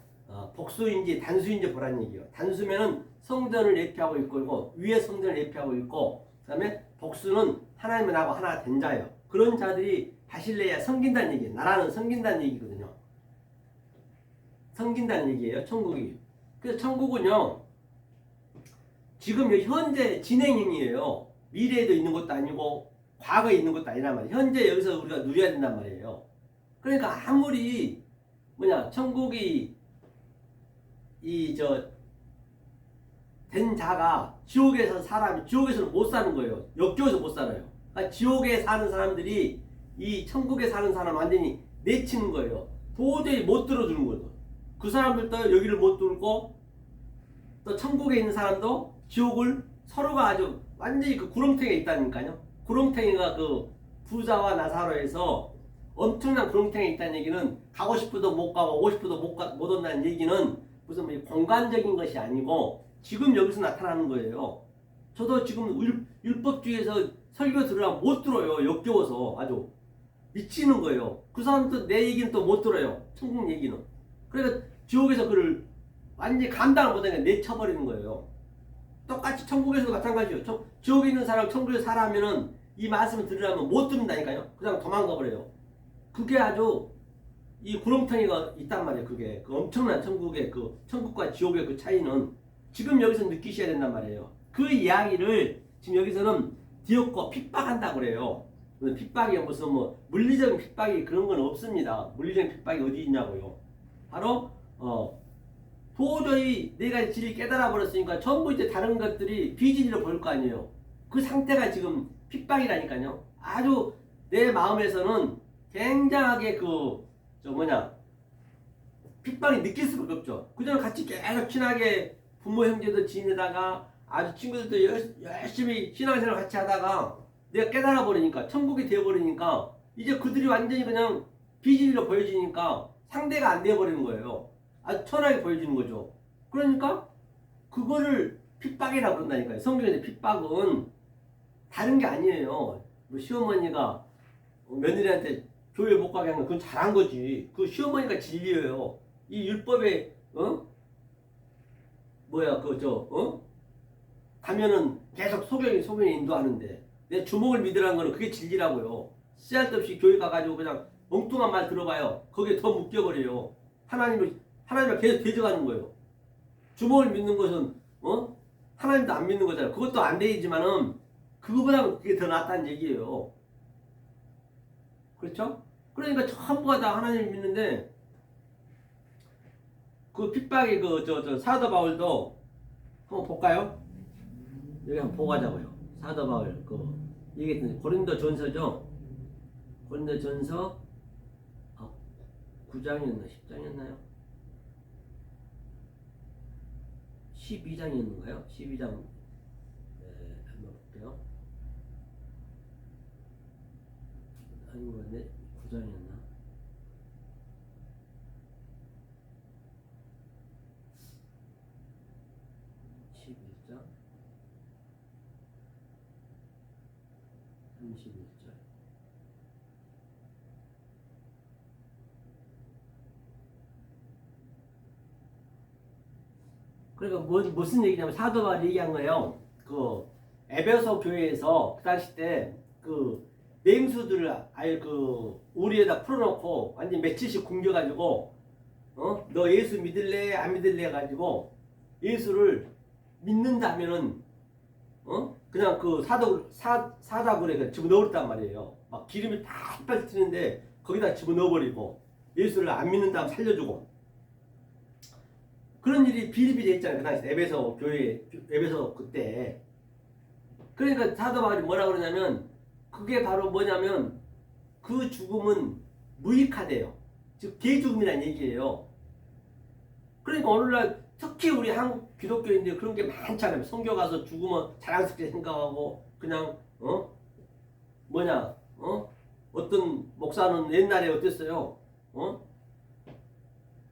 복수인지 단수인지 보라는 얘기예요. 단수면은 성전을 예표하고 있고, 위에 성전을 예표하고 있고, 그다음에 복수는 하나님을 나하고 하나 된 자예요. 그런 자들이 바실레야 섬긴다는 얘기예요. 나라는 섬긴다는 얘기거든요. 섬긴다는 얘기예요. 천국이. 그래서 천국은요, 지금 현재 진행형이에요. 미래에도 있는 것도 아니고 과거에 있는 것도 아니란 말이에요. 현재 여기서 우리가 누려야 된단 말이에요. 그러니까 아무리 천국이 된 자가 지옥에서는 못 사는 거예요. 역겨워서 못 살아요. 그러니까 지옥에 사는 사람들이 이 천국에 사는 사람 완전히 내치는 거예요. 도저히 못 들어주는 거예요. 그 사람들도 여기를 못 들고, 또 천국에 있는 사람도 지옥을, 서로가 아주 완전히 그 구렁텅이에 있다니까요. 구렁텅이가 그 부자와 나사로에서 엄청난 구렁텅이에 있다는 얘기는 가고 싶어도 못 가고 오고 싶어도 못 온다는 얘기는 무슨 뭐 공간적인 것이 아니고 지금 여기서 나타나는 거예요. 저도 지금 율법주의에서 설교 들으라고 못 들어요. 역겨워서 아주 미치는 거예요. 그 사람도 내 얘기는 또 못 들어요. 천국 얘기는. 그러니까 지옥에서 그를 완전히 감당을 못하니까 내쳐버리는 거예요. 똑같이 천국에서도 마찬가지예요. 지옥에 있는 사람 천국에서 살아면은 이 말씀을 들으려면 못 듣는다니까요. 그냥 도망가 버려요. 그게 아주 이 구렁텅이가 있단 말이에요. 그게 그 엄청난 천국의 그 천국과 지옥의 그 차이는 지금 여기서 느끼셔야 된단 말이에요. 그 이야기를 지금 여기서는 디옥고 핍박한다고 그래요. 핍박이 무슨 뭐 물리적인 핍박이 그런 건 없습니다. 물리적인 핍박이 어디 있냐고요. 바로 도저히 내가 진리 깨달아 버렸으니까 전부 이제 다른 것들이 비진리로 보일 거 아니에요. 그 상태가 지금 핍박이라니까요. 아주 내 마음에서는 굉장하게 핍박이 느낄 수밖에 없죠. 그전에 같이 계속 친하게 부모 형제도 지내다가 아주 친구들도 열심히 신앙생활 같이 하다가 내가 깨달아 버리니까, 천국이 되어 버리니까 이제 그들이 완전히 그냥 비진리로 보여지니까 상대가 안 되어 버리는 거예요. 아주 천하게 보여지는 거죠. 그러니까 그거를 핍박이라고 그런다니까요. 성경에서 핍박은 다른 게 아니에요. 뭐 시어머니가 며느리한테 교회 못 가게 하는 건 그건 잘한 거지. 그 시어머니가 진리예요. 이 율법에 가면은 계속 소견이 인도하는데 내 주먹을 믿으라는 거는 그게 진리라고요. 씨알도 없이 교회 가가지고 그냥 엉뚱한 말 들어봐요. 거기에 더 묶여버려요. 하나님을 계속 대적하는 거예요. 주먹을 믿는 것은 하나님도 안 믿는 거잖아요. 그것도 안 되지만은 그거보다 그게 더 낫다는 얘기예요. 그렇죠? 그러니까 전부가 다 하나님을 믿는데 그 핍박이 사도 바울도 한번 볼까요? 여기 한번 보고 가자고요. 사도 바울 이게 고린도 전서죠. 고린도 전서 9장이었나 10장이었나요? 12장이었는가요? 12장 한번 볼게요. 아니 뭐네 9장이었나? (11장) 31절. 그러니까 무슨 얘기냐면 사도 바울이 얘기한 거예요. 그 에베소 교회에서 그 당시 때 그 맹수들을 아예 그 우리에다 풀어놓고 완전 며칠씩 굶겨가지고 너 예수 믿을래 안 믿을래 해가지고 예수를 믿는다면은 그냥 그 사다굴에 집어넣었단 말이에요. 막 기름이 팔팔 튀는데 거기다 집어넣어버리고 예수를 안 믿는다면 살려주고 그런 일이 비일비재 했잖아요. 그 당시 에베소 교회 에베소 그때. 그러니까 사도 바울이 뭐라 그러냐면 그게 바로 뭐냐면 그 죽음은 무익하대요. 즉 개죽음이라는 얘기예요. 그러니까 오늘날 특히 우리 한국 기독교인들 그런 게 많잖아요. 선교 가서 죽으면 자랑스럽게 생각하고 그냥 어떤 목사는 옛날에 어땠어요?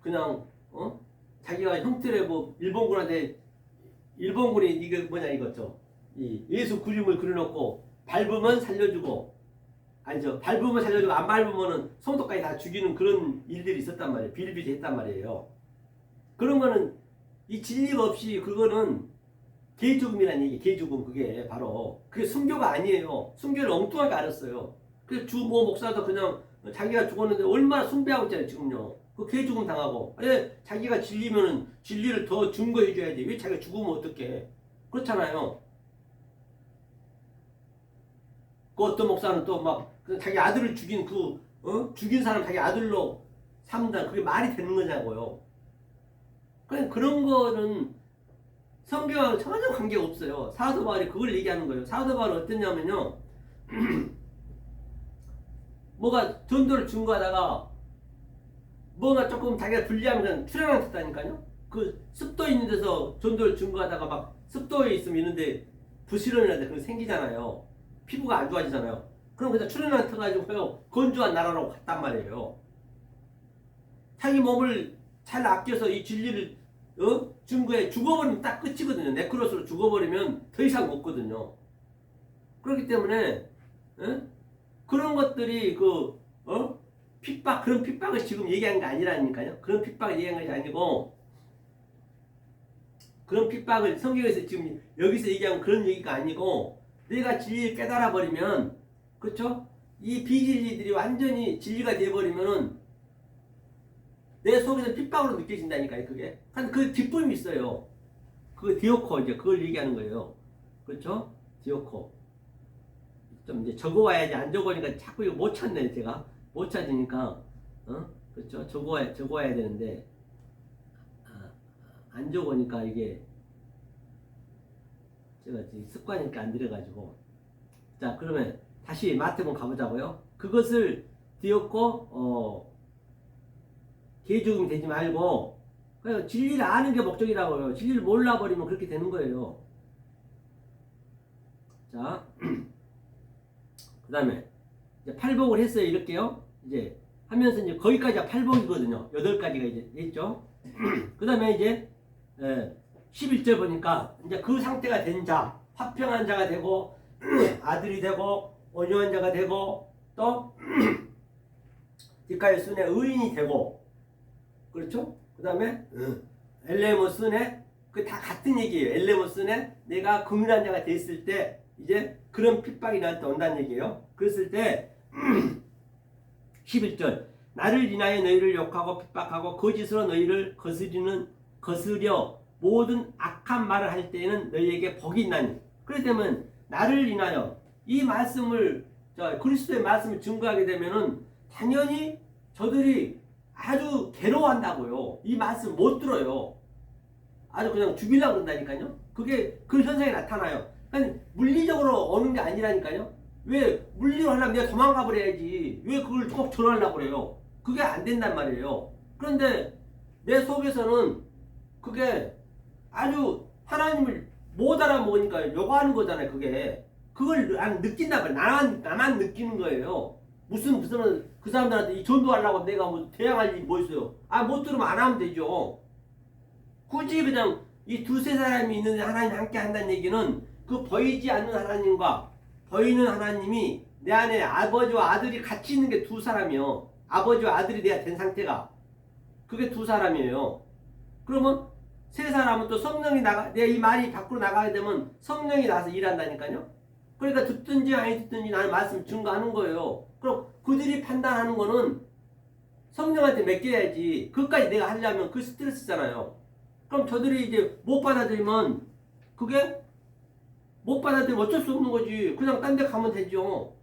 그냥 자기가 형틀에 뭐 일본군이 이게 이거죠. 이 예수 그림을 그려놓고 밟으면 살려주고 아니죠. 밟으면 살려주고 안 밟으면은 성도까지 다 죽이는 그런 일들이 있었단 말이에요. 비일비재했단 말이에요. 그런 거는 이 진리가 없이 그거는 개죽음이라는 얘기. 개죽음 그게 바로 그게 순교가 아니에요. 순교를 엉뚱하게 알았어요. 그래서 주모 목사도 그냥 자기가 죽었는데 얼마나 숭배하고 있잖아요 지금요. 그 개죽음 당하고 자기가 진리면은 진리를 더 증거해줘야지. 왜 자기가 죽으면 어떡해. 그렇잖아요. 그 어떤 목사는 또 막 자기 아들을 죽인 죽인 사람 자기 아들로 삼다. 그게 말이 되는 거냐고요. 그런 거는 성경하고 전혀 관계가 없어요. 사도 바울이 그걸 얘기하는 거예요. 사도 바울은 어땠냐면요. 뭐가 전도를 증거하다가 뭐가 조금 자기가 불리하면 출연을 했다니까요. 그 습도 있는 데서 전도를 증거하다가 막 습도에 있으면 있는데 부스런이라든지 그런 게 생기잖아요. 피부가 안 좋아지잖아요. 그럼 그냥 출연을 해가지고요 건조한 나라로 갔단 말이에요. 자기 몸을 잘 아껴서 이 진리를 증거에 죽어버리면 딱 끝이거든요. 네크로스로 죽어버리면 더 이상 없거든요. 그렇기 때문에 그런 것들이 핍박 그런 핍박을 지금 얘기하는 게 아니라니까요. 그런 핍박을 얘기하는 것이 아니고 그런 핍박을 성경에서 지금 여기서 얘기하는 그런 얘기가 아니고 내가 진리를 깨달아 버리면 그렇죠? 이 비진리들이 완전히 진리가 되어버리면은 내 속에서 핍박으로 느껴진다니까요. 그게 그 기쁨이 있어요. 그 디오코 이제 그걸 얘기하는 거예요. 그렇죠? 디오코 좀 이제 적어와야지. 안 적어니까 자꾸 이거 못 찾네. 제가 못 찾으니까 그렇죠? 적어와야 되는데 안 적으니까 이게 제가 습관이니까 안 들어가지고. 자, 그러면 다시 마태복음 가보자고요. 그것을 뒤엎고 개죽음이 되지 말고 그냥 진리를 아는 게 목적이라고요. 진리를 몰라버리면 그렇게 되는 거예요. 자, 그 다음에 이제 팔복을 했어요. 이렇게요. 이제 하면서 이제 거기까지가 팔복이거든요. 8가지가 이제 했죠. 그 다음에 이제 11절 보니까 이제 그 상태가 된 자, 화평한 자가 되고 아들이 되고 온유한 자가 되고 또 디카의 순의 의인이 되고 그렇죠? 그 다음에 엘레모스네 그 다 같은 얘기예요. 엘레모스네 내가 긍휼한 자가 됐을 때 이제 그런 핍박이 나한테 온다는 얘기예요. 그랬을 때 11절 나를 인하여 너희를 욕하고 핍박하고 거짓으로 너희를 거스려 모든 악한 말을 할 때에는 너희에게 복이 있나니. 그렇기 때문에 나를 인하여 이 말씀을 그리스도의 말씀을 증거하게 되면은 당연히 저들이 아주 괴로워한다고요. 이 말씀 못 들어요. 아주 그냥 죽이려고 그런다니까요. 그게 그 현상이 나타나요. 그러니까 물리적으로 오는 게 아니라니까요. 왜 물리로 하려면 내가 도망가 버려야지. 왜 그걸 꼭 전하려고 그래요. 그게 안 된단 말이에요. 그런데 내 속에서는 그게 아주 하나님을 못 알아먹으니까 요구하는 거잖아요. 그게 그걸 난 느낀단 말이에요. 나만 느끼는 거예요. 무슨 그 사람들한테 이 전도하려고 내가 뭐 대항할 일이 뭐 있어요. 아, 못 들으면 안 하면 되죠. 굳이 그냥 이 두세 사람이 있는데 하나님 함께 한다는 얘기는 그 보이지 않는 하나님과 보이는 하나님이 내 안에 아버지와 아들이 같이 있는 게 두 사람이요. 아버지와 아들이 돼야 된 상태가 그게 두 사람이에요. 그러면 세 사람은 또 성령이 내 이 말이 밖으로 나가게 되면 성령이 나서 일한다니까요. 그러니까 듣든지 아니 듣든지 나는 말씀 증거하는 거예요. 그럼 그들이 판단하는 거는 성령한테 맡겨야지. 그것까지 내가 하려면 그 스트레스잖아요. 그럼 저들이 이제 못 받아들이면 그게 못 받아들이면 어쩔 수 없는 거지. 그냥 딴 데 가면 되죠.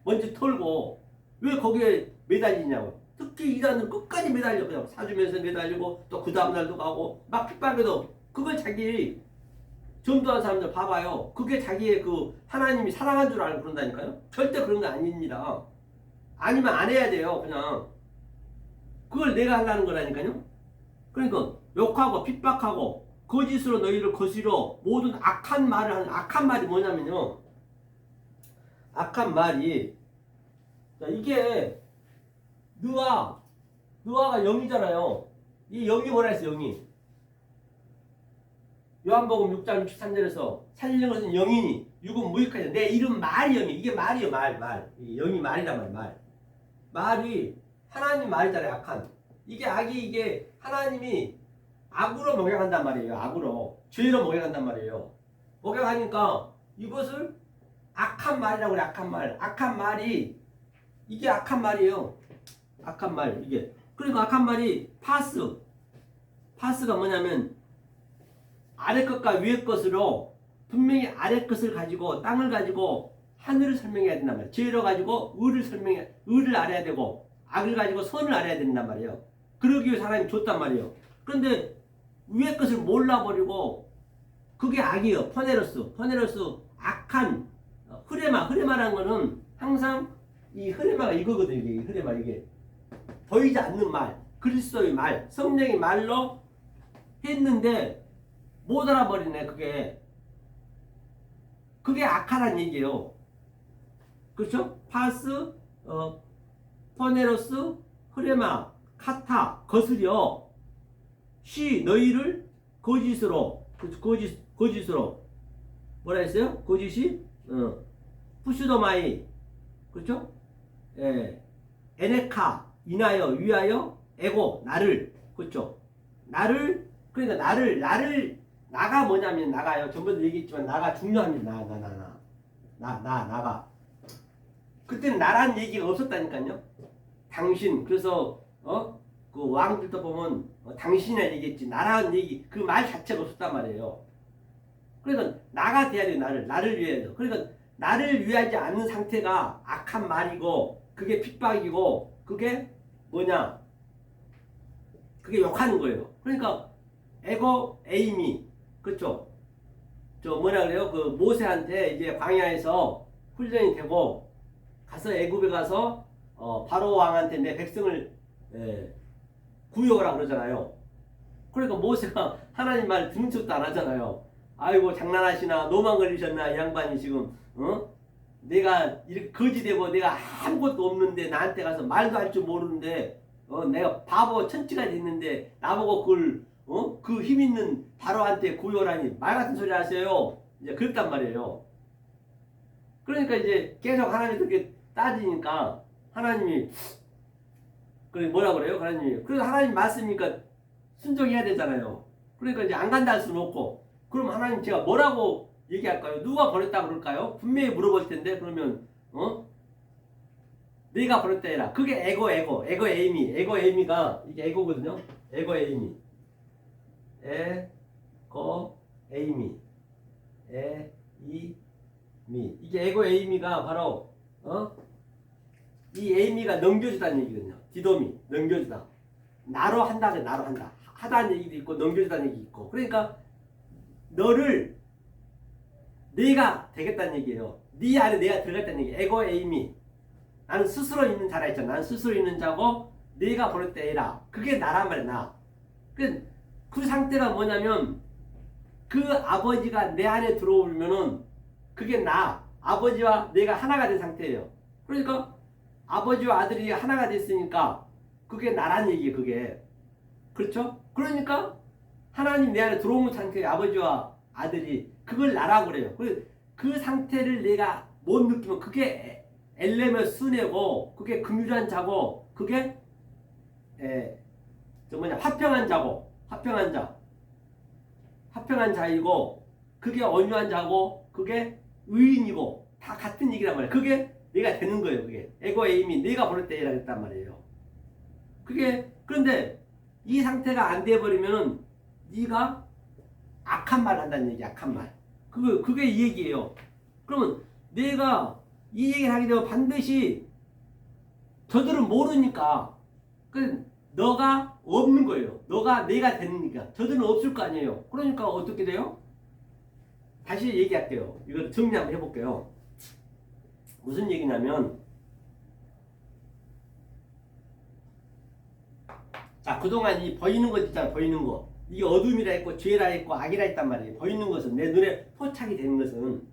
먼저 털고. 왜 거기에 매달리냐고. 특히 이단은 끝까지 매달려. 그냥 사주면서 매달리고 또 그 다음날도 가고 막 핍박해도 그걸 자기 전도한 사람들 봐봐요. 그게 자기의 그 하나님이 사랑한 줄 알고 그런다니까요. 절대 그런 거 아닙니다. 아니면 안 해야 돼요. 그냥 그걸 내가 하려는 거라니까요. 그러니까 욕하고 핍박하고 거짓으로 너희를 거스려 모든 악한 말을 하는 악한 말이 뭐냐면요. 악한 말이 자, 이게 느아가 0이잖아요. 이 0이 뭐라 했어? 0이 요한복음 6장 63절에서 살리는 것은 영이니 6은 무익하냐. 내 이름 말이 영이. 이게 말이요. 말. 0이 말이란 말. 말이 하나님 말이잖아요. 악한. 이게 악이 이게 하나님이 악으로 목양한단 말이에요. 악으로. 죄로 목양한단 말이에요. 목양하니까 이것을 악한 말이라고 그래. 악한 말. 악한 말이 이게 악한 말이에요. 악한 말 이게. 그러니까 악한 말이 파스가 뭐냐면 아래 것과 위에 것으로 분명히 아래 것을 가지고 땅을 가지고 하늘을 설명해야 된단 말이에요. 죄를 가지고 의를 알아야 되고 악을 가지고 선을 알아야 된단 말이에요. 그러기 위해 하나님이 줬단 말이에요. 그런데 위에 것을 몰라버리고 그게 악이에요. 포네로스 악한 흐레마라는 거는 항상 이 흐레마가 이거거든요. 이게 흐레마 이게 보이지 않는 말, 그리스도의 말, 성령의 말로 했는데 못 알아버리네. 그게 악하다는 얘기예요. 그렇죠? 파스, 포네로스, 흐레마, 카타, 거스려 너희를 거짓으로 뭐라 했어요? 거짓이 푸슈도마이 그렇죠? 에네카 인하여 위하여 에고 나를 그렇죠? 그러니까 나가 뭐냐면 나가요. 전부터 얘기했지만 나가 중요합니다. 나가. 그때는 나란 얘기가 없었다니까요. 당신 그래서 그 왕들도 보면 당신이라 얘기했지 나라는 얘기 그 말 자체가 없었단 말이에요. 그러니까 나가 돼야 돼요. 나를 위해서. 그러니까 나를 위하지 않는 상태가 악한 말이고 그게 핍박이고 그게 뭐냐 그게 욕하는 거예요. 그러니까 에고 에이미 그렇죠. 저 뭐라 그래요? 그 모세한테 이제 광야에서 훈련이 되고 가서 애굽에 가서 바로 왕한테 내 백성을 구해오라 그러잖아요. 그러니까 모세가 하나님 말 듣는 척도 안 하잖아요. 아이고 장난하시나 노만 걸리셨나 이 양반이 지금 내가 이렇게 거지되고 내가 아무것도 없는데 나한테 가서 말도 할 줄 모르는데 내가 바보 천지가 됐는데 나보고 그걸 그 힘 있는 바로한테 구요라니 말 같은 소리 하세요. 이제 그랬단 말이에요. 그러니까 이제 계속 하나님이 그렇게 따지니까 하나님이 그래 뭐라 그래요? 하나님이 그래서 하나님 말씀이니까 순종해야 되잖아요. 그러니까 이제 안 간다 할 수는 없고 그럼 하나님 제가 뭐라고 얘기할까요? 누가 버렸다 그럴까요? 분명히 물어볼 텐데 그러면 내가 버렸다 해라. 그게 에고 에이미가 이게 에고거든요. 에고 에이미 이게 에고 에이미가 바로 이 에이미가 넘겨주다는 얘기거든요. 디도미 넘겨주다. 나로 한다 하다는 얘기도 있고 넘겨주다는 얘기 있고 그러니까 너를 내가 되겠다는 얘기예요. 네 안에 내가 들어갔다는 얘기예요. 에고 에이미. 나는 스스로 있는 자라 했잖아. 나는 스스로 있는 자고 내가 버릴 때라. 그게 나란 말이야. 나. 그 상태가 뭐냐면 그 아버지가 내 안에 들어오면은 그게 나. 아버지와 내가 하나가 된 상태예요. 그러니까 아버지와 아들이 하나가 됐으니까 그게 나란 얘기예요. 그게. 그렇죠? 그러니까 하나님 내 안에 들어온 상태의 아버지와 아들이 그걸 나라고 그래요. 그 상태를 내가 못 느끼면 그게 엘레며 순애고 그게 긍휼한 자고 그게 화평한 자고 화평한 자이고 그게 온유한 자고 그게 의인이고 다 같은 얘기란 말이에요. 그게 내가 되는 거예요. 그게 에고 에임이 내가 버릴 때라 했단 말이에요. 그게 그런데 이 상태가 안 돼 버리면은 네가 악한 말 한다는 얘기, 악한 말. 그게 이 얘기예요. 그러면 내가 이 얘기를 하게 되면 반드시 저들은 모르니까 너가 없는 거예요. 너가 내가 되니까 저들은 없을 거 아니에요. 그러니까 어떻게 돼요? 다시 얘기할게요. 이걸 정리 한번 해볼게요. 무슨 얘기냐면 자, 그동안 이 보이는 것 있잖아. 보이는 거. 이게 어둠이라 했고 죄라 했고 악이라 했단 말이에요. 보이는 것은 내 눈에 포착이 되는 것은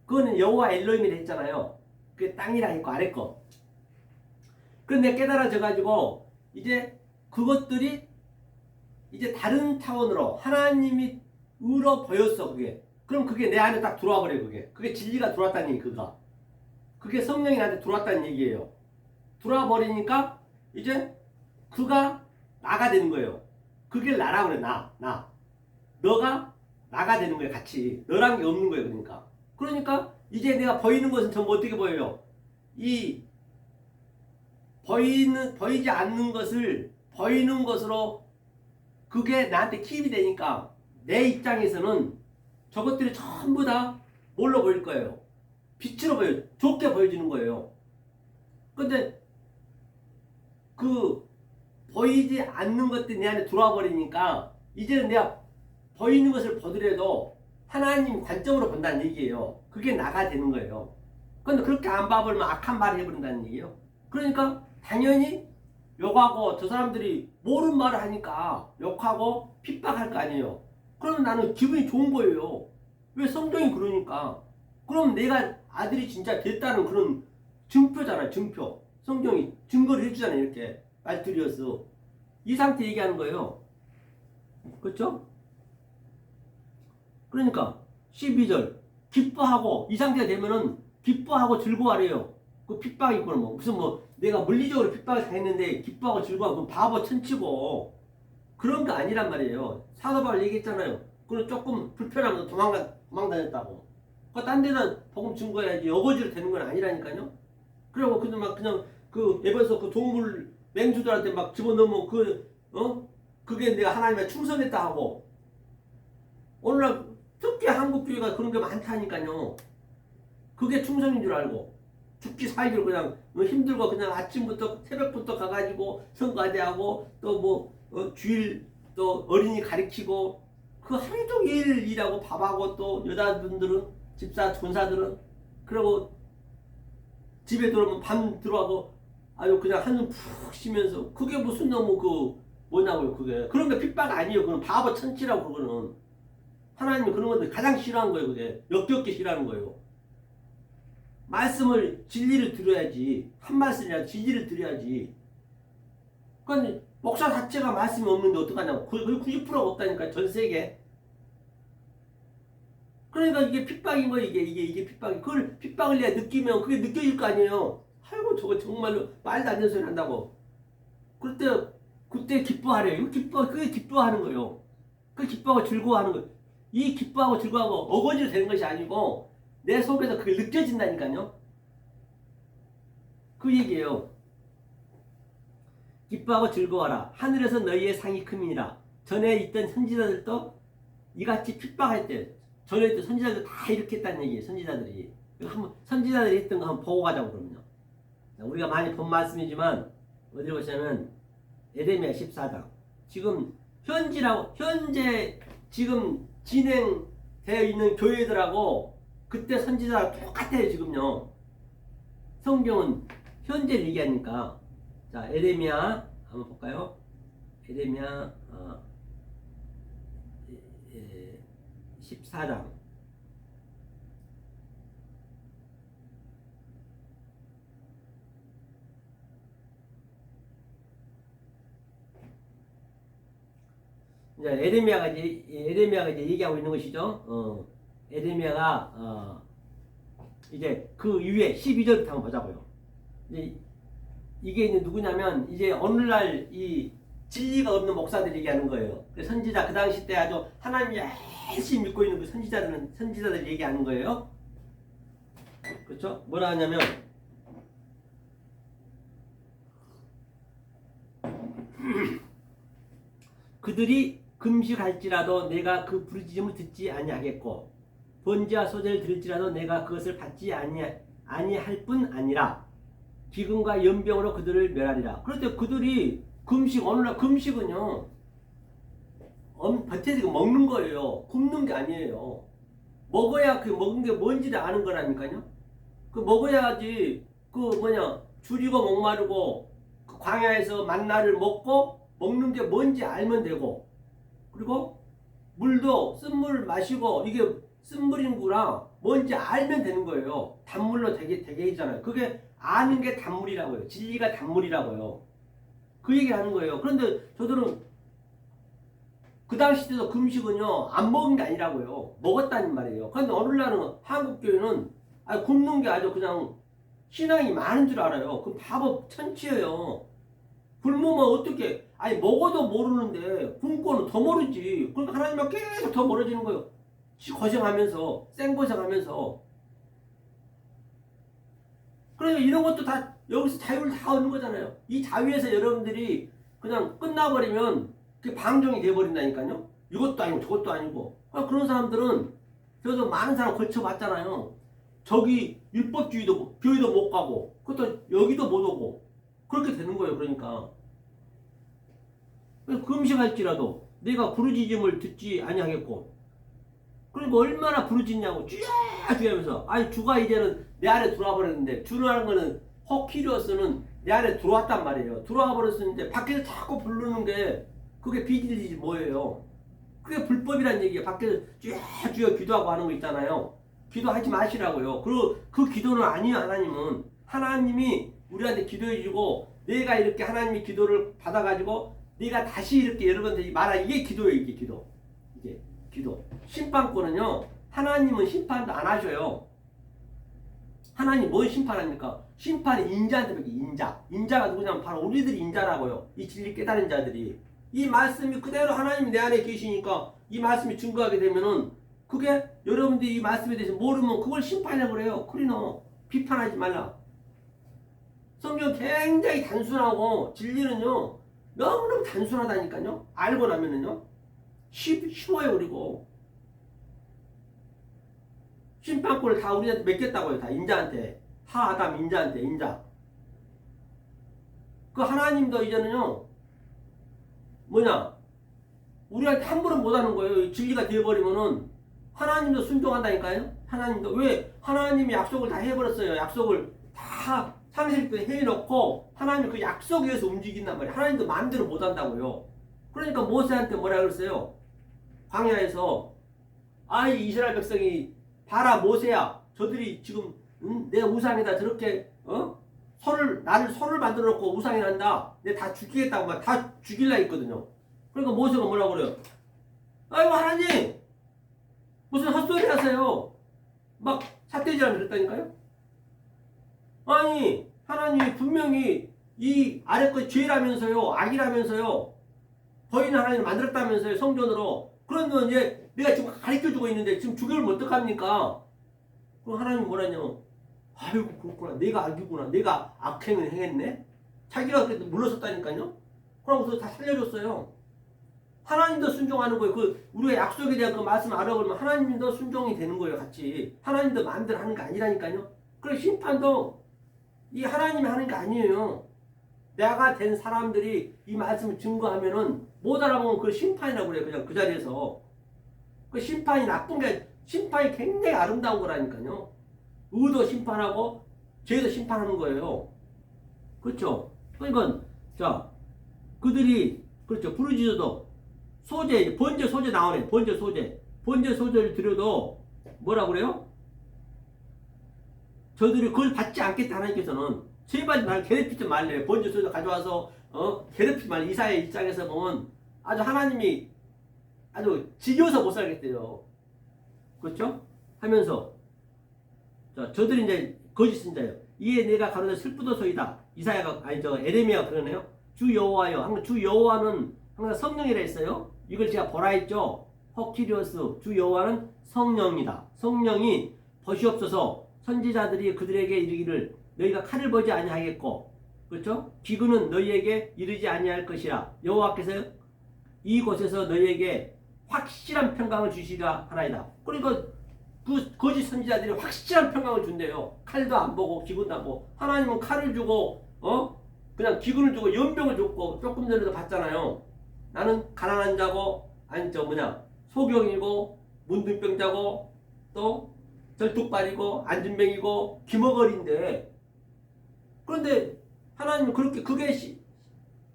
그거는 여호와 엘로힘이라 했잖아요. 그게 땅이라 했고 아래 거. 그런데 깨달아져 가지고 이제 그것들이 이제 다른 차원으로 하나님이 으로 보였어. 그게. 그럼 그게 내 안에 딱 들어와 버려요. 그게 진리가 들어왔다는 얘기. 그게 성령이 나한테 들어왔다는 얘기예요. 들어와 버리니까 이제 그가 나가 되는 거예요. 그게 나라고 그래. 나. 너가 나가 되는 거예요. 같이. 너란 게 없는 거예요. 그러니까 이제 내가 보이는 것은 전부 어떻게 보여요? 이 보이지 않는 것을 보이는 것으로 그게 나한테 킵이 되니까 내 입장에서는 저것들이 전부 다 뭘로 보일 거예요? 빛으로 보여요. 좋게 보여지는 거예요. 근데 그 보이지 않는 것들이 내 안에 들어와 버리니까 이제는 내가 보이는 것을 보더라도 하나님 관점으로 본다는 얘기예요. 그게 나가 되는 거예요. 근데 그렇게 안 봐버리면 악한 말을 해버린다는 얘기예요. 그러니까 당연히 욕하고 저 사람들이 모르는 말을 하니까 욕하고 핍박할 거 아니에요. 그러면 나는 기분이 좋은 거예요. 왜? 성경이 그러니까. 그럼 내가 아들이 진짜 됐다는 그런 증표잖아. 증표. 성경이 증거를 해주잖아요. 이렇게 말들이었어. 이 상태 얘기하는 거예요. 그렇죠? 그러니까 12절 기뻐하고 이 상태가 되면은 기뻐하고 즐거워하래요. 그 핍박이 있고 뭐 무슨 뭐 내가 물리적으로 핍박을 당했는데 기뻐하고 즐거워하고 바보 천치고 그런 거 아니란 말이에요. 사도 바울 얘기했잖아요. 그건 조금 불편하면 도망다녔다고. 딴 데는 복음 증거해야지 어거지로 되는 건 아니라니까요. 그리고 그냥 그 에베소 그 동물 맹주들한테 막 집어넣으면 그게 내가 하나님에 충성했다 하고 오늘날 특히 한국 교회가 그런 게 많다니까요. 그게 충성인 줄 알고 죽기 살기로 그냥 힘들고 그냥 아침부터 새벽부터 가가지고 성가대하고 또 뭐 주일 또 어린이 가르치고 그 하루 종일 일하고 밥하고 또 여자분들은 집사 전사들은 그리고 집에 들어오면 밤 들어가고 아주 그냥 한숨 푹 쉬면서 그게 무슨 너무 뭐냐고요. 그게 그런 게 핍박 아니에요. 그건 바보 천치라고. 그거는 하나님이 그런 건데 가장 싫어하는 거예요. 그게 역겹게 싫어하는 거예요. 말씀을 진리를 들어야지. 한 말씀이라도 진리를 들어야지. 그러니까 목사 자체가 말씀이 없는데 어떡하냐고. 거의 90%가 없다니까 전 세계. 그러니까 이게 핍박인 거예요. 이게 핍박이. 그걸 핍박을 내가 느끼면 그게 느껴질 거 아니에요. 아이고 저거 정말로 말도 안 되는 소리 한다고. 그때 기뻐하래요. 그게 기뻐하는 거예요. 그 기뻐하고 즐거워하는 거예요. 이 기뻐하고 즐거워하고 어거지로 되는 것이 아니고 내 속에서 그게 느껴진다니까요. 그 얘기예요. 기뻐하고 즐거워하라. 하늘에서 너희의 상이 큼이니라. 전에 있던 선지자들도 이같이 핍박할 때 전에 있던 선지자들 다 이렇게 했다는 얘기예요. 선지자들이. 선지자들이 했던 거 한번 보고 가자고 그러면요. 우리가 많이 본 말씀이지만 어디로 보시면 에레미야 14장. 지금 현재 지금 진행되어 있는 교회들하고 그때 선지자랑 똑같아요. 지금요. 성경은 현재를 얘기하니까. 자, 에레미야 한번 볼까요? 에레미야 14장. 이제 에레미야가 이제 얘기하고 있는 것이죠. 에레미야가 이제 그 위에 12절부터 한번 보자고요. 이게 이제 누구냐면 이제 오늘날 이 진리가 없는 목사들이 얘기하는 거예요. 선지자 그 당시 때 아주 하나님 열심히 믿고 있는 그 선지자들 얘기하는 거예요. 그렇죠? 뭐라 하냐면 그들이 금식할지라도 내가 그 부르짖음을 듣지 아니하겠고 번제와 소제를 드릴지라도 내가 그것을 받지 아니할 뿐 아니라 기근과 연병으로 그들을 멸하리라. 그런데 그들이 오늘날 금식은요 겉에서 먹는 거예요. 굶는 게 아니에요. 먹어야 그 먹은 게 뭔지를 아는 거라니까요. 그 먹어야지 줄이고 목마르고 그 광야에서 만나를 먹고 먹는 게 뭔지 알면 되고, 그리고 물도 쓴물 마시고 이게 쓴물인구나 뭔지 알면 되는 거예요. 단물로 되게 있잖아요. 그게 아는 게 단물이라고요. 진리가 단물이라고요. 그 얘기 하는 거예요. 그런데 저들은 그 당시 때도 금식은요 안 먹은 게 아니라고요. 먹었다는 말이에요. 그런데 오늘날은 한국교회는 굶는 게 아주 그냥 신앙이 많은 줄 알아요. 그 바보 천치예요. 굶으면 어떻게 먹어도 모르는데 굶고는 더 모르지. 그러니까 하나님과 계속 더 멀어지는 거예요. 고생하면서 생고생하면서. 그러니까 이런 것도 다 여기서 자유를 다 얻는 거잖아요. 이 자유에서 여러분들이 그냥 끝나버리면 그게 방종이 돼버린다니까요. 이것도 아니고 저것도 아니고. 그런 사람들은 저도 많은 사람 걸쳐봤잖아요. 저기 율법주의도 교회도 못 가고 그것도 여기도 못 오고 그렇게 되는 거예요. 그러니까 금식할지라도 내가 부르짖음을 듣지 아니하겠고, 그러니까 얼마나 부르짖냐고 주야주야하면서 주가 이제는 내 안에 들어와 버렸는데, 주라는 거는 호키리오스는 내 안에 들어왔단 말이에요. 들어와 버렸는데 밖에서 자꾸 부르는 게 그게 비질리지 뭐예요. 그게 불법이란 얘기예요. 밖에서 주야 기도하고 하는 거 있잖아요. 기도하지 마시라고요. 그리고 그 기도는 아니에요. 하나님이 우리한테 기도해 주고 내가 이렇게 하나님의 기도를 받아가지고 네가 다시 이렇게 여러분들이 이게 기도예요. 이게 기도. 심판권은요 하나님은 심판도 안 하셔요. 하나님 뭘 심판합니까? 심판이 인자한테 밖에 인자가 누구냐면 바로 우리들이 인자라고요. 이 진리 깨달은 자들이. 이 말씀이 그대로 하나님이 내 안에 계시니까 이 말씀이 증거하게 되면은 그게 여러분들이 이 말씀에 대해서 모르면 그걸 심판이라고 그래요. 그러나 비판하지 말라. 성경 굉장히 단순하고 진리는요 너무너무 단순하다니까요. 알고 나면은요 쉬워요. 그리고 심판권을 다 우리한테 맡겼다고요. 다 인자한테. 하아담 인자한테. 인자. 그 하나님도 이제는요 우리한테 함부로 못하는 거예요. 진리가 되어버리면은 하나님도 순종한다니까요. 하나님도. 왜? 하나님이 약속을 다 해버렸어요. 약속을 다 창세기 때 해놓고 하나님이 그 약속에 의해서 움직인단 말이에요. 하나님도 마음대로 못한다고요. 그러니까 모세한테 뭐라 그랬어요? 광야에서 이스라엘 백성이 봐라 모세야, 저들이 지금 내 우상에다 저렇게 나를 소를 만들어 놓고 우상이 난다. 내가 다 죽이겠다고 막 다 죽일라 했거든요. 그러니까 모세가 뭐라고 그래요? 하나님 무슨 헛소리 하세요. 막 삿대질하면 그랬다니까요. 하나님이 분명히 이 아래 거 죄라면서요, 악이라면서요, 거인은 하나님을 만들었다면서요, 성전으로. 그러면 이제 내가 지금 가르쳐주고 있는데 지금 죽여면 어떡합니까? 그럼 하나님 뭐라뇨? 그렇구나. 내가 악이구나. 내가 악행을 행했네? 자기가 그래도 물러섰다니까요? 그러고서 다 살려줬어요. 하나님도 순종하는 거예요. 우리가 약속에 대한 그 말씀 알아보면 하나님도 순종이 되는 거예요. 같이. 하나님도 마음대로 하는 게 아니라니까요? 그리고 심판도 이 하나님이 하는 게 아니에요. 내가 된 사람들이 이 말씀을 증거하면은 못 알아보면 그 심판이라고 그래요. 그냥 그 자리에서. 그 심판이 나쁜 게 심판이 굉장히 아름다운 거라니까요. 의도 심판하고 죄도 심판하는 거예요. 그렇죠? 그러니까 자 그들이 그렇죠. 부르짖어도 소재 번제 소재 나오네. 번제 소재를 드려도 뭐라 그래요? 저들이 그걸 받지 않겠다 하나님께서는 제발 날 괴롭히지 말래. 번제 소재 가져와서 괴롭히지 말래. 이사의 입장에서 보면 아주 하나님이 아주 지겨워서 못 살겠대요. 그렇죠? 하면서 자, 저들이 이제 거짓 선자예요. 이에 내가 가로되 슬프도소이다. 이사야가 아니 저 에레미야가 그러네요. 주 여호와여. 항상 주 여호와는 항상 성령이라 했어요. 이걸 제가 보라 했죠. 허키리오스 주 여호와는 성령이다. 성령이 벗이없어서 선지자들이 그들에게 이르기를 너희가 칼을 보지 아니하겠고 그렇죠? 기근은 너희에게 이르지 아니할 것이라. 여호와께서 이곳에서 너희에게 확실한 평강을 주시라 하나이다. 그러니까 그 거짓 선지자들이 확실한 평강을 준대요. 칼도 안 보고 기근도 안 보고. 하나님은 칼을 주고 그냥 기근을 주고 연병을 줬고 조금 전에도 봤잖아요. 나는 가난한 자고 아니 저 뭐냐 소경이고 문둥병자고 또 절뚝발이고 안진뱅이고 기머거리인데 그런데 하나님은 그렇게 그게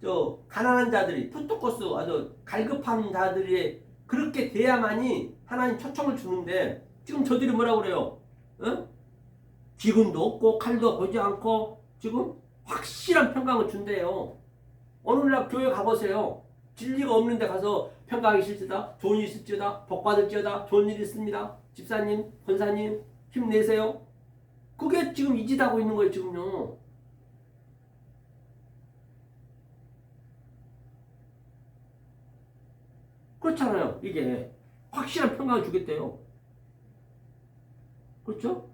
저 가난한 자들이 푸토코스 아주 갈급한 자들이 그렇게 돼야만이 하나님 초청을 주는데 지금 저들이 뭐라고 그래요? 기근도 없고 칼도 보지 않고 지금 확실한 평강을 준대요. 오늘날 교회 가보세요. 진리가 없는 데 가서 평강이 있을지다, 좋은 일이 있을지다, 복받을지어다, 좋은 일이 있습니다. 집사님, 권사님 힘내세요. 그게 지금 이짓하고 있는 거예요. 지금요. 그렇잖아요. 이게 확실한 평강을 주겠대요. 그렇죠?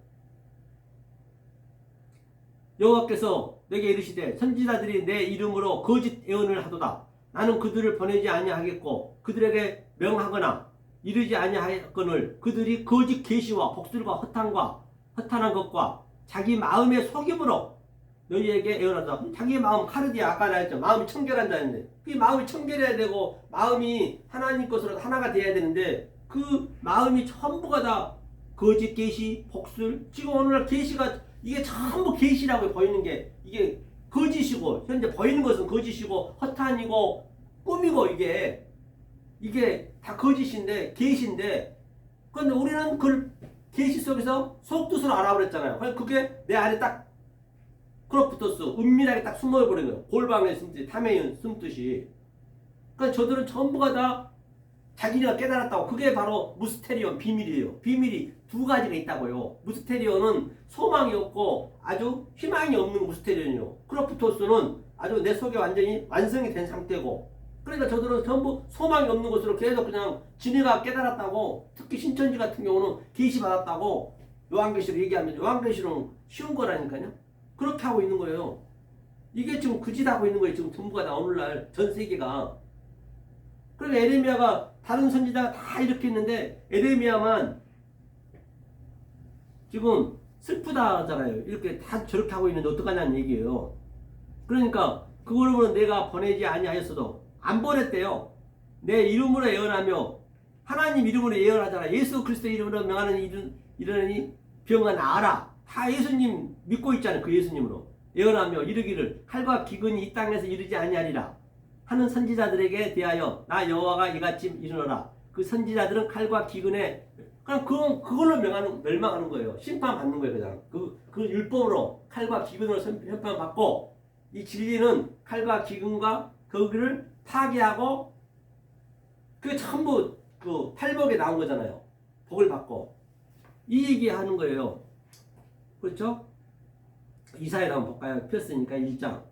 여호와께서 내게 이르시되 선지자들이 내 이름으로 거짓 예언을 하도다. 나는 그들을 보내지 아니하겠고 그들에게 명하거나 이르지 아니하거늘 그들이 거짓 계시와 복술과 허탄한 것과 자기 마음의 속임으로 너희에게 예언하다. 자기 마음 카르디아 아까 나했죠. 마음이 청결한다 했는데 그 마음이 청결해야 되고 마음이 하나님 것으로 하나가 돼야 되는데 그 마음이 전부가 다 거짓 계시, 복술. 지금 오늘날 계시가 이게 전부 계시라고 보이는 게 이게 거짓이고 현재 보이는 것은 거짓이고 허탄이고 꿈이고 이게 다 거짓인데 계시인데 그런데 우리는 그 계시 속에서 속뜻으로 알아버렸잖아요. 그게 내 안에 딱 크로프토스 은밀하게 딱 숨어버린 거예요. 골방에 숨듯이 탐에 숨듯이. 그러니까 저들은 전부가 다 자기네가 깨달았다고. 그게 바로 무스테리온 비밀이에요. 비밀이 두 가지가 있다고요. 무스테리온은 소망이 없고 아주 희망이 없는 무스테리온이요. 크로프토스는 아주 내 속에 완전히 완성이 된 상태고. 그러니까 저들은 전부 소망이 없는 것으로 계속 그냥 지네가 깨달았다고. 특히 신천지 같은 경우는 계시받았다고 요한계시로 얘기하면 요한계시로는 쉬운 거라니까요. 그렇게 하고 있는 거예요. 이게 지금 그짓하고 있는 거예요. 지금 전부가 다 오늘날 전 세계가. 그러니까 에레미야가 다른 선지자가 다 이렇게 했는데 에레미야만 지금 슬프다 하잖아요. 이렇게 다 저렇게 하고 있는데 어떡하냐는 얘기예요. 그러니까 그걸로 보면 내가 보내지 아니하였어도 안 보냈대요. 내 이름으로 예언하며 하나님 이름으로 예언하잖아. 예수 그리스도 이름으로 명하는 이러니 병은 알아. 다 예수님 믿고 있잖아요. 그 예수님으로 예언하며 이르기를 칼과 기근이 이 땅에서 이르지 아니하리라 하는 선지자들에게 대하여 나 여호와가 이같이 이르노라. 그 선지자들은 칼과 기근에 그냥 그걸로 멸망하는 거예요. 심판받는 거예요. 그냥 그 율법으로 칼과 기근으로 심판받고 이 진리는 칼과 기근과 거기를 파괴하고 그게 전부 그 팔복에 나온 거잖아요. 복을 받고 이 얘기하는 거예요. 그렇죠? 이사야를 한번 볼까요? 폈으니까 1장.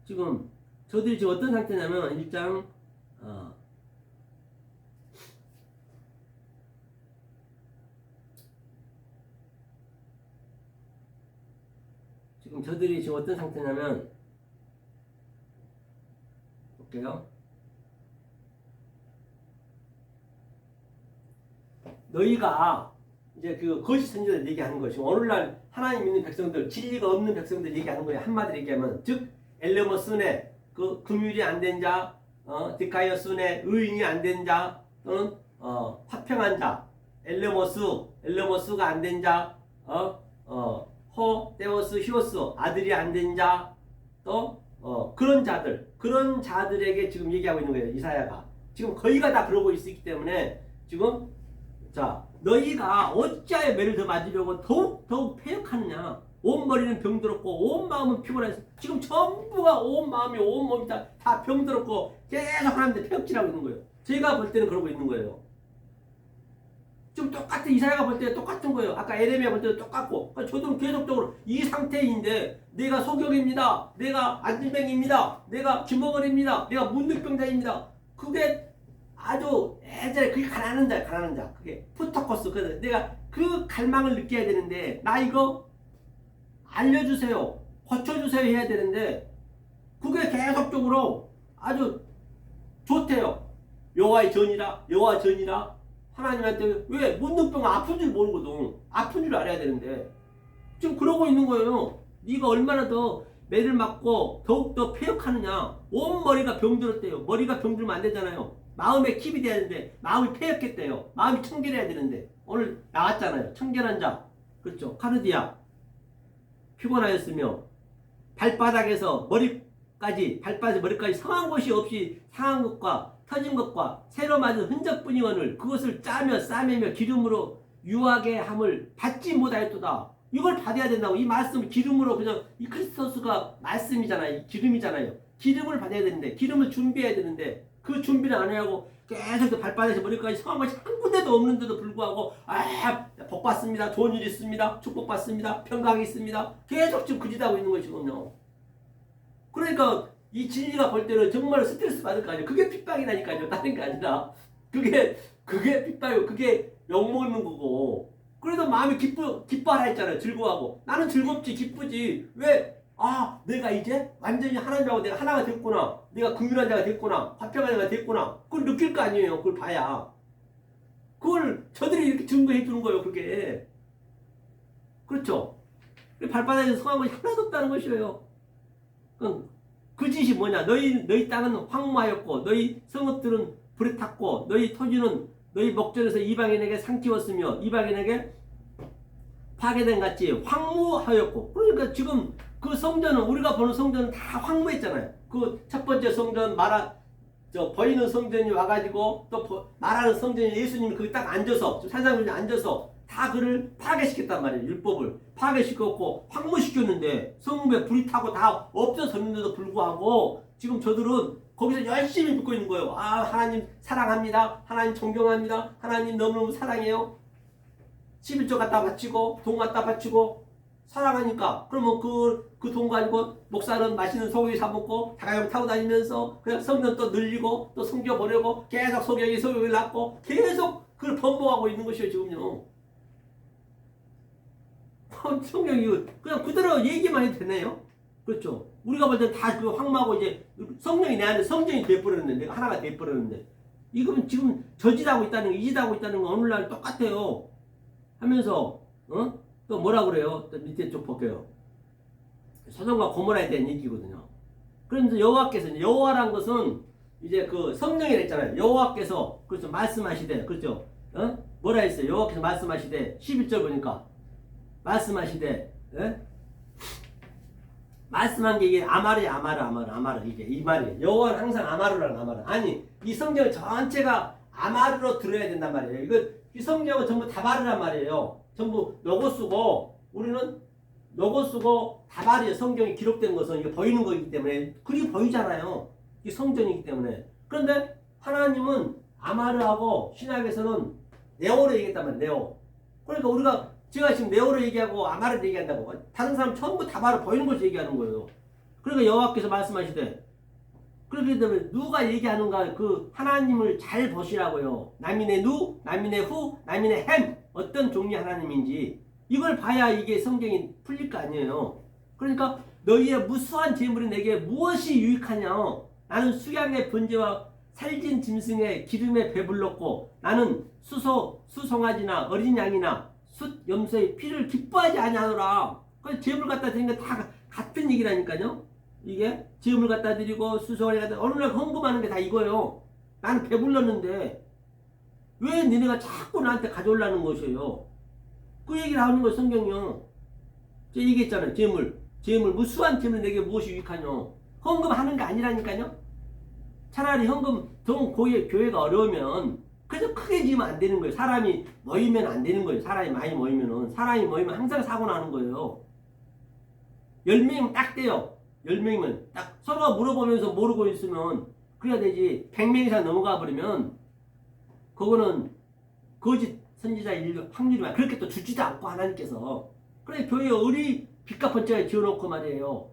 지금 저들이 지금 어떤 상태냐면 1장 지금 저들이 지금 어떤 상태냐면 볼게요. 너희가 이제 그 거짓 선지자들 얘기하는 것이 오늘날 하나님 믿는 백성들 진리가 없는 백성들 얘기하는 거예요. 한마디로 얘기하면 즉 엘레모스네 그 금율이 안 된 자, 디카이어스네 의인이 안 된 자 또는 화평한 자, 엘레모스가 안 된 자, 호데오스 히오스 아들이 안 된 자, 또 그런 자들에게 지금 얘기하고 있는 거예요. 이사야가 지금 거의가 다 그러고 있기 때문에 지금 자 너희가 어찌하여 매를 더 맞으려고 더욱 패역하느냐. 온 머리는 병들었고 온 마음은 피곤해서 지금 전부가 온 마음이 온 몸이 다 병들었고 계속 하나님한테 패역질하고 있는 거예요. 제가 볼 때는 그러고 있는 거예요. 지금 똑같은 이사야가 볼 때 똑같은 거예요. 아까 에레미야 볼 때도 똑같고 저도 계속적으로 이 상태인데 내가 소경입니다. 내가 안진뱅입니다. 내가 김어걸입니다. 내가 문득병자입니다. 그게 아주 예전에 그게 가난한 자. 그게 푸터코스. 그래서 내가 그 갈망을 느껴야 되는데 나 이거 알려주세요. 고쳐주세요 해야 되는데 그게 계속적으로 아주 좋대요. 여호와 전이라 하나님한테 왜 문둥병 아픈 줄 모르거든. 아픈 줄 알아야 되는데 지금 그러고 있는 거예요. 네가 얼마나 더 매를 맞고 더욱더 패역하느냐. 온 머리가 병들었대요. 머리가 병들면 안 되잖아요. 마음에 킵이 돼야 되는데 마음이 패역했대요. 마음이 청결해야 되는데 오늘 나왔잖아요. 청결한 자. 그렇죠. 카르디아 피곤하였으며 발바닥에서 머리까지 상한 곳이 없이 상한 것과 터진 것과 새로 맞은 흔적뿐이거늘 그것을 짜며 싸매며 기름으로 유하게 함을 받지 못하였도다. 이걸 받아야 된다고. 이 말씀을 기름으로 그냥 이 크리스토스가 말씀이잖아요. 기름이잖아요. 기름을 받아야 되는데 기름을 준비해야 되는데 그 준비를 안 하고 계속 발바닥에서 머리까지 상한 것이 한 군데도 없는데도 불구하고 복 받습니다. 좋은 일 있습니다. 축복 받습니다. 평강이 있습니다. 계속 지금 그짓하고 있는 것이거든요. 그러니까 이 진리가 볼 때는 정말 스트레스 받을 거 아니에요. 그게 핍박이라니까요. 다른 게 아니라 그게 핍박이고 그게 욕먹는 거고. 그래도 마음이 기뻐하라 했잖아요. 즐거워하고. 나는 즐겁지 기쁘지. 왜? 내가 이제 완전히 하나님하고 내가 하나가 됐구나. 내가 긍휼한 자가 됐구나. 화평한 자가 됐구나. 그걸 느낄 거 아니에요. 그걸 봐야. 그걸 저들이 이렇게 증거해 주는 거예요. 그게. 그렇죠. 발바닥에서 성한 것이 하나도 없다는 것이에요. 그 짓이 뭐냐. 너희 땅은 황무하였고 너희 성읍들은 불에 탔고 너희 토지는 너희 목전에서 이방인에게 상키웠으며 이방인에게 파괴된 같이 황무하였고. 그러니까 지금 그 성전은 우리가 보는 성전은 다 황무했잖아요. 그 첫 번째 성전 보이는 성전이 와가지고 또 말하는 성전이 예수님이 거기 딱 앉아서 산상군이 앉아서 다 그를 파괴시켰단 말이에요. 율법을 파괴시켰고 황무시켰는데 성읍에 불이 타고 다 없어졌는데도 불구하고 지금 저들은 거기서 열심히 믿고 있는 거예요. 하나님 사랑합니다. 하나님 존경합니다. 하나님 너무너무 사랑해요. 11조 갖다 바치고 돈 갖다 바치고 사랑하니까 그러면 그 돈 가지고 목사는 맛있는 소고기 사 먹고 자가용 타고 다니면서 그냥 성전 또 늘리고 또 성교 보내고 계속 소고기 낳고 계속 그걸 번복하고 있는 것이에요. 지금요. 성경이 그냥 그대로 얘기만 해도 되네요. 그렇죠. 우리가 볼 때 다 그 황마고 이제 성령이 내 안에 성전이 돼버렸는데 내가 하나가 돼버렸는데 이건 지금 저짓하고 있다는 거 이짓하고 있다는 거 오늘날 똑같아요. 하면서 또 뭐라 그래요? 또 밑에 쪽 볼게요. 소돔과 고모라에 대한 얘기거든요. 그런데 여호와께서 여호와란 것은 이제 그 성령이라 했잖아요. 여호와께서 그렇죠 말씀하시되 그렇죠. 뭐라 했어요? 여호와께서 말씀하시되 11절 보니까 말씀하시되 말씀한 게 이게 아마르 이게 이 말이에요. 여호와는 항상 아마르라는 아마르. 아니 이 성경 전체가 아마르로 들어야 된단 말이에요. 이 성경은 전부 다바르란 말이에요. 전부 로고스고 우리는 로고스고 다바르의 성경이 기록된 것은 이게 보이는 거기 때문에 글이 보이잖아요. 이 성전이기 때문에. 그런데 하나님은 아마르하고 신약에서는 네오로 얘기했단 말이에요. 네오. 그러니까 제가 지금 네오로 얘기하고 아마르로 얘기한다고 다른 사람 전부 다바르 보이는 것을 얘기하는 거예요. 그러니까 여호와께서 말씀하시되 그렇기 때문에 누가 얘기하는가 그 하나님을 잘 보시라고요. 남인의 누, 남인의 후, 남인의 햄 어떤 종류의 하나님인지 이걸 봐야 이게 성경이 풀릴 거 아니에요. 그러니까 너희의 무수한 재물이 내게 무엇이 유익하냐. 나는 수양의 번제와 살진 짐승의 기름에 배불렀고 나는 수송아지나 어린 양이나 숫 염소의 피를 기뻐하지 아니하노라. 그 재물 갖다 드리는 게 다 같은 얘기라니까요. 이게 재물 갖다 드리고 수송아지 갖다 어느 날 헌금하는 게 다 이거예요. 나는 배불렀는데 왜 니네가 자꾸 나한테 가져오려는 것이에요? 그 얘기를 하는 거예요, 성경이요. 저 얘기했잖아요. 재물, 무수한 재물 내게 무엇이 유익하뇨? 헌금하는 게 아니라니까요. 차라리 헌금, 교회가 어려우면 그래서 크게 지으면 안 되는 거예요. 사람이 모이면 안 되는 거예요. 사람이 많이 모이면은. 사람이 모이면 항상 사고 나는 거예요. 10명이면 딱 돼요. 10명이면 딱 서로가 물어보면서 모르고 있으면 그래야 되지. 100명 이상 넘어가 버리면 그거는 거짓 선지자일 확률이 많아요. 그렇게 또 주지도 않고 하나님께서. 그래 교회에 의리 빚과 번째가 지어놓고 말이에요.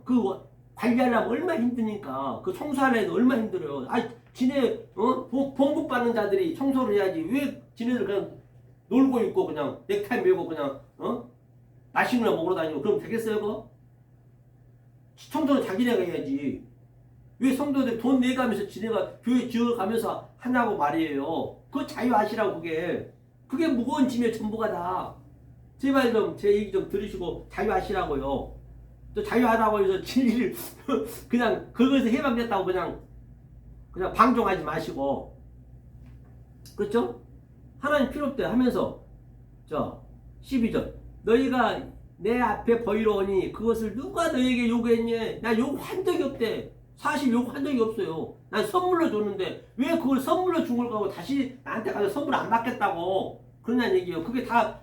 그 관리하려면 얼마나 힘드니까. 그 청소하려면 얼마나 힘들어요. 지네 봉급 받는 자들이 청소를 해야지. 왜 지네들 그냥 놀고 있고 그냥 넥타이 메고 그냥 맛있는 거 먹으러 다니고 그럼 되겠어요 그거? 청소는 자기네가 해야지. 왜 성도들 돈 내가면서 지네가 교회 지어가면서 하냐고 말이에요. 그거 자유하시라고 그게 무거운 짐의 전부가 다. 제발 좀 제 얘기 좀 들으시고 자유하시라고요. 또 자유하다고 해서 진리를 그냥 그것에서 해방됐다고 그냥 방종하지 마시고. 그렇죠? 하나님 필요 없대 하면서 12절 너희가 내 앞에 보이러오니 그것을 누가 너에게 요구했니? 나 요구한 적이 없대. 사실 요구한 적이 없어요. 난 선물로 줬는데 왜 그걸 선물로 준 걸 가고 다시 나한테 가서 선물 안 받겠다고 그러냐는 얘기예요. 그게 다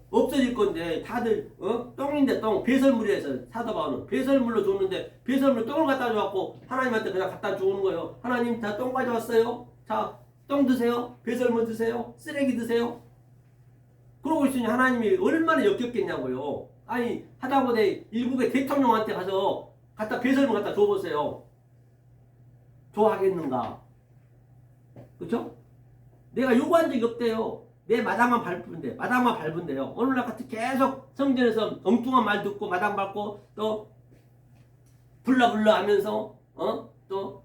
없어질 건데 다들 똥인데 똥 배설물에서 사도바울은 배설물로 줬는데 배설물 똥을 갖다 줘갖고 하나님한테 그냥 갖다 주는 거예요. 하나님 다 똥 가져왔어요. 자 똥 드세요. 배설물 드세요. 쓰레기 드세요. 그러고 있으니 하나님이 얼마나 역겹겠냐고요. 아니 하다못해 일국의 대통령한테 가서 갖다 배설물 갖다 줘보세요. 좋아하겠는가? 그렇죠? 내가 요구한 적이 없대요. 내 마당만 밟은데요. 오늘날 같이 계속 성전에서 엉뚱한 말 듣고 마당 밟고 또 불러 하면서 또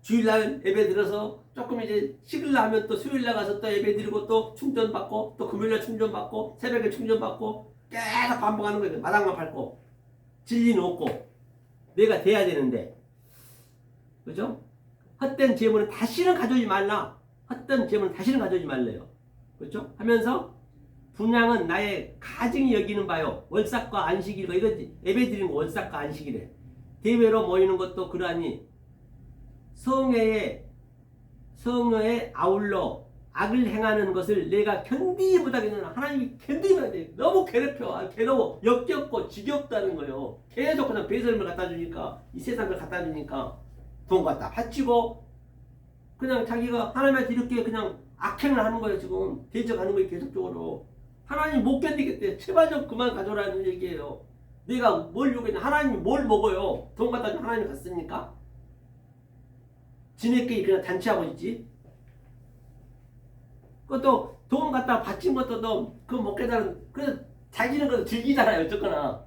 주일날 예배 들어서 조금 이제 식을라 하면 또 수요일날 가서 또 예배 드리고 또 충전받고 또 금요일날 충전받고 새벽에 충전받고 계속 반복하는 거예요. 마당만 밟고 진리는 없고 내가 돼야 되는데 그죠? 헛된 재물은 다시는 가져오지 말라. 헛된 재물은 다시는 가져오지 말래요. 그렇죠? 하면서 분양은 나의 가증이 여기는 바요. 월삭과 안식일과 이거 예배 드리는 거 월삭과 안식일에 대회로 모이는 것도 그러하니 성회에 아울러 악을 행하는 것을 내가 견디지 못하겠느냐. 하나님이 견디지 못해. 너무 괴롭혀. 괴로워. 역겹고 지겹다는 거예요. 계속 그냥 배설물 갖다 주니까 이 세상을 갖다 주니까 돈 갖다 바치고 그냥 자기가 하나님한테 이렇게 그냥 악행을 하는 거예요. 지금 대적하는 거예요. 계속적으로. 하나님 못 견디겠대. 제발 좀 그만 가져라는 얘기예요. 내가 뭘 요구했냐. 하나님이 뭘 먹어요. 돈 갖다 주 하나님 갔습니까? 지네끼리 그냥 단체하고 있지. 그것도 돈 갖다 바친 것도 그거 먹겠다는 그래서 자기는 그래도 즐기잖아요. 어쨌거나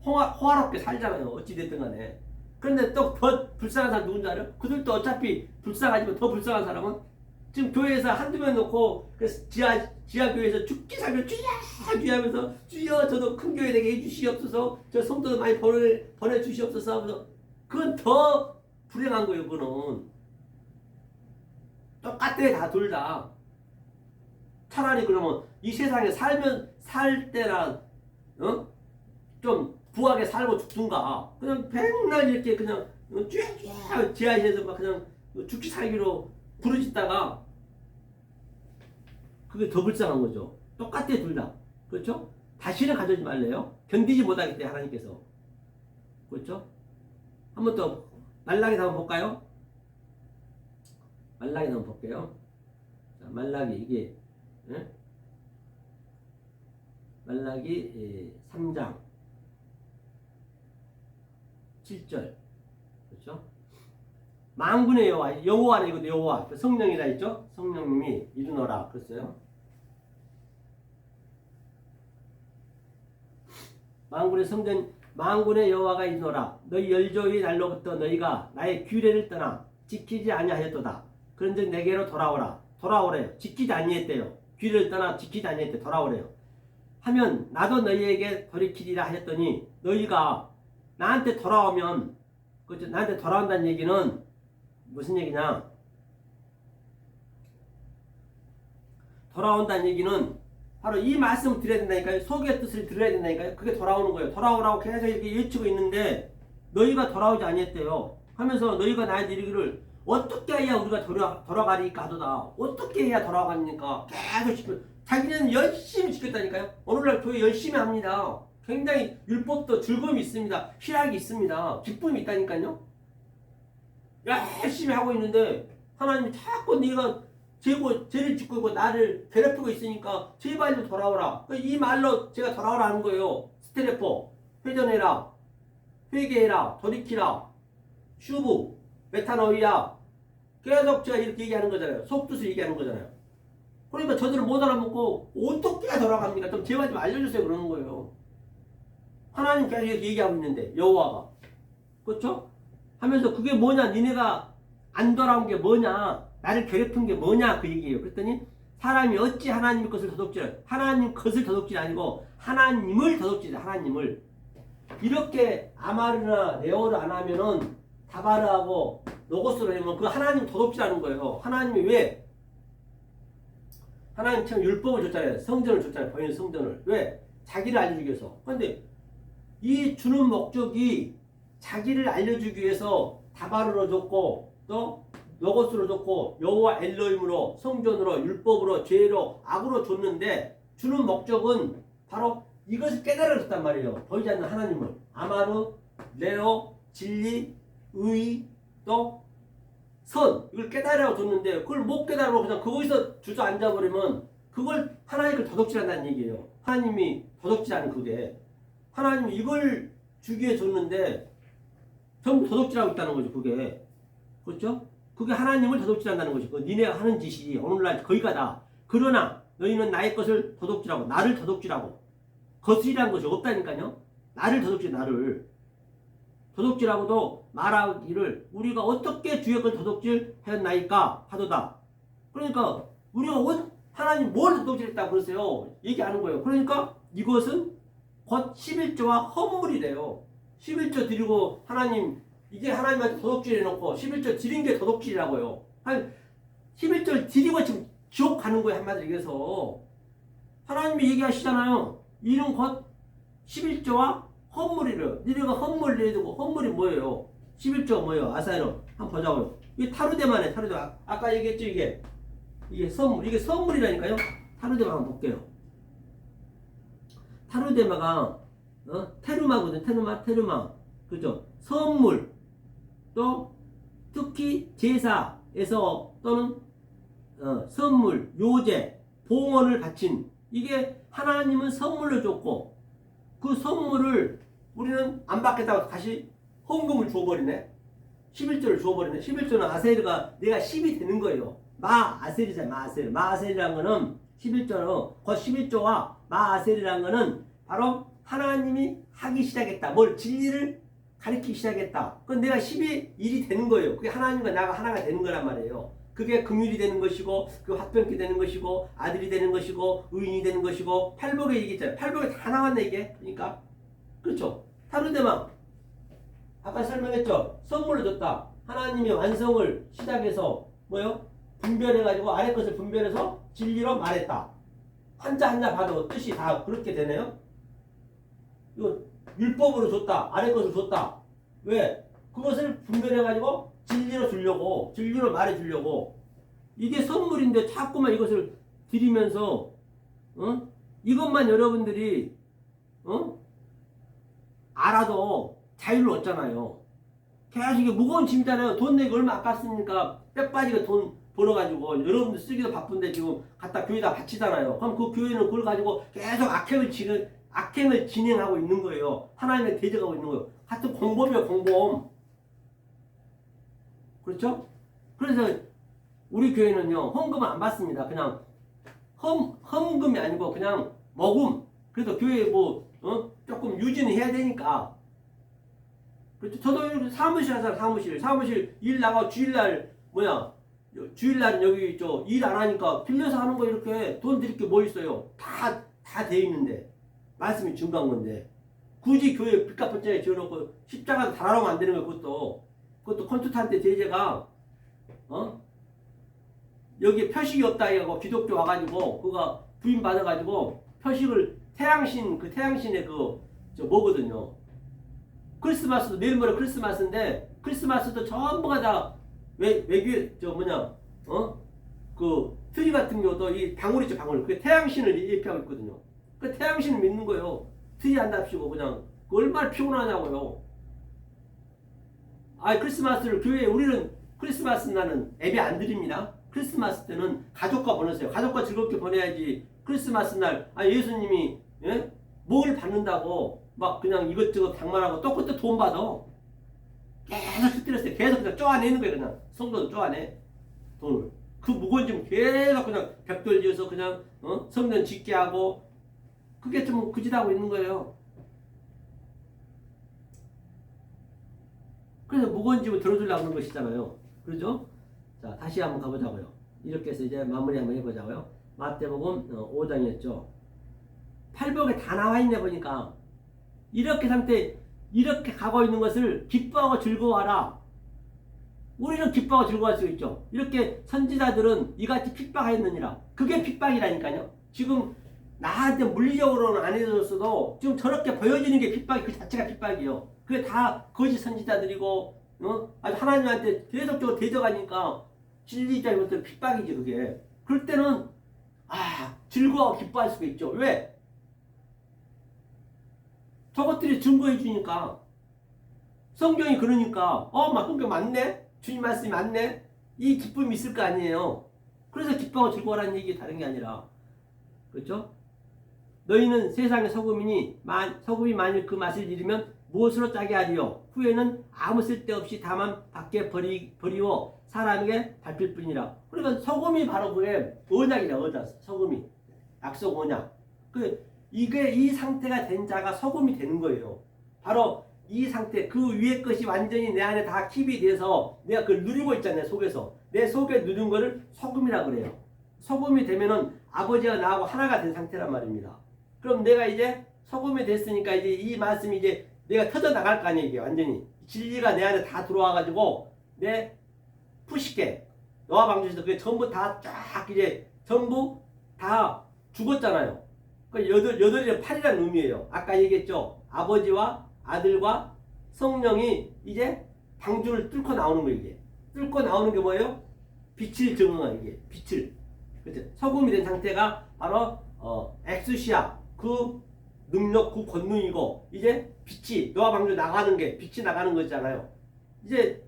호화롭게 살잖아요. 어찌됐든 간에. 그런데 또 더 불쌍한 사람 누군지 알아요? 그들도 어차피 불쌍하지만 더 불쌍한 사람은 지금 교회에서 한두 명 놓고 그래서 지하 교회에서 죽기 살기 주여 하면서 주여 저도 큰 교회 되게 해주시옵소서 저 성도들 많이 보내주시옵소서 하면서 그건 더 불행한 거예요. 그거는 똑같아. 다 둘 다. 차라리 그러면 이 세상에 살 때랑 좀 부하게 살고 죽든가 그냥 맨날 이렇게 그냥 쭉 지하에서 막 그냥 죽기 살기로 부르짖다가 그게 더 불쌍한 거죠. 똑같아 둘 다. 그렇죠? 다시는 가져오지 말래요. 견디지 못하기 때문에 하나님께서. 그렇죠? 한번 더 말라기서 한번 볼까요? 말라기서 한번 볼게요. 자, 말라기 이게 말라기 3장 7절. 그렇죠? 만군의 여호와는 이거 여호와 성령이라 했죠? 성령님이 이르노라 그랬어요. 만군의 성전 만군의 여호와가 이르노라 너희 열조의 날로부터 너희가 나의 규례를 떠나 지키지 아니하였도다. 그런즉 내게로 돌아오래요. 지키지 아니했대요. 규례를 떠나 지키지 아니했대. 돌아오래요. 하면 나도 너희에게 돌이키리라 하였더니 너희가 나한테 돌아오면 그렇죠? 나한테 돌아온다는 얘기는 무슨 얘기냐? 돌아온다는 얘기는 바로 이 말씀을 드려야 된다니까요. 속의 뜻을 들어야 된다니까요. 그게 돌아오는 거예요. 돌아오라고 계속 이렇게 외치고 있는데 너희가 돌아오지 아니했대요. 하면서 너희가 나한테 이르기를 어떻게 해야 우리가 돌아가리까 하도다. 어떻게 해야 돌아가니까 계속 지켜. 자기는 열심히 지켰다니까요. 오늘날 교회 열심히 합니다. 굉장히 율법도 즐거움이 있습니다. 희락이 있습니다. 기쁨이 있다니까요. 열심히 하고 있는데 하나님이 자꾸 네가 죄를 짓고 있고 나를 괴롭히고 있으니까 제발 좀 돌아오라. 이 말로 제가 돌아오라 하는 거예요. 스테레포, 회전해라, 회개해라, 돌이키라, 슈브, 메타노이아. 계속 제가 이렇게 얘기하는 거잖아요. 속뜻을 얘기하는 거잖아요. 그러니까 저들을 못 알아먹고 어떻게 돌아갑니까? 좀 제발 좀 알려주세요 그러는 거예요. 하나님 계속 이렇게 얘기하고 있는데 여호와가 그렇죠? 하면서 그게 뭐냐? 니네가 안 돌아온 게 뭐냐? 나를 괴롭힌 게 뭐냐? 그 얘기예요. 그랬더니 사람이 어찌 하나님 것을 도둑질, 하나님 것을 도둑질 아니고 하나님을 도둑질해. 하나님을 이렇게 아마르나 레오를 안 하면은 다바르하고 로고스로 하면 그 하나님 도둑질하는 거예요. 하나님이 왜? 하나님 참 율법을 줬잖아요. 성전을 줬잖아요. 보이는 성전을. 왜? 자기를 알려주기 위해서. 그런데 이 주는 목적이 자기를 알려주기 위해서 다바르로 줬고 또 로고스로 줬고 여호와 엘로힘으로 성전으로 율법으로 죄로 악으로 줬는데 주는 목적은 바로 이것을 깨달아 줬단 말이에요. 보이지 않는 하나님을. 아마르, 레오, 진리, 의, 또 선 이걸 깨달아 줬는데 그걸 못 깨달아 그냥 거기서 주저앉아버리면 그걸 하나님을 도둑질한다는 얘기예요. 하나님이 도둑질하는 그게 하나님이 이걸 주기 위해 줬는데 전부 도둑질하고 있다는 거죠. 그게 그렇죠? 그게 하나님을 도둑질한다는 것이고 니네가 하는 짓이 오늘날 거기가 다. 그러나 너희는 나의 것을 도둑질하고 나를 도둑질하고 거슬이라는 것이 없다니까요. 나를 도둑질 나를 도둑질하고도 말하기를 우리가 어떻게 주의 걸 도둑질하였나이까 하도다. 그러니까 우리가 하나님 뭘 도둑질했다고 그러세요. 얘기하는 거예요. 그러니까 이것은 곧 11조와 헌물이래요. 11조 드리고 하나님 이게 하나님한테 도둑질 해놓고 11조 드린 게 도둑질이라고요. 11조를 드리고 지금 지옥 가는 거예요. 한마디로 얘기해서 하나님이 얘기하시잖아요. 이는 곧 11조와 헌물이래요. 니네가 헌물 내두고 헌물이 뭐예요? 11조가 뭐예요? 아사이로 한번 보자고요. 이게 타르데만에 타르데만. 아까 얘기했죠 이게 선물. 이게 선물이라니까요. 타르데만 한번 볼게요. 타르데마가 테르마거든. 테르마. 그죠? 선물. 또 특히 제사에서 또는 선물, 요제, 봉헌을 바친 이게 하나님은 선물로 줬고 그 선물을 우리는 안 받겠다고 다시 헌금을 줘버리네. 11조를 줘버리네. 11조는 아세르가 내가 10이 되는 거예요. 마아셀이잖아요. 마아셀. 마아셀이라는 거는 11조는 그 11조와 마아셀이라는 거는 바로 하나님이 하기 시작했다. 뭘 진리를 가르치기 시작했다. 그건 내가 10이 1이 되는 거예요. 그게 하나님과 나가 하나가 되는 거란 말이에요. 그게 긍휼이 되는 것이고 그 화평케 되는 것이고 아들이 되는 것이고 의인이 되는 것이고 팔복에 얘기했잖아요. 팔복에 다 나왔네 이게. 그러니까 그렇죠. 타르데마 아까 설명했죠. 선물로 줬다. 하나님이 완성을 시작해서 뭐요? 분별해가지고 아래 것을 분별해서 진리로 말했다. 한자 한자 봐도 뜻이 다 그렇게 되네요. 이거 율법으로 줬다. 아래 것을 줬다. 왜? 그것을 분별해가지고 진리로 주려고, 진리로 말해주려고. 이게 선물인데 자꾸만 이것을 드리면서 이것만 여러분들이 알아도 자유를 얻잖아요. 계속 이게 무거운 짐이잖아요. 돈 내기 얼마 아깝습니까? 빽 빠지게 돈 벌어가지고 여러분들 쓰기도 바쁜데 지금 갖다 교회에다 바치잖아요. 그럼 그 교회는 그걸 가지고 계속 악행을 진행하고 있는 거예요. 하나님의 대적하고 있는 거예요. 같은 공범이에요. 공범. 그렇죠? 그래서 우리 교회는요. 헌금을 안 받습니다. 그냥 헌금이 아니고 그냥 먹음. 그래서 교회에 조금 유지는 해야 되니까. 그렇죠? 저도 사무실 하잖아. 사무실 일 나가고 주일날은 여기 일 안 하니까 빌려서 하는 거 이렇게 돈 드릴 게 뭐 있어요. 다 돼 있는데. 말씀이 중요한 건데 굳이 교회 빚 갚을 자에 지어놓고 십자가도 달아놓으면 안 되는 거예요. 그것도 콘스탄테 제재가 여기 표식이 없다 해가지고 기독교 와가지고 그거 부인 받아가지고 표식을 태양신 그 태양신의 저 뭐거든요. 크리스마스도 내일 모레 크리스마스인데 크리스마스도 전부가 다 외교 저 뭐냐 그 트리 같은 경우도 이 방울 있죠 방울 그 태양신을 예표하고 있거든요. 그 태양신을 믿는 거예요. 트리 한답시고 그냥 얼마나 피곤하냐고요. 아 크리스마스를 교회에 우리는 크리스마스 날은 예배 안 드립니다. 크리스마스 때는 가족과 보내세요. 가족과 즐겁게 보내야지. 크리스마스 날 예수님이 뭘 받는다고 막 그냥 이것저것 장만하고 또 그때 돈 받아. 계속 스트레스 계속 그냥 쪼아내는 거예요. 그냥 성도도 쪼아내 돈을. 그 무거운 짐 계속 그냥 벽돌 지어서 그냥 성전 짓게 하고 그게 좀 그짓하고 있는 거예요. 그래서 무거운 짐을 들어주려고 하는 것이잖아요. 그렇죠? 자, 다시 한번 가보자고요. 이렇게 해서 이제 마무리 한번 해보자고요. 마태복음 5장이었죠. 팔복에 다 나와 있네 보니까. 이렇게 상태, 이렇게 가고 있는 것을 기뻐하고 즐거워하라. 우리는 기뻐하고 즐거워할 수 있죠. 이렇게 선지자들은 이같이 핍박하였느니라. 그게 핍박이라니까요. 지금 나한테 물리적으로는 안 해줬어도 지금 저렇게 보여지는 게 핍박이 그 자체가 핍박이에요. 그게 다 거짓 선지자들이고 아주 하나님한테 계속적으로 대적하니까 진리자 이것들 핍박이지 그게. 그럴 때는 즐거워 기뻐할 수가 있죠. 왜? 저것들이 증거해 주니까. 성경이 그러니까 막 성경 맞네? 주님 말씀이 맞네? 이 기쁨이 있을 거 아니에요. 그래서 기뻐하고 즐거워라는 얘기 다른 게 아니라 그렇죠? 너희는 세상의 소금이니 소금이 만일 그 맛을 잃으면 무엇으로 짜게 하리요? 후에는 아무 쓸데없이 다만 밖에 버리워 사람에게 밟힐 뿐이라. 그러니까 소금이 바로 그게 언약이라 언약. 소금이 약속 언약. 이게 이 상태가 된 자가 소금이 되는 거예요. 바로 이 상태 그 위에 것이 완전히 내 안에 다 킵이 돼서 내가 그걸 누리고 있잖아요. 속에서 내 속에 누린 거를 소금이라 그래요. 소금이 되면은 아버지와 나하고 하나가 된 상태란 말입니다. 그럼 내가 이제 소금이 됐으니까 이제 이 말씀이 이제 내가 터져 나갈 거 아니에요. 이게 완전히 진리가 내 안에 다 들어와 가지고 내 푸시게 노아 방주에서 그게 전부 다 쫙 이제 전부 다 죽었잖아요. 그 여덟이랑 8이라는 의미예요. 아까 얘기했죠. 아버지와 아들과 성령이 이제 방주를 뚫고 나오는 거예요. 이게 뚫고 나오는 게 뭐예요? 빛을 증언하는 이게 빛을. 그렇죠? 소금이 된 상태가 바로 엑수시아 그 능력 그 권능이고 이제 빛이 노아 방주 나가는 게 빛이 나가는 거잖아요. 이제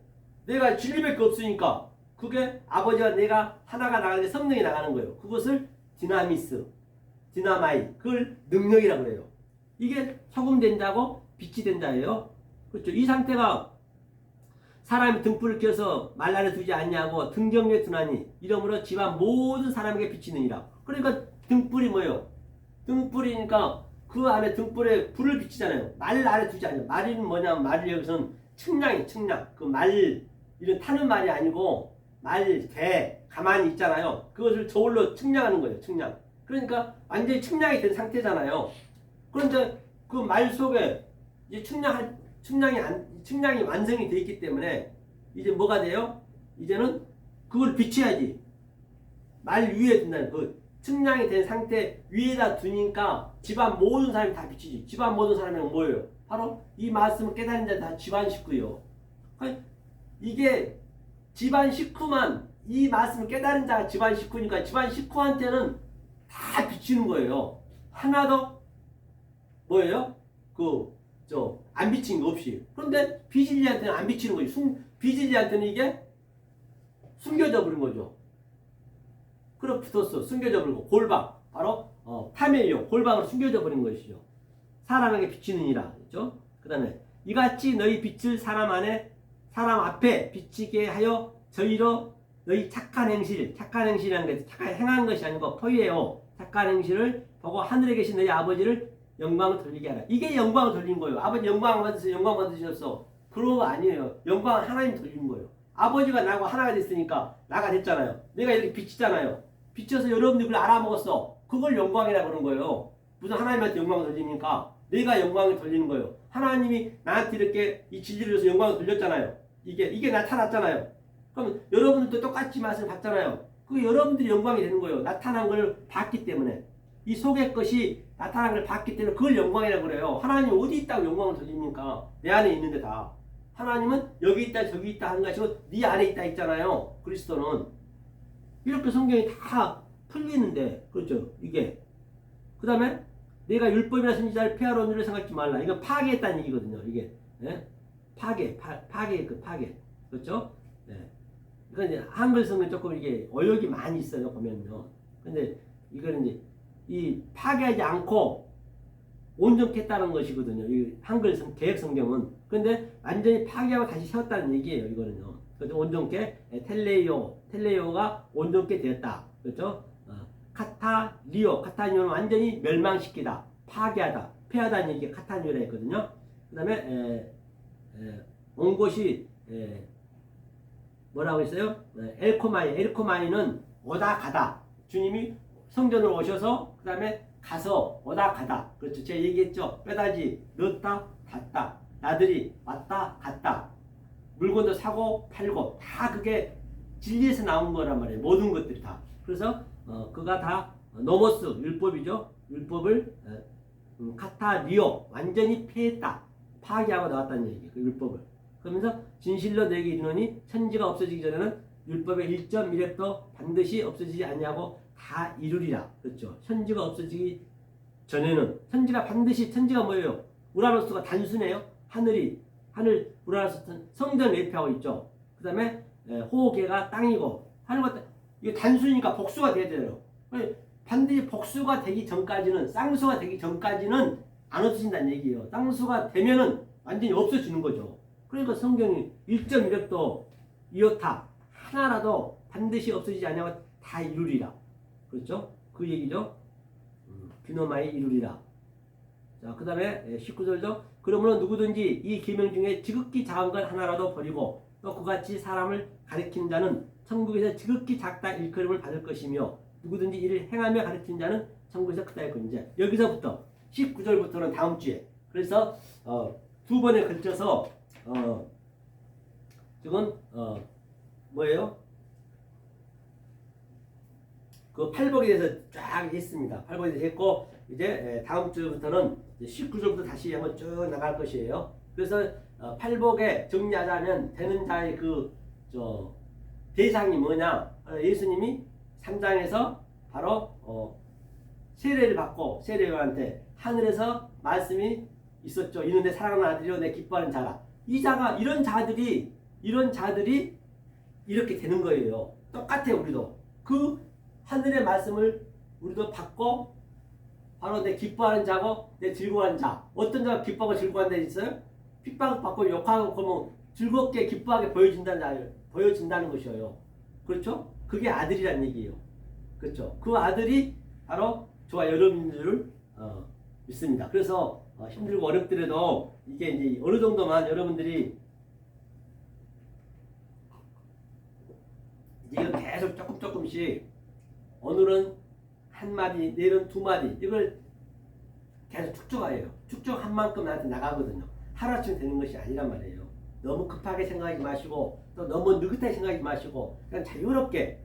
내가 진리밖에 없으니까 그게 아버지와 내가 하나가 나가는데 성령이 나가는 거예요. 그것을 디나마이 그걸 능력이라고 그래요. 이게 소금 된다고 빛이 된다예요. 그렇죠? 이 상태가 사람이 등불을 켜서 말라를 두지 않냐고 등경에 두나니 이러므로 집안 모든 사람에게 비치느니라. 그러니까 등불이 뭐예요? 등불이니까 그 안에 등불에 불을 비치잖아요. 말 아래 두지 않아요. 말은 뭐냐면 말이 여기서는 측량이 측량. 그 말 이런 타는 말이 아니고 개 가만히 있잖아요. 그것을 저울로 측량하는 거예요. 측량. 그러니까 완전히 측량이 된 상태잖아요. 그런데 그 말 속에 이제 측량이 완성이 되어 있기 때문에 이제 뭐가 돼요? 이제는 그걸 비춰야지. 말 위에 둔다는 그 측량이 된 상태 위에다 두니까 집안 모든 사람이 다 비치지. 집안 모든 사람이 뭐예요? 바로 이 말씀을 깨달은 자 다 집안 식구예요. 이게 집안 식구만 이 말씀을 깨달은 자가 집안 식구니까 집안 식구한테는 다 비치는 거예요. 하나도 뭐예요? 안 비친 거 없이. 그런데 비진리한테는 안 비치는 거지. 비진리한테는 이게 숨겨져 버린 거죠. 그럼 붙었어. 숨겨져 버리고 골방. 바로 파멜리오. 골방으로 숨겨져 버린 것이죠. 사람에게 비치느니라. 그렇죠? 그 다음에 이같이 너희 빛을 사람 앞에 비치게 하여 저희로 너희 착한 행실이라는 게 착한 행한 것이 아니고 포유해요. 착한 행실을 보고 하늘에 계신 너희 아버지를 영광을 돌리게 하라. 이게 영광을 돌린 거예요. 아버지 영광 받으세요. 영광 받으셨어. 그런 거 아니에요. 영광은 하나님 돌리는 거예요. 아버지가 나하고 하나가 됐으니까 나가 됐잖아요. 내가 이렇게 비치잖아요. 비쳐서 여러분들이 그걸 알아먹었어. 그걸 영광이라고 그러는 거예요. 무슨 하나님한테 영광을 돌립니까? 내가 영광을 돌리는 거예요. 하나님이 나한테 이렇게 이 진리를 줘서 영광을 돌렸잖아요. 이게 나타났잖아요. 그럼 여러분들도 똑같이 맛을 봤잖아요. 그 여러분들이 영광이 되는 거예요. 나타난 걸 봤기 때문에. 이 속의 것이 나타난 걸 봤기 때문에 그걸 영광이라고 그래요. 하나님 어디 있다고 영광을 돌립니까? 내 안에 있는데 다. 하나님은 여기 있다 저기 있다 하는 것이고 네 안에 있다 있잖아요. 그리스도는. 이렇게 성경이 다 풀리는데 그렇죠. 이게. 그 다음에 내가 율법이나 선지자를 폐하러 온 줄을 생각지 말라. 이거 파괴했다는 얘기거든요. 이게. 예? 파괴. 그렇죠? 예. 그러니까 이제 한글 성경 조금 이게 어역이 많이 있어요. 보면요. 근데 이거는 이제 이 파괴하지 않고 온전케 했다는 것이거든요. 이 한글 개역 성경은. 근데 완전히 파괴하고 다시 세웠다는 얘기예요. 이거는요. 그래서 온전케 텔레오가 온전케 되었다. 그렇죠? 카타니오는 완전히 멸망시키다, 파괴하다, 폐하다는 얘기가 카타니오라 했거든요. 그 다음에 온 곳이 뭐라고 했어요? 엘코마이는 오다 가다. 주님이 성전으로 오셔서 그 다음에 가서 오다 가다. 그렇죠. 제가 얘기했죠. 뼈다지 넣었다 닫다. 나들이 왔다 갔다. 물건도 사고 팔고 다 그게 진리에서 나온 거란 말이에요. 모든 것들이 다. 그래서 그가 다 노모스 율법이죠. 율법을 카타리오 완전히 폐했다. 파괴하고 나왔다는 얘기. 그 율법을. 그러면서 진실로 너에게 이르노니 천지가 없어지기 전에는 율법의 1.1획도 반드시 없어지지 아니하고 다 이루리라. 그렇죠. 천지가 없어지기 전에는 천지가 뭐예요? 우라노스가 단순해요. 하늘 우라노스 성전을 예표하고 있죠. 그 다음에 호계가 땅이고 하늘과 땅. 이게 단순이니까 복수가 돼야 돼요. 반드시 복수가 되기 전까지는 쌍수가 되기 전까지는 안 없어진다는 얘기예요. 쌍수가 되면은 완전히 없어지는 거죠. 그러니까 성경이 1.1획도 이오타 하나라도 반드시 없어지지 않냐고 다 이루리라. 그렇죠? 그 얘기죠. 귀노마이 이루리라. 자, 그 다음에 19절도 그러므로 누구든지 이 계명 중에 지극히 작은 것 하나라도 버리고 또 그같이 사람을 가리키는 자는 천국에서 지극히 작다 일컬음을 받을 것이며 누구든지 이를 행하며 가르치는 자는 천국에서 크다 일컬음이죠. 여기서부터 19절부터는 다음 주에. 그래서 두 번에 걸쳐서 지금 뭐예요? 그 팔복에 대해서 쫙 했습니다. 팔복에 대해서 했고 이제 다음 주부터는 19절부터 다시 한번 쭉 나갈 것이에요. 그래서 팔복에 정리하자면 되는 자의 대상이 뭐냐? 예수님이 3장에서 바로 세례를 받고 세례요한한테 하늘에서 말씀이 있었죠. 이는 내 사랑하는 아들이요 내 기뻐하는 자라. 이런 자들이 이렇게 되는 거예요. 똑같아요. 우리도 그 하늘의 말씀을 우리도 받고 바로 내 기뻐하는 자고 내 즐거워하는 자. 어떤 자가 기뻐하고 즐거워하는 데 있어요? 핍박을 받고 욕하고 그러면 즐겁게 기뻐하게 보여진다는 것이에요. 그렇죠? 그게 아들이란 얘기예요. 그렇죠? 그 아들이 바로 저와 여러분들을 믿습니다. 그래서 힘들고 어렵더라도 이게 이제 어느 정도만 여러분들이 이거 계속 조금씩 오늘은 한 마디, 내일은 두 마디 이걸 계속 축적한 만큼 나한테 나가거든요. 하루아침에 되는 것이 아니란 말이에요. 너무 급하게 생각하지 마시고 또 너무 느긋하게 생각하지 마시고 그냥 자유롭게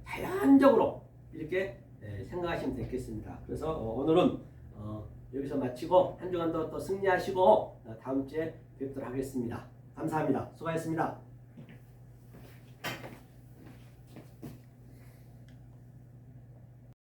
자연적으로 이렇게 생각하시면 되겠습니다. 그래서 오늘은 여기서 마치고 한 주간도 또 승리하시고 다음 주에 뵙도록 하겠습니다. 감사합니다. 수고하셨습니다.